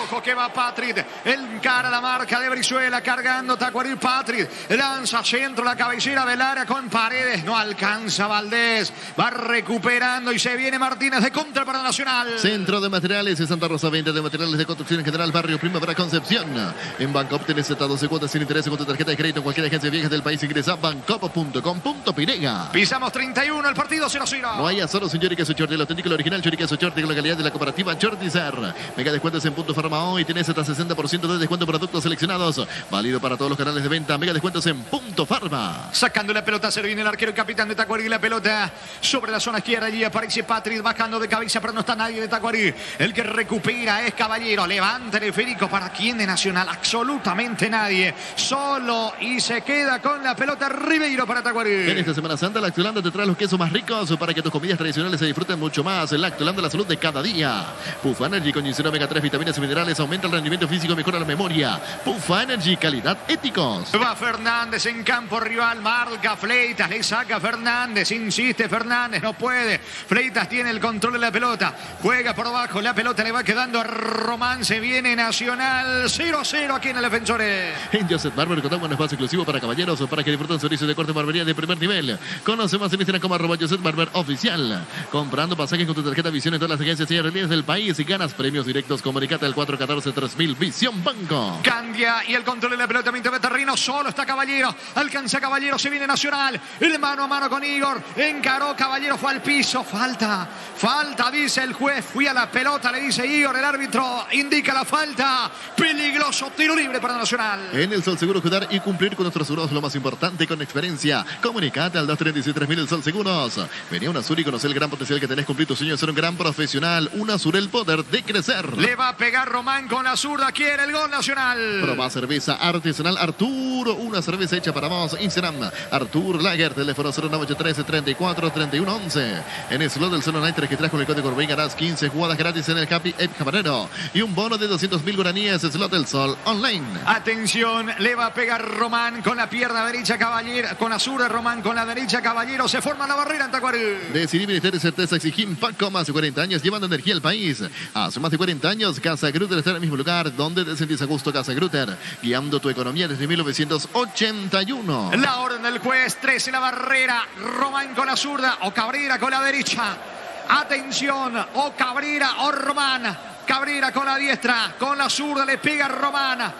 Ojo que va Patrick, encara la marca de Brizuela, cargando Tacuarí. Patrick lanza centro la cabecera del área con Paredes, no alcanza Valdés, va recuperando y se viene Martínez de contra para Nacional. Centro de Materiales de Santa Rosa, venta de materiales de construcción en general, barrio Primavera Concepción. En Banco obtienes hasta 12 cuotas sin interés con tu tarjeta de crédito en cualquier agencia de viajes del país. Ingresa a bancopo.com.pirega. Pisamos 31, el partido 0-0. No hay solo sin Choriqueso Chorti, el auténtico, el original Choriqueso Chorti con la calidad de la cooperativa Chortizar. Mega descuentos en Punto Farma hoy, tienes hasta 60% de descuento en productos seleccionados. Válido para todos los canales de venta. Mega descuentos en Punto Farma. Sacando la pelota, se viene el arquero y capitán de Tacuarí. La pelota sobre la zona izquierda. Allí aparece Patrick bajando de cabeza, pero no está nadie de Tacuarí. El que recupera es Caballero. Levanta el esférico. ¿Para quién de Nacional? Absolutamente nadie. Solo y se queda con la pelota Ribeiro para Tacuarí. En esta Semana Santa, Lactolanda te trae los quesos más ricos para que tus comidas tradicionales se disfruten mucho más. Lactolanda, la salud de cada día. Pufa Energy con ginseng omega 3, vitaminas y minerales, aumenta el rendimiento físico, mejora la memoria. Pufa Energy, calidad éticos. Va Fernández en campo rival, marca Fleitas, le saca Fernández, insiste Fernández, no puede. Fleitas tiene el control de la pelota, juega por abajo, la pelota le va quedando a Román, se viene Nacional 0-0 aquí en el Defensores. En Joseph Barber contamos con un espacio exclusivo para caballeros o para que disfruten servicios de corte y barbería de primer nivel. Conoce más en Instagram como @Joseph Barber Oficial. Comprando pasajes con tu tarjeta Visión en todas las agencias y aerolíneas del país y ganas premios directos. Comunicate al 414-3000 Visión Banco. Candia y el control de la pelota Minto Betarrino, solo está Caballero, alcanza Caballero, se viene Nacional, el mano a mano con Igor, encaró Caballero, fue al piso, falta, dice el juez, fui a la pelota, le dice Igor, el árbitro indica la falta, peligroso, tiro libre para Nacional. En el Sol Seguro, cuidar y cumplir con nuestros seguros, lo más importante, con experiencia. Comunicate al 236-3000 el Sol Seguros. Venía Unasur y conocer el gran potencial que tenés, cumplir tu sueño de ser un gran profesional. Unasur, el poder de crecer. Le va a pegar Román con la zurda, quiere el gol Nacional. Proba cerveza artesanal Arturo, una cerveza hecha para vos. Instagram, Artur Lager, teléfono 0983-34-3111. En el slot del Solo Night registras con el código Urbán, ganarás 15 jugadas gratis en el Happy Ape Camarero y un bono de 200.000 guaraníes. Slot del Sol Online. Atención, le va a pegar Román con la pierna derecha Caballero, con la zurda Román con la derecha Caballero, se forma la barrera en Tacuarí. Decidí Ministerio de Certeza exigir Paco, más de 40 años llevando energía al país. Hace más de 40 años, Casa Grutter está en el mismo lugar donde te sentís a gusto. Casa Grutter, guiando tu economía desde 1981. La orden del juez, 13 la barrera, Román con la zurda o Cabrera con la derecha. Atención, o Cabrera o Román. Cabrera con la diestra, con la zurda le pega Román.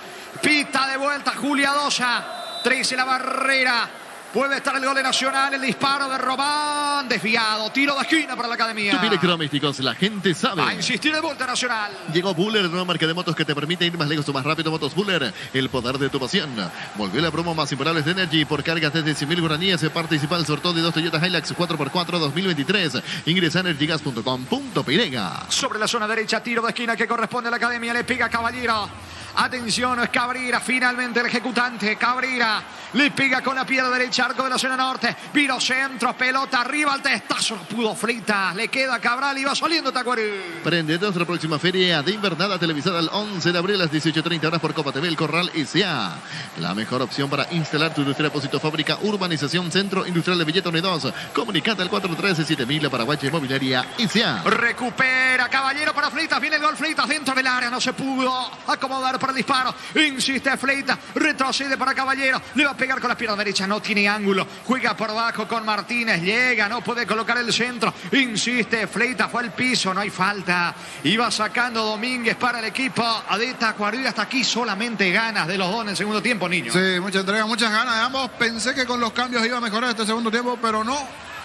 Pita de vuelta Julia Dosa, 13 la barrera. Puede estar el gol de Nacional, el disparo de Román, desviado, tiro de esquina para la Academia. Tupi Electrodomésticos, la gente sabe. Va a insistir de vuelta Nacional. Llegó Buller, nueva marca de motos que te permite ir más lejos o más rápido. Motos Buller, el poder de tu pasión. Volvió la promo más imparables de Energy por cargas desde 100.000 guaraníes. Se participa el sorteo de 2 Toyota Hilux 4x4 2023. Ingresa a energygas.com.pirega. Sobre la zona derecha, tiro de esquina que corresponde a la Academia, le pega Caballero. Atención, es Cabrera, finalmente el ejecutante. Cabrera le pega con la pierna derecha, arco de la zona norte. Viro centro, pelota arriba, al testazo. No pudo Fleitas, le queda Cabral y va saliendo Tacuarí. Prende nuestra próxima feria de invernada televisada el 11 de abril a las 18:30 horas por Copa TV El Corral S.A. La mejor opción para instalar tu industria depósito fábrica, urbanización, centro industrial de Villeta 2. Comunicate al 413-7000 Paraguaya Inmobiliaria S.A. Recupera Caballero para Fleitas, viene el gol Fleitas dentro del área, no se pudo acomodar para el disparo. Insiste Fleitas, retrocede para Caballero, le va a pegar con la pierna derecha, no tiene ángulo, juega por abajo con Martínez, llega, no puede colocar el centro, insiste Fleitas, fue al piso, no hay falta. Iba sacando Domínguez para el equipo de Tacuarí. Hasta aquí solamente ganas de los dos en el segundo tiempo, niño. Sí, mucha entrega, muchas ganas de ambos. Pensé que con los cambios iba a mejorar este segundo tiempo, pero no.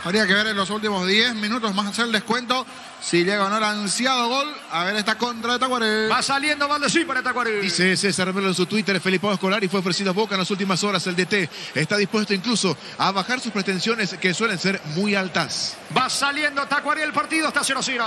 Habría que ver en los últimos 10 minutos más hacer el descuento si llega o no el ansiado gol. A ver esta contra de Tacuarí. Va saliendo Valdesí para Tacuarí. Dice César Melo en su Twitter, Felipe Escolar y fue ofrecido a Boca en las últimas horas. El DT está dispuesto incluso a bajar sus pretensiones que suelen ser muy altas. Va saliendo Tacuarí, el partido está 0-0.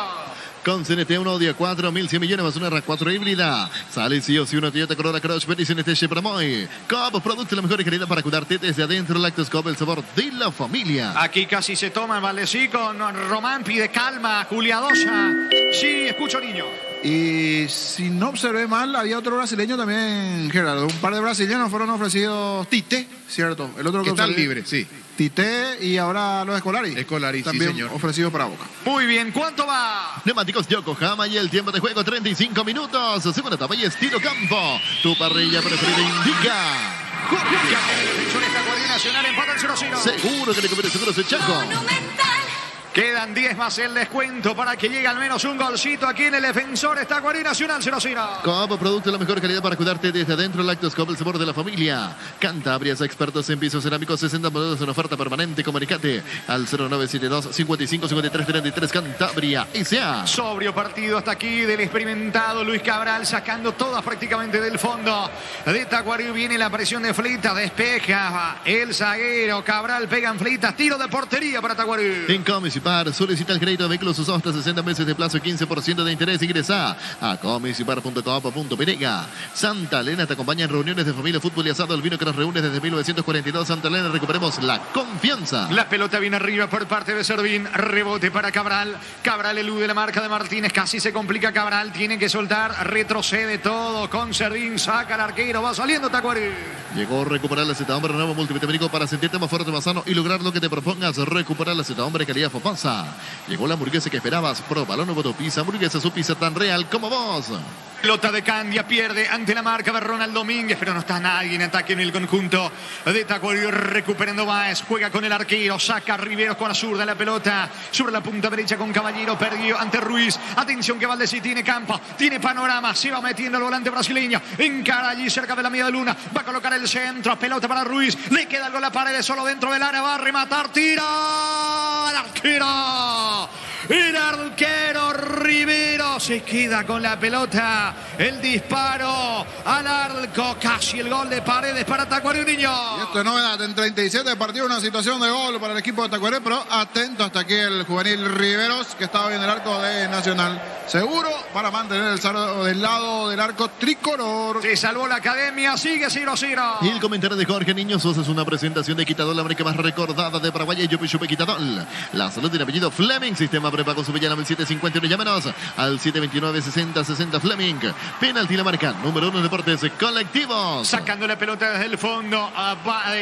Con CNT 1 día 4.100 millones más una RAV4 híbrida. Sale sí o sí una Toyota Corolla Cross y CNT Chepramoy. Coop, producto de la mejor calidad para cuidarte desde adentro. Lactos Coop, el sabor de la familia. Aquí casi se toma Valdesí con Román, pide calma, Juliadosa. Sí, escucho, niño. Y si no observé mal, había otro brasileño también, Gerardo. Un par de brasileños fueron ofrecidos. Tite, ¿cierto? El otro que está libre, sí. Tite y ahora los Escolari. Escolari, también sí, señor. Ofrecidos para Boca. Muy bien, ¿cuánto va? Neumáticos Yokohama y el tiempo de juego 35 minutos. Segunda etapa y estilo campo. Tu parrilla preferida indica. Tacuarí Nacional empata el 0-0. Seguro que le conviene seguros el Chaco. Quedan 10 más el descuento para que llegue al menos un golcito aquí en el Defensor. Tacuarí Nacional 0-0. Coop, producto de la mejor calidad para cuidarte desde adentro. Lactos Coop, el sabor de la familia. Cantabrias, expertos en pisos cerámicos, 60 modelos en oferta permanente. Comunicate al 0972-555333 Cantabria S.A. Sobrio partido hasta aquí del experimentado Luis Cabral, sacando todas prácticamente del fondo de Tacuarí. Viene la presión de Fleitas, despeja el zaguero. Cabral pega en Fleitas, tiro de portería para Tacuarí. En Comisipar, solicita el crédito de vehículos usados hasta 60 meses de plazo y 15% de interés. Ingresa a comisipar.coop.penega. Santa Elena te acompaña en reuniones de familia, fútbol y asado. El vino que nos reúne desde 1942. Santa Elena, recuperemos la confianza. La pelota viene arriba por parte de Servín. Rebote para Cabral. Cabral elude la marca de Martínez. Casi se complica Cabral. Tiene que soltar. Retrocede todo con Servín. Saca al arquero. Va saliendo Tacuarí. Llegó a recuperar la Z Hombre nuevo multivitamínico para sentirte más fuerte, más sano y lograr lo que te propongas. Recuperar la Z Hombre calidad Fopasa. Llegó la hamburguesa que esperabas. Pruébalo, nuevo tu pizza. Hamburguesa, su pizza tan real como vos. Pelota de Candia, pierde ante la marca de Ronald Domínguez, pero no está nadie en ataque en el conjunto de Tacuarí. Recuperando Báez, juega con el arquero, saca a Riveros con la zurda, la pelota sobre la punta derecha con Caballero, perdió ante Ruiz. Atención que Valdesí tiene campo, tiene panorama, se va metiendo el volante brasileño, encara allí cerca de la media luna, va a colocar el centro, pelota para Ruiz, le queda algo a la pared, solo dentro del área, va a rematar, tira al arquero. El arquero Rivero se queda con la pelota. El disparo al arco. Casi el gol de Paredes para Tacuarí, niño. Y esto es novedad. En 37 partidos una situación de gol para el equipo de Tacuarí. Pero atento hasta aquí el juvenil Riveros, que estaba bien en el arco de Nacional. Seguro para mantener el saldo del lado del arco tricolor. Se salvó la academia. Sigue 0-0. Y el comentario de Jorge Niño Sosa es una presentación de Quitadol, la marca más recordada de Paraguay. Yupi Chupe Quitadol. La salud del apellido Fleming. Sistema prepago Subellana 751. Llámenos al 729-60-60 Fleming. Penalti la marca número 1 en deportes colectivos. Sacando la pelota desde el fondo.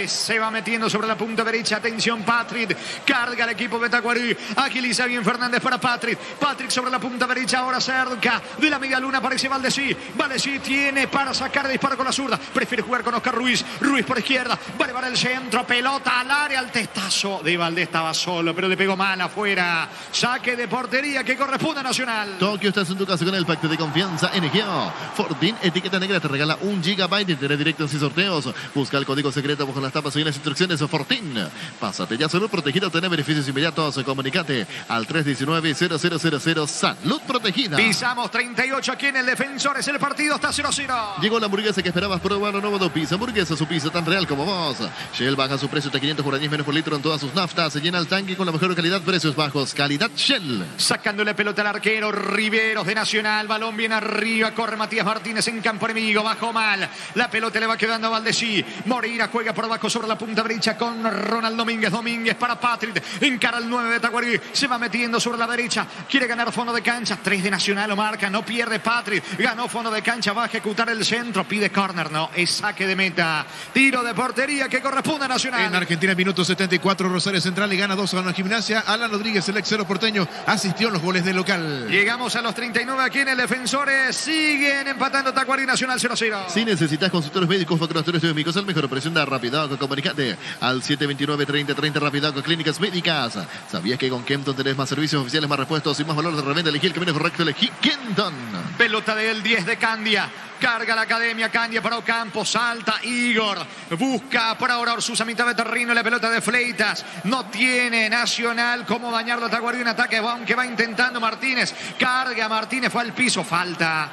Se va metiendo sobre la punta derecha. Atención, Patrick. Carga el equipo de Tacuarí. Agiliza bien Fernández para Patrick. Patrick sobre la punta derecha. Ahora cerca de la media luna. Aparece Valdesí. Valdesí tiene para sacar de disparo con la zurda. Prefiere jugar con Oscar Ruiz. Ruiz por izquierda. Va a llevar el centro. Pelota al área. El testazo de Valdés estaba solo, pero le pegó mal afuera. Saque de portería que corresponde a Nacional. Tokio, estás en tu casa con el pacto de confianza NGO. Fortin, etiqueta negra, te regala 1 GB de internet directos y sorteos. Busca el código secreto bajo las tapas y las instrucciones. Fortin. Pásate ya salud protegida, tener beneficios inmediatos. Comunicate al 319-0000. Salud protegida. Pisamos 38 aquí en el Defensor. Es el partido, está 0-0. Llegó la hamburguesa que esperabas probar. Nuevo do pizza. Hamburguesa, su pizza tan real como vos. Shell baja su precio de 500 guaraníes menos por litro en todas sus naftas. Se llena el tanque con la mejor calidad, precios bajos. Calidad Shell. Sacando la pelota al arquero Rivero. arqueros de Nacional. Balón bien arriba. Corre Matías Martínez en campo enemigo. Bajó mal. La pelota le va quedando a Valdesí. Moreira juega por abajo sobre la punta derecha con Ronald Domínguez. Domínguez para Patrick. Encara el 9 de Tacuarí. Se va metiendo sobre la derecha. Quiere ganar fondo de cancha. 3 de Nacional lo marca. No pierde Patrick. Ganó fondo de cancha. Va a ejecutar el centro. Pide córner. No, es saque de meta. Tiro de portería que corresponde a Nacional. En Argentina, minuto 74, Rosario Central y gana 2 a la Gimnasia. Alan Rodríguez, el ex cero porteño, asistió en los goles del local. Llegamos a los 39 aquí en el Defensores. Siguen empatando Tacuarí Nacional 0-0. Si necesitas consultores médicos, facturatorios médicos, el mejor precio da Rapidaco. Comunicate al 729-3030 Rapidaco Clínicas Médicas. ¿Sabías que con Kenton tenés más servicios oficiales, más repuestos y más valor de reventa? Elegí el camino correcto, elegí Kenton. Pelota del 10 de Candia. Carga la academia, Candia para Ocampo, salta Igor, busca por ahora Orsusa, mitad de terreno, la pelota de Fleitas, no tiene Nacional cómo dañarlo a Tacuarí, un ataque aunque va intentando Martínez, carga Martínez, fue al piso, falta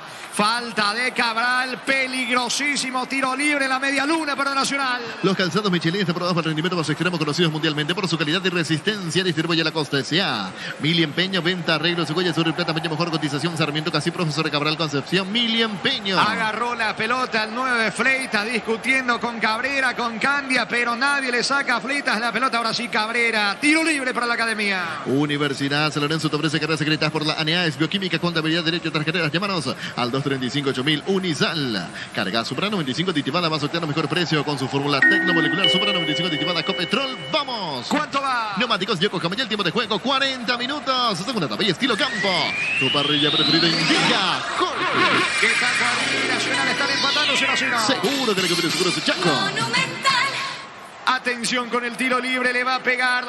de Cabral, peligrosísimo tiro libre en la media luna para Nacional. Los calzados Michelin están probados para el rendimiento más extremo, conocidos mundialmente por su calidad y resistencia. Distribuye la Costa S.A. Mili Empeño, venta, arreglo, Segoya, Sur y Plata, Peña, mejor cotización, Sarmiento, Casi, Profesor Cabral, Concepción, Mili Empeño. Agarró la pelota el 9 Fleitas, discutiendo con Cabrera, con Candia, pero nadie le saca a Fleitas la pelota. Ahora sí Cabrera, tiro libre para la academia. Universidad San Lorenzo te ofrece carreras secretas por la ANEAES, Bioquímica, Contabilidad, Derecho, Tarjeteras. Llámanos al 235-8000 Unisal. Carga Supra 95 aditivada, más octano, mejor precio con su fórmula tecnomolecular. Supra 95 aditivada, Copetrol. ¡Vamos! ¿Cuánto va? Neumáticos Yokohama, el tiempo de juego 40 minutos. Segunda etapa y estilo campo. Tu parrilla preferida indica Jorge. Que Tacuarí Nacional están empatando 0-0. Seguro que le conviene seguro su Chaco. Atención con el tiro libre, le va a pegar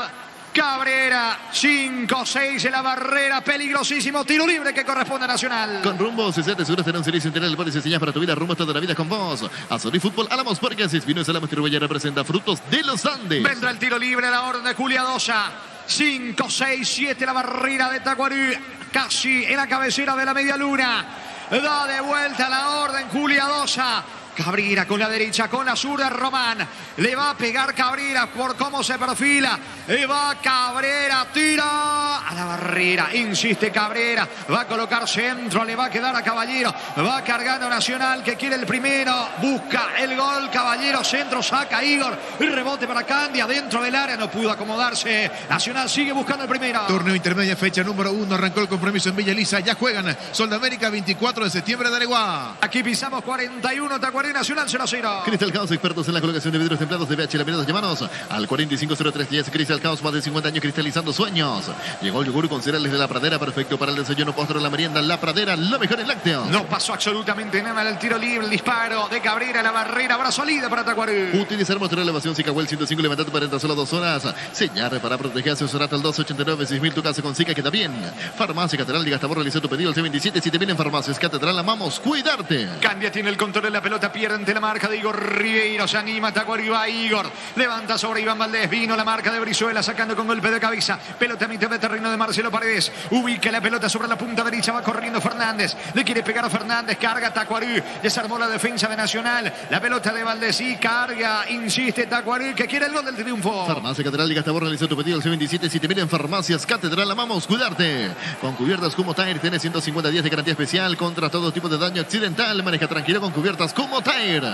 Cabrera, 5-6 en la barrera, peligrosísimo tiro libre que corresponde a Nacional. Con Rumbo, si te seguros tener un servicio integral de polis y señas para tu vida, Rumbo toda la vida con vos. Azul Fútbol, Álamos Parques, Vino y Salamos Tribuya representa Frutos de los Andes. Vendrá el tiro libre a la orden de Julia Dosa. 5-6-7 la barrera de Tacuarí, casi en la cabecera de la media luna. Da de vuelta la orden Julia Dosa. Cabrera con la derecha, con la zurda Román. Le va a pegar Cabrera por cómo se perfila. Le va Cabrera, tira a la barrera. Insiste Cabrera. Va a colocar centro, le va a quedar a Caballero. Va cargando Nacional que quiere el primero. Busca el gol Caballero, centro, saca Igor. Rebote para Candia dentro del área. No pudo acomodarse. Nacional sigue buscando el primero. Torneo intermedia, fecha número 1. Arrancó el compromiso en Villa Elisa. Ya juegan Sol de América, 24 de septiembre de Areguá. Aquí pisamos 41, Tacuarí Nacional 0-0. Crystal House, expertos en la colocación de vidrios templados de VH Laminados. Llámanos al 450310. Crystal House, más de 50 años cristalizando sueños. Llegó el yogur con cereales de La Pradera, perfecto para el desayuno, postre, la merienda. La Pradera, lo mejor en lácteos. No pasó absolutamente nada del tiro libre, el disparo de Cabrera, la barrera, brazo salida para Tacuarí. Utilizar motor de elevación Zika-Well 105, levantando para entrar solo 2 horas. Sellar para proteger, asesorate al 289-6000, tu casa con Zika queda bien. Farmacia Catedral, diga hasta vos, realizó tu pedido al C27, 7000 en Farmacias Catedral, amamos cuidarte. Candia tiene el control de la pelota, pierde ante la marca de Igor Ribeiro, se anima Tacuarí, va Igor, levanta sobre Iván Valdés, vino la marca de Brizuela, sacando con golpe de cabeza, pelota a mitad de terreno de Marcelo Paredes, ubica la pelota sobre la punta derecha, va corriendo Fernández, le quiere pegar a Fernández, carga Tacuarí, desarmó la defensa de Nacional, la pelota de Valdés y carga, insiste Tacuarí, que quiere el gol del triunfo. Farmacia Catedral, diga hasta vos, realizó tu pedido al C27, 7000 en Farmacias Catedral, amamos cuidarte. Con cubiertas como Tire, tenés 150 días de garantía especial contra todo tipo de daño accidental, maneja tranquilo con cubiertas como Tire.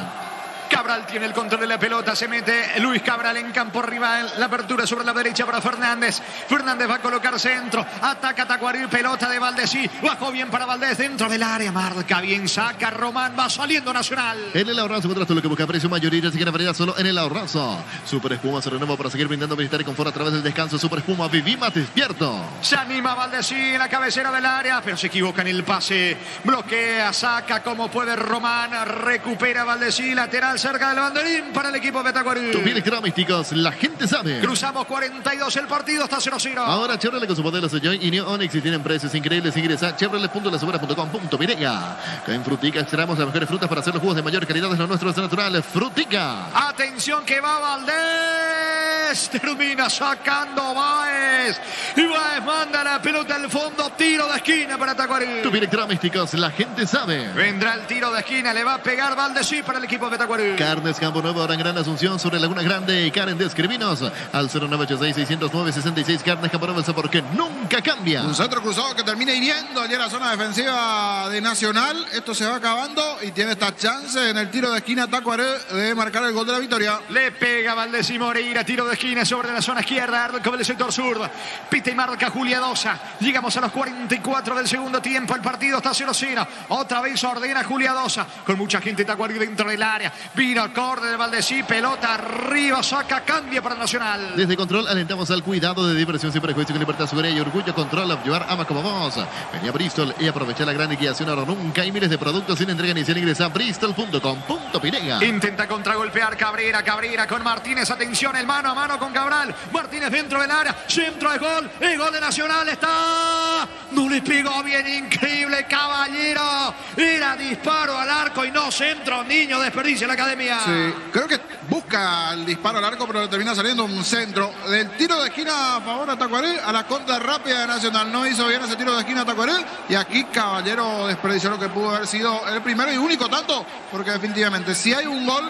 Cabral tiene el control de la pelota, se mete Luis Cabral en campo rival, la apertura sobre la derecha para Fernández. Fernández va a colocar centro, ataca Tacuarí, pelota de Valdesí, bajó bien para Valdés dentro del área, marca bien, saca Román, va saliendo Nacional. En el Ahorrazo encontrás todo lo que busca, precio mayoría, así que la variedad solo en el Ahorrazo. Super Espuma se renueva para seguir brindando bienestar y confort a través del descanso. Super Espuma, viví más despierto. Se anima Valdesí en la cabecera del área, pero se equivoca en el pase, bloquea, saca como puede Román, recupera Valdesí, lateral cerca del banderín para el equipo de Tacuarí. Tus electrodomésticos, la gente sabe. Cruzamos 42, el partido está 0-0. Ahora Chevrolet con sus modelos Joy y New Onix y tienen precios increíbles. Ingresa a chevrolet.lasubera.com.mireya. Que en Frutica extraemos las mejores frutas para hacer los jugos de mayor calidad. Es lo nuestro, es natural. Frutica. Atención que va Valdés. Termina sacando Báez. Y Báez manda la pelota al fondo. Tiro de esquina para Tacuarí. Tus electrodomésticos, la gente sabe. Vendrá el tiro de esquina. Le va a pegar Valdesí para el equipo de Tacuarí. Carnes Campo Nuevo, ahora en Gran Asunción, sobre Laguna Grande. Y Karen de escribinos al 0986-609-66. Carnes Campo Nuevo, porque nunca cambia. Un centro cruzado que termina hiriendo allí en la zona defensiva de Nacional. Esto se va acabando y tiene esta chance en el tiro de esquina Tacuaré de marcar el gol de la victoria. Le pega Valdés y Moreira, tiro de esquina sobre la zona izquierda, con el sector sur. Pita y marca Julia Dosa. Llegamos a los 44 del segundo tiempo. El partido está 0-0. Otra vez ordena Julia Dosa. Con mucha gente Tacuaré dentro del área. Vino el córner de Valdés y pelota arriba, saca, cambia para Nacional. Desde control alentamos al cuidado de diversión sin prejuicio, con libertad, seguridad y orgullo. Control, llevar ama como vos. Venía Bristol y aprovecha la gran liquidación ahora nunca. Hay miles de productos sin entrega inicial. Ingresa a bristol.com.pirega. Intenta contragolpear Cabrera. Cabrera con Martínez. Atención, el mano a mano con Cabral. Martínez dentro del área. Centro de gol. El gol de Nacional está. No le pegó bien. Increíble, Caballero. Era disparo al arco y no centro. Niño, desperdicia la academia. Sí, creo que busca el disparo al arco, pero le termina saliendo un centro. Del tiro de esquina a favor de Tacuaré a la contra rápida de Nacional. No hizo bien ese tiro de esquina a Tacuaré. Y aquí Caballero desperdició lo que pudo haber sido el primero y único tanto. Porque definitivamente, si hay un gol,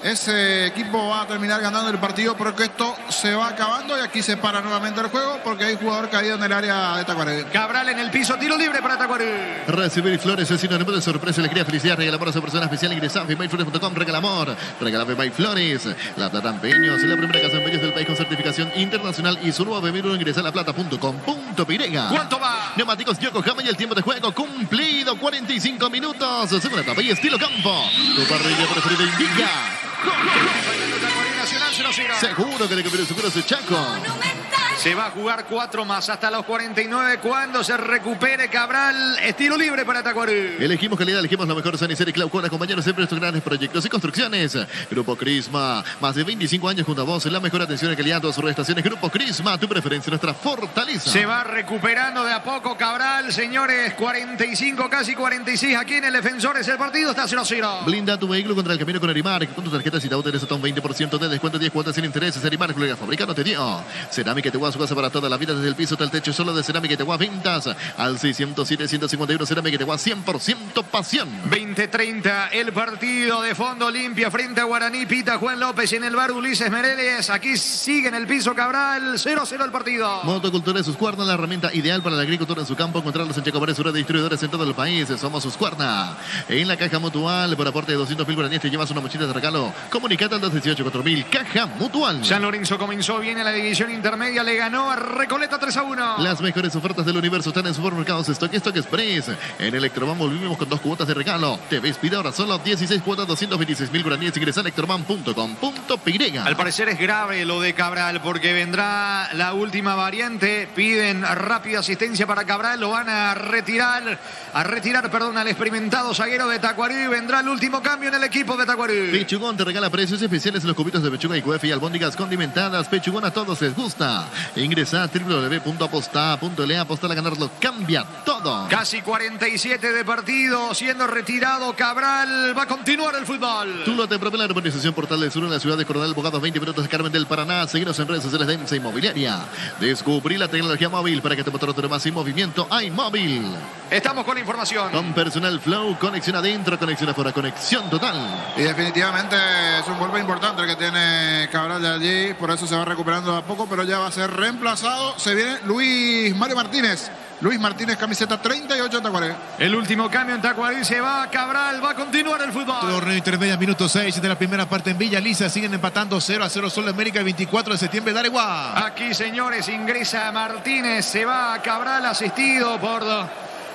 ese equipo va a terminar ganando el partido, porque esto se va acabando y aquí se para nuevamente el juego porque hay jugador caído en el área de Tacuaré. Cabral en el piso, tiro libre para Tacuaré. Recibir flores es sinónimo de sorpresa, alegría, felicidad. Regala amor a su persona especial. Ingresa a FeMyFlores.com. Regala amor. Regala FeMyFlores. La Plata Empeños, la primera casa de empeños del país con certificación internacional y su nuevo bebé. Ingresa a laplata.com.pirega. ¿Cuánto va? Neumáticos Yokohama y el tiempo de juego cumplido. 45 minutos. Segunda etapa y estilo campo. Tu parrilla preferida indica. Nacional 0-0. Seguro que le cambió el seguro a su Chaco. Se va a jugar 4 más hasta los 49 cuando se recupere Cabral. Estilo libre para Tacuaré. Elegimos calidad, elegimos lo mejor. Sanicer y Claucona, compañeros siempre estos grandes proyectos y construcciones. Grupo Crisma, más de 25 años junto a vos. La mejor atención y calidad a todas sus estaciones. Grupo Crisma, tu preferencia, nuestra fortaleza. Se va recuperando de a poco Cabral, señores. 45, casi 46 aquí en el Defensores. El partido está 0-0. Blinda tu vehículo contra el camino con Arimar. Con tu tarjeta Citao tenés hasta un 20% de descuento, 10 cuotas sin intereses. Arimar, la fábrica no te dio. Cerámica Teguá, su casa para toda la vida, desde el piso hasta el techo, solo de Cerámica Teguá. Ventas al 607-151. Cerámica Teguá, 100% pasión. 20-30, el partido de Fondo Limpia frente a Guaraní. Pita Juan López en el bar Ulises Mereles. Aquí sigue en el piso Cabral. 0-0 el partido. Motocultura de Suscuarna, la herramienta ideal para la agricultura en su campo. Encontrarlos en Chacomares, de distribuidores en todo el país. Somos Suscuarna. En la caja mutual, por aporte de 200.000 guaraníes, te llevas una mochila de regalo. Comunicate al 218-4000. Caja mutual. San Lorenzo comenzó bien en la división intermedia. Le ganó a Recoleta 3-1. Las mejores ofertas del universo están en supermercados Stock Express. En Electroman volvimos con 2 cuotas de regalo. TV Speed ahora solo 16 cuotas, 226.000 guaraníes. Ingresa a electroman.com.pirega. Al parecer es grave lo de Cabral porque vendrá la última variante. Piden rápida asistencia para Cabral. Lo van a retirar al experimentado zaguero de Tacuaré. Vendrá el último cambio en el equipo de Tacuaré. Pechugón te regala precios especiales en los cubitos de pechuga y cuefe y albóndigas condimentadas. Pechugón, a todos les gusta. Ingresa a www.aposta.le. Apostar a ganarlo cambia todo. Casi 47 de partido, siendo retirado Cabral. Va a continuar el fútbol. Tulo te propone la urbanización Portal del Sur en la ciudad de Coronel Bogado, 20 minutos de Carmen del Paraná. Seguinos en redes sociales de EMSA Inmobiliaria. Descubrí la tecnología móvil para que tu motor dure más sin movimiento. iMóvil. Estamos con la información. Con personal flow, conexión adentro, conexión afuera, conexión total. Y definitivamente es un golpe importante el que tiene Cabral de allí. Por eso se va recuperando a poco, pero ya va a ser reemplazado. Se viene Luis Mario Martínez. Luis Martínez, camiseta 38 en Tacuaré. El último cambio en Tacuaré, se va Cabral, va a continuar el fútbol. Torneo intermedia, minuto 6 de la primera parte en Villa Lisa. Siguen empatando 0-0 Sol de América el 24 de septiembre de Areguá. Aquí, señores, ingresa Martínez, se va Cabral asistido por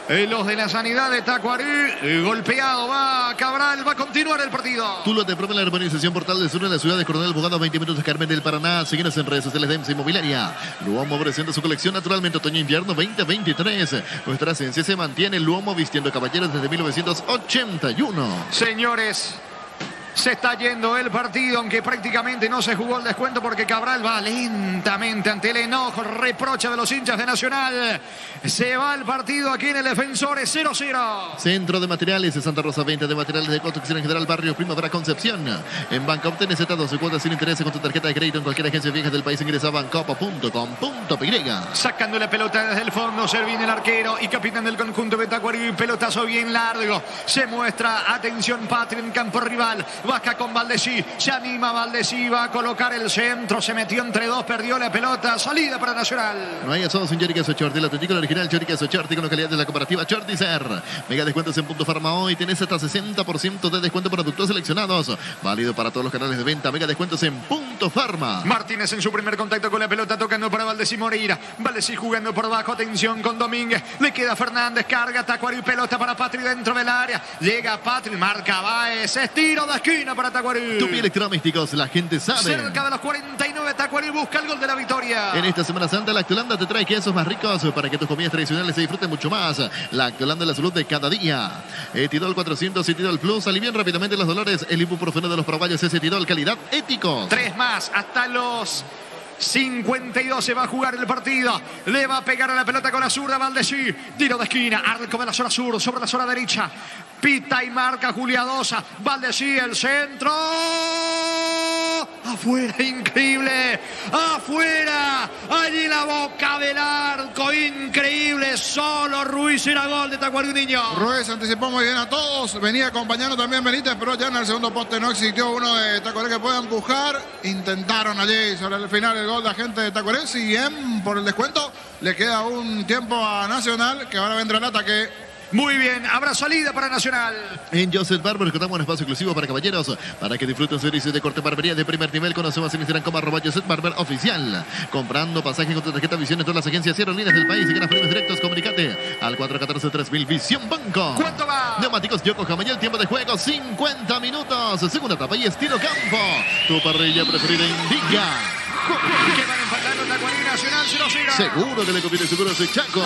los de la sanidad de Tacuaré. Golpeado va Cabral, va a continuar el partido. Tulo te propone la urbanización Portal del Sur en la ciudad de Coronel Bogado, 20 minutos de Carmen del Paraná. Síguenos en redes sociales de EMSA Inmobiliaria. Luomo ofreciendo su colección naturalmente otoño-invierno 2023. Nuestra esencia se mantiene. Luomo vistiendo caballeros desde 1981. Señores, se está yendo el partido, aunque prácticamente no se jugó el descuento porque Cabral va lentamente ante el enojo, reprocha de los hinchas de Nacional. Se va el partido aquí en el Defensores, 0-0. Centro de Materiales de Santa Rosa, 20 de materiales de construcción en general, barrio Primavera Concepción. En Banca obtienes hasta 12 cuotas sin intereses con tu tarjeta de crédito en cualquier agencia fija del país. Ingresa a bancopo.com.pirega. Sacando la pelota desde el fondo, Servín el arquero y capitán del conjunto de Tacuaré. Pelotazo bien largo. Se muestra, atención, Patria en campo rival. baja con Baldesí, se anima Baldesí, va a colocar el centro, se metió entre dos, perdió la pelota, salida para Nacional. No hay asodos en Jerry Queso Chorti, el auténtico, el original Jerry Queso Chorti con la calidad de la cooperativa Chortizer. Mega descuentos en Punto Farma hoy, tenés hasta 60% de descuento por productos seleccionados. Válido para todos los canales de venta, mega descuentos en Punto Farma. Martínez en su primer contacto con la pelota, tocando para Baldesí Moreira. Baldesí jugando por abajo, atención con Domínguez. Le queda Fernández, carga Tacuarí, pelota para Patri dentro del área. Llega Patri, marca Baez, es tiro de esquina para Tacuarí. Tupi Electrodomésticos, la gente sabe. Cerca de los 49, Tacuarí busca el gol de la victoria. En esta Semana Santa, Lactolanda te trae quesos más ricos para que tus comidas tradicionales se disfruten mucho más. Lactolanda, la salud de cada día. Etidol 400 y Etidol Plus alivian rápidamente los dolores. El ibuprofeno de los paraguayos es Etidol, calidad ético. 3 más hasta los 52 se va a jugar el partido. Le va a pegar a la pelota con la zurda Baldesí. Tiro de esquina, arco de la zona sur, sobre la zona derecha. Pita y marca Juliadosa. Baldesí, el centro. Afuera, increíble. Afuera. Allí la boca del arco, increíble. Solo Ruiz era gol de Tacuarí Niño. Ruiz anticipó muy bien a todos. Venía acompañando también Benítez, pero ya en el segundo poste no existió uno de Tacuarí que pueda empujar. Intentaron allí sobre el final el gol de agente de Tacuarí. Si bien por el descuento le queda un tiempo a Nacional, que ahora vendrá el ataque. Muy bien, habrá salida para Nacional. En Joseph Barber contamos un espacio exclusivo para caballeros, para que disfruten servicios de corte barbería de primer nivel. Conoce más en Instagram como @Joseph Barber oficial. Comprando pasajes con tu tarjeta Visión en todas las agencias y aerolíneas del país y ganas premios directos, comunicate al 414-3000 Visión Banco. ¿Cuánto va? Neumáticos Yokohama y el tiempo de juego 50 minutos. Segunda etapa y estilo campo. Tu parrilla preferida indica. Que van empatando Tacuarí Nacional 0-0. Seguro que le conviene seguro ese Chaco.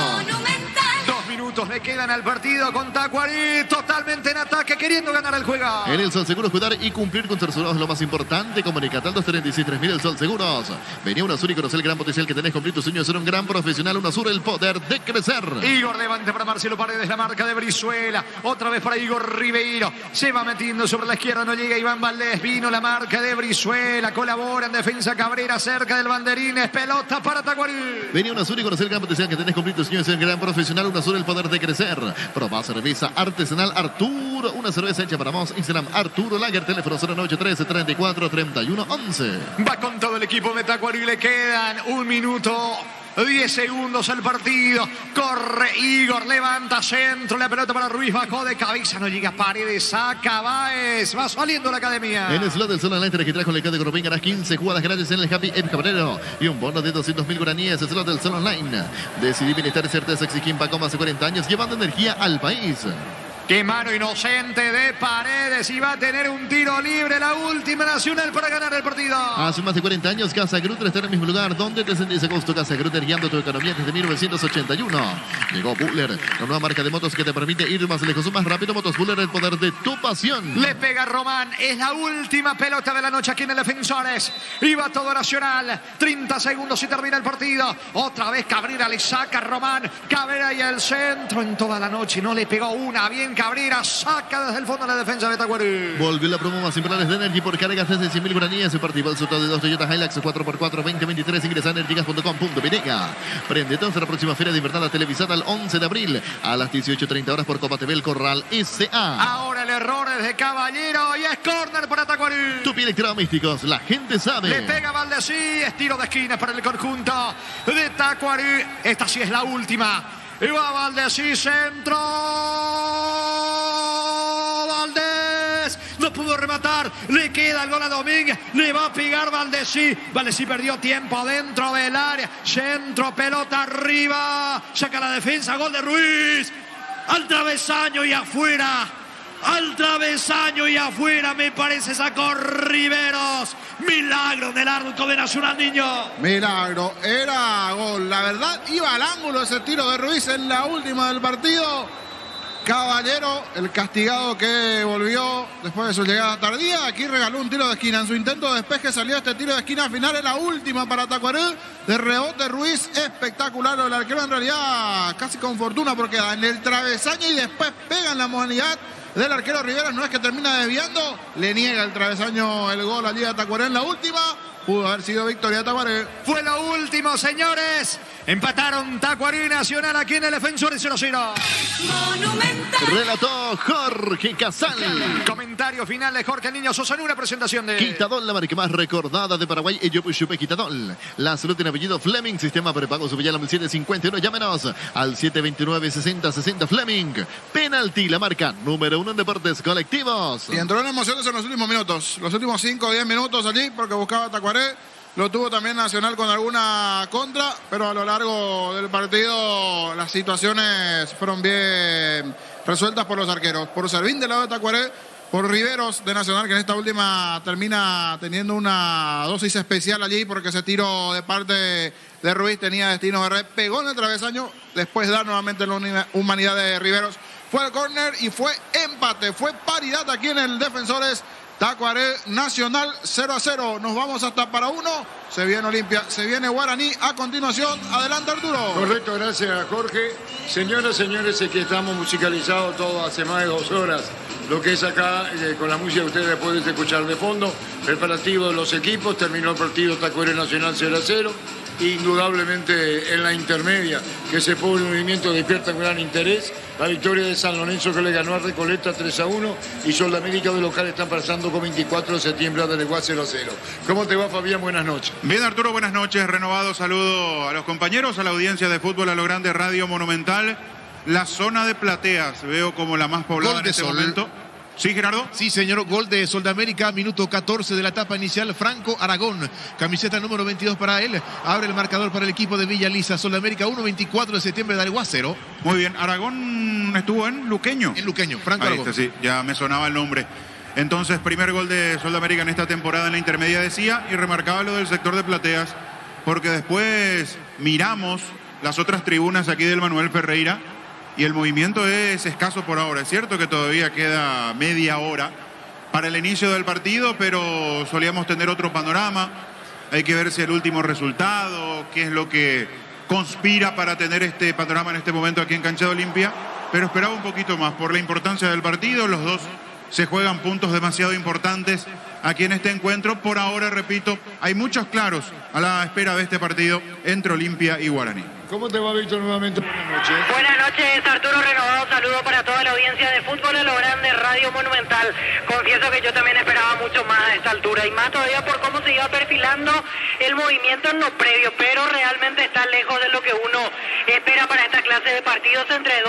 2 minutos le quedan al partido con Tacuarí totalmente en ataque, queriendo ganar el juego. En el Sol Seguros, cuidar y cumplir con tus seguros es lo más importante. Comunicate al 236-3000 el Sol Seguros. Venía UNASUR y conocer el gran potencial que tenés. Cumplir tu sueño de ser un gran profesional. UNASUR, el poder de crecer. Igor levante para Marcelo Paredes, la marca de Brizuela. Otra vez para Igor Ribeiro. Se va metiendo sobre la izquierda, no llega Iván Valdés. Vino la marca de Brizuela. Colabora en defensa Cabrera cerca del banderín. Es pelota para Tacuarí. Venía UNASUR y conocer el gran potencial que tenés. Cumplir tu sueño de ser un gran profesional. UNASUR, el poder de crecer. Probá cerveza artesanal Arturo. Una cerveza hecha para vos. Instagram Arturo Lager. Teléfono 0983-34-31-11. Va con todo el equipo de Tacuarí. Le quedan 1 minuto 10 segundos al partido. Corre Igor, levanta centro. La pelota para Ruiz, bajó de cabeza. No llega Paredes, saca Baez. Va saliendo la academia. En el slot del Sol Online te registras con el código Rubín. Ganas 15 jugadas gratis en el Happy App Cabrero y un bono de 200.000 guaraníes. El slot del Sol Online. Decidí bienestar y certeza. Exigín Paco más de 40 años llevando energía al país. Qué mano inocente de Paredes y va a tener un tiro libre, la última Nacional para ganar el partido. Hace más de 40 años Casa Grutter está en el mismo lugar donde te sentís a gusto. Casa Grutter guiando tu economía desde 1981. Llegó Buller, la nueva marca de motos que te permite ir más lejos o más rápido. Motos Buller, el poder de tu pasión. Le pega Román, es la última pelota de la noche aquí en el Defensores. Iba todo Nacional, 30 segundos y termina el partido. Otra vez Cabrera le saca a Román. Cabrera y el centro en toda la noche, no le pegó una. Bien Cabrera, saca desde el fondo la defensa de Tacuarí. Volvió la promo más importante de Energy por cargas desde 100.000 guaraníes. Se partió el sorteo de 2 Toyota Hilux 4x4 2023. Ingresa a energygas.com.py. Prende entonces la próxima feria de invernal televisada el 11 de abril a las 18:30 horas por Copa TV El Corral S.A. Ahora el error es de Caballero y es córner para Tacuarí. Tupi Electrodomésticos, la gente sabe. Le pega Valdesí, es tiro de esquina para el conjunto de Tacuarí. Esta sí es la última. Y va Valdesí, centro. Valdés no pudo rematar. Le queda el gol a Domínguez. Le va a pegar Valdesí. Valdesí perdió tiempo dentro del área. Centro, pelota arriba. Saca la defensa. Gol de Ruiz. Al travesaño y afuera. Al travesaño y afuera, me parece, sacó Riveros. Milagro del arco de Nacional, Niño. Milagro, era gol. La verdad, iba al ángulo ese tiro de Ruiz en la última del partido. Caballero, el castigado que volvió después de su llegada tardía. Aquí regaló un tiro de esquina. En su intento de despeje salió este tiro de esquina final. Es la última para Tacuarí. De rebote Ruiz, espectacular. El arquero en realidad casi con fortuna porque da en el travesaño y después pega en la modalidad del arquero Rivera. No es que termina desviando, le niega el travesaño el gol allí a Tacuarí en la última. Pudo haber sido victoria de Tacuarí. Fue lo último, señores. Empataron Tacuarí Nacional aquí en el Defensor 0-0. Relató Jorge Casal. Comentario final de Jorge Niño Sosa en una presentación de Quitadol, la marca más recordada de Paraguay. Chupe Quitadol. La salud tiene apellido Fleming. Sistema prepago Subillala 751. Llámenos al 729-6060 Fleming. Penalti, la marca número 1 en deportes colectivos. Y entró en emociones en los últimos minutos. Los últimos 5 o 10 minutos allí porque buscaba Tacuaré. Lo tuvo también Nacional con alguna contra, pero a lo largo del partido las situaciones fueron bien resueltas por los arqueros. Por Servín del lado de Tacuaré, por Riveros de Nacional, que en esta última termina teniendo una dosis especial allí porque ese tiro de parte de Ruiz tenía destino de red, pegó en el travesaño, después da nuevamente la humanidad de Riveros. Fue el córner y fue empate, fue paridad aquí en el Defensores. Tacuaré Nacional 0-0. Nos vamos hasta para 1. Se viene Olimpia, se viene Guaraní. A continuación, adelante Arturo. Correcto, gracias Jorge. Señoras, señores, es que estamos musicalizados todo hace más de 2 horas. Lo que es acá, con la música que ustedes pueden escuchar de fondo. Preparativo de los equipos, terminó el partido Tacuaré Nacional 0-0. Indudablemente en la intermedia, que ese pobre movimiento despierta un gran interés. La victoria de San Lorenzo que le ganó a Recoleta 3-1 y Soldamérica de local están pasando con 24 de septiembre a Deleguá 0-0. ¿Cómo te va, Fabián? Buenas noches. Bien, Arturo, buenas noches. Renovado saludo a los compañeros, a la audiencia de Fútbol a lo Grande, Radio Monumental. La zona de plateas veo como la más poblada en este momento. ¿Sí, Gerardo? Sí, señor. Gol de Soldamérica, minuto 14 de la etapa inicial. Franco Aragón, camiseta número 22 para él. Abre el marcador para el equipo de Villa Lisa. Soldamérica 1, 24 de septiembre de Areguá 0. Muy bien. Aragón estuvo en Luqueño. En Luqueño, Franco Ahí Aragón. está, sí, ya me sonaba el nombre. Entonces, primer gol de Soldamérica en esta temporada en la intermedia, decía, y remarcaba lo del sector de plateas, porque después miramos las otras tribunas aquí del Manuel Ferreira. Y el movimiento es escaso por ahora. Es cierto que todavía queda media hora para el inicio del partido, pero solíamos tener otro panorama. Hay que ver si el último resultado, qué es lo que conspira para tener este panorama en este momento aquí en Cancha de Olimpia. Pero esperaba un poquito más por la importancia del partido. Los dos se juegan puntos demasiado importantes aquí en este encuentro. Por ahora, repito, hay muchos claros a la espera de este partido entre Olimpia y Guaraní. ¿Cómo te va, Víctor? Nuevamente, buenas noches. Buenas noches, Arturo. Renovado saludo para toda la audiencia de Fútbol a lo Grande, Radio Monumental. Confieso que yo también esperaba mucho más a esta altura y más todavía por cómo se iba perfilando el movimiento en lo previo, pero realmente está lejos de lo que uno espera para esta clase de partidos entre dos.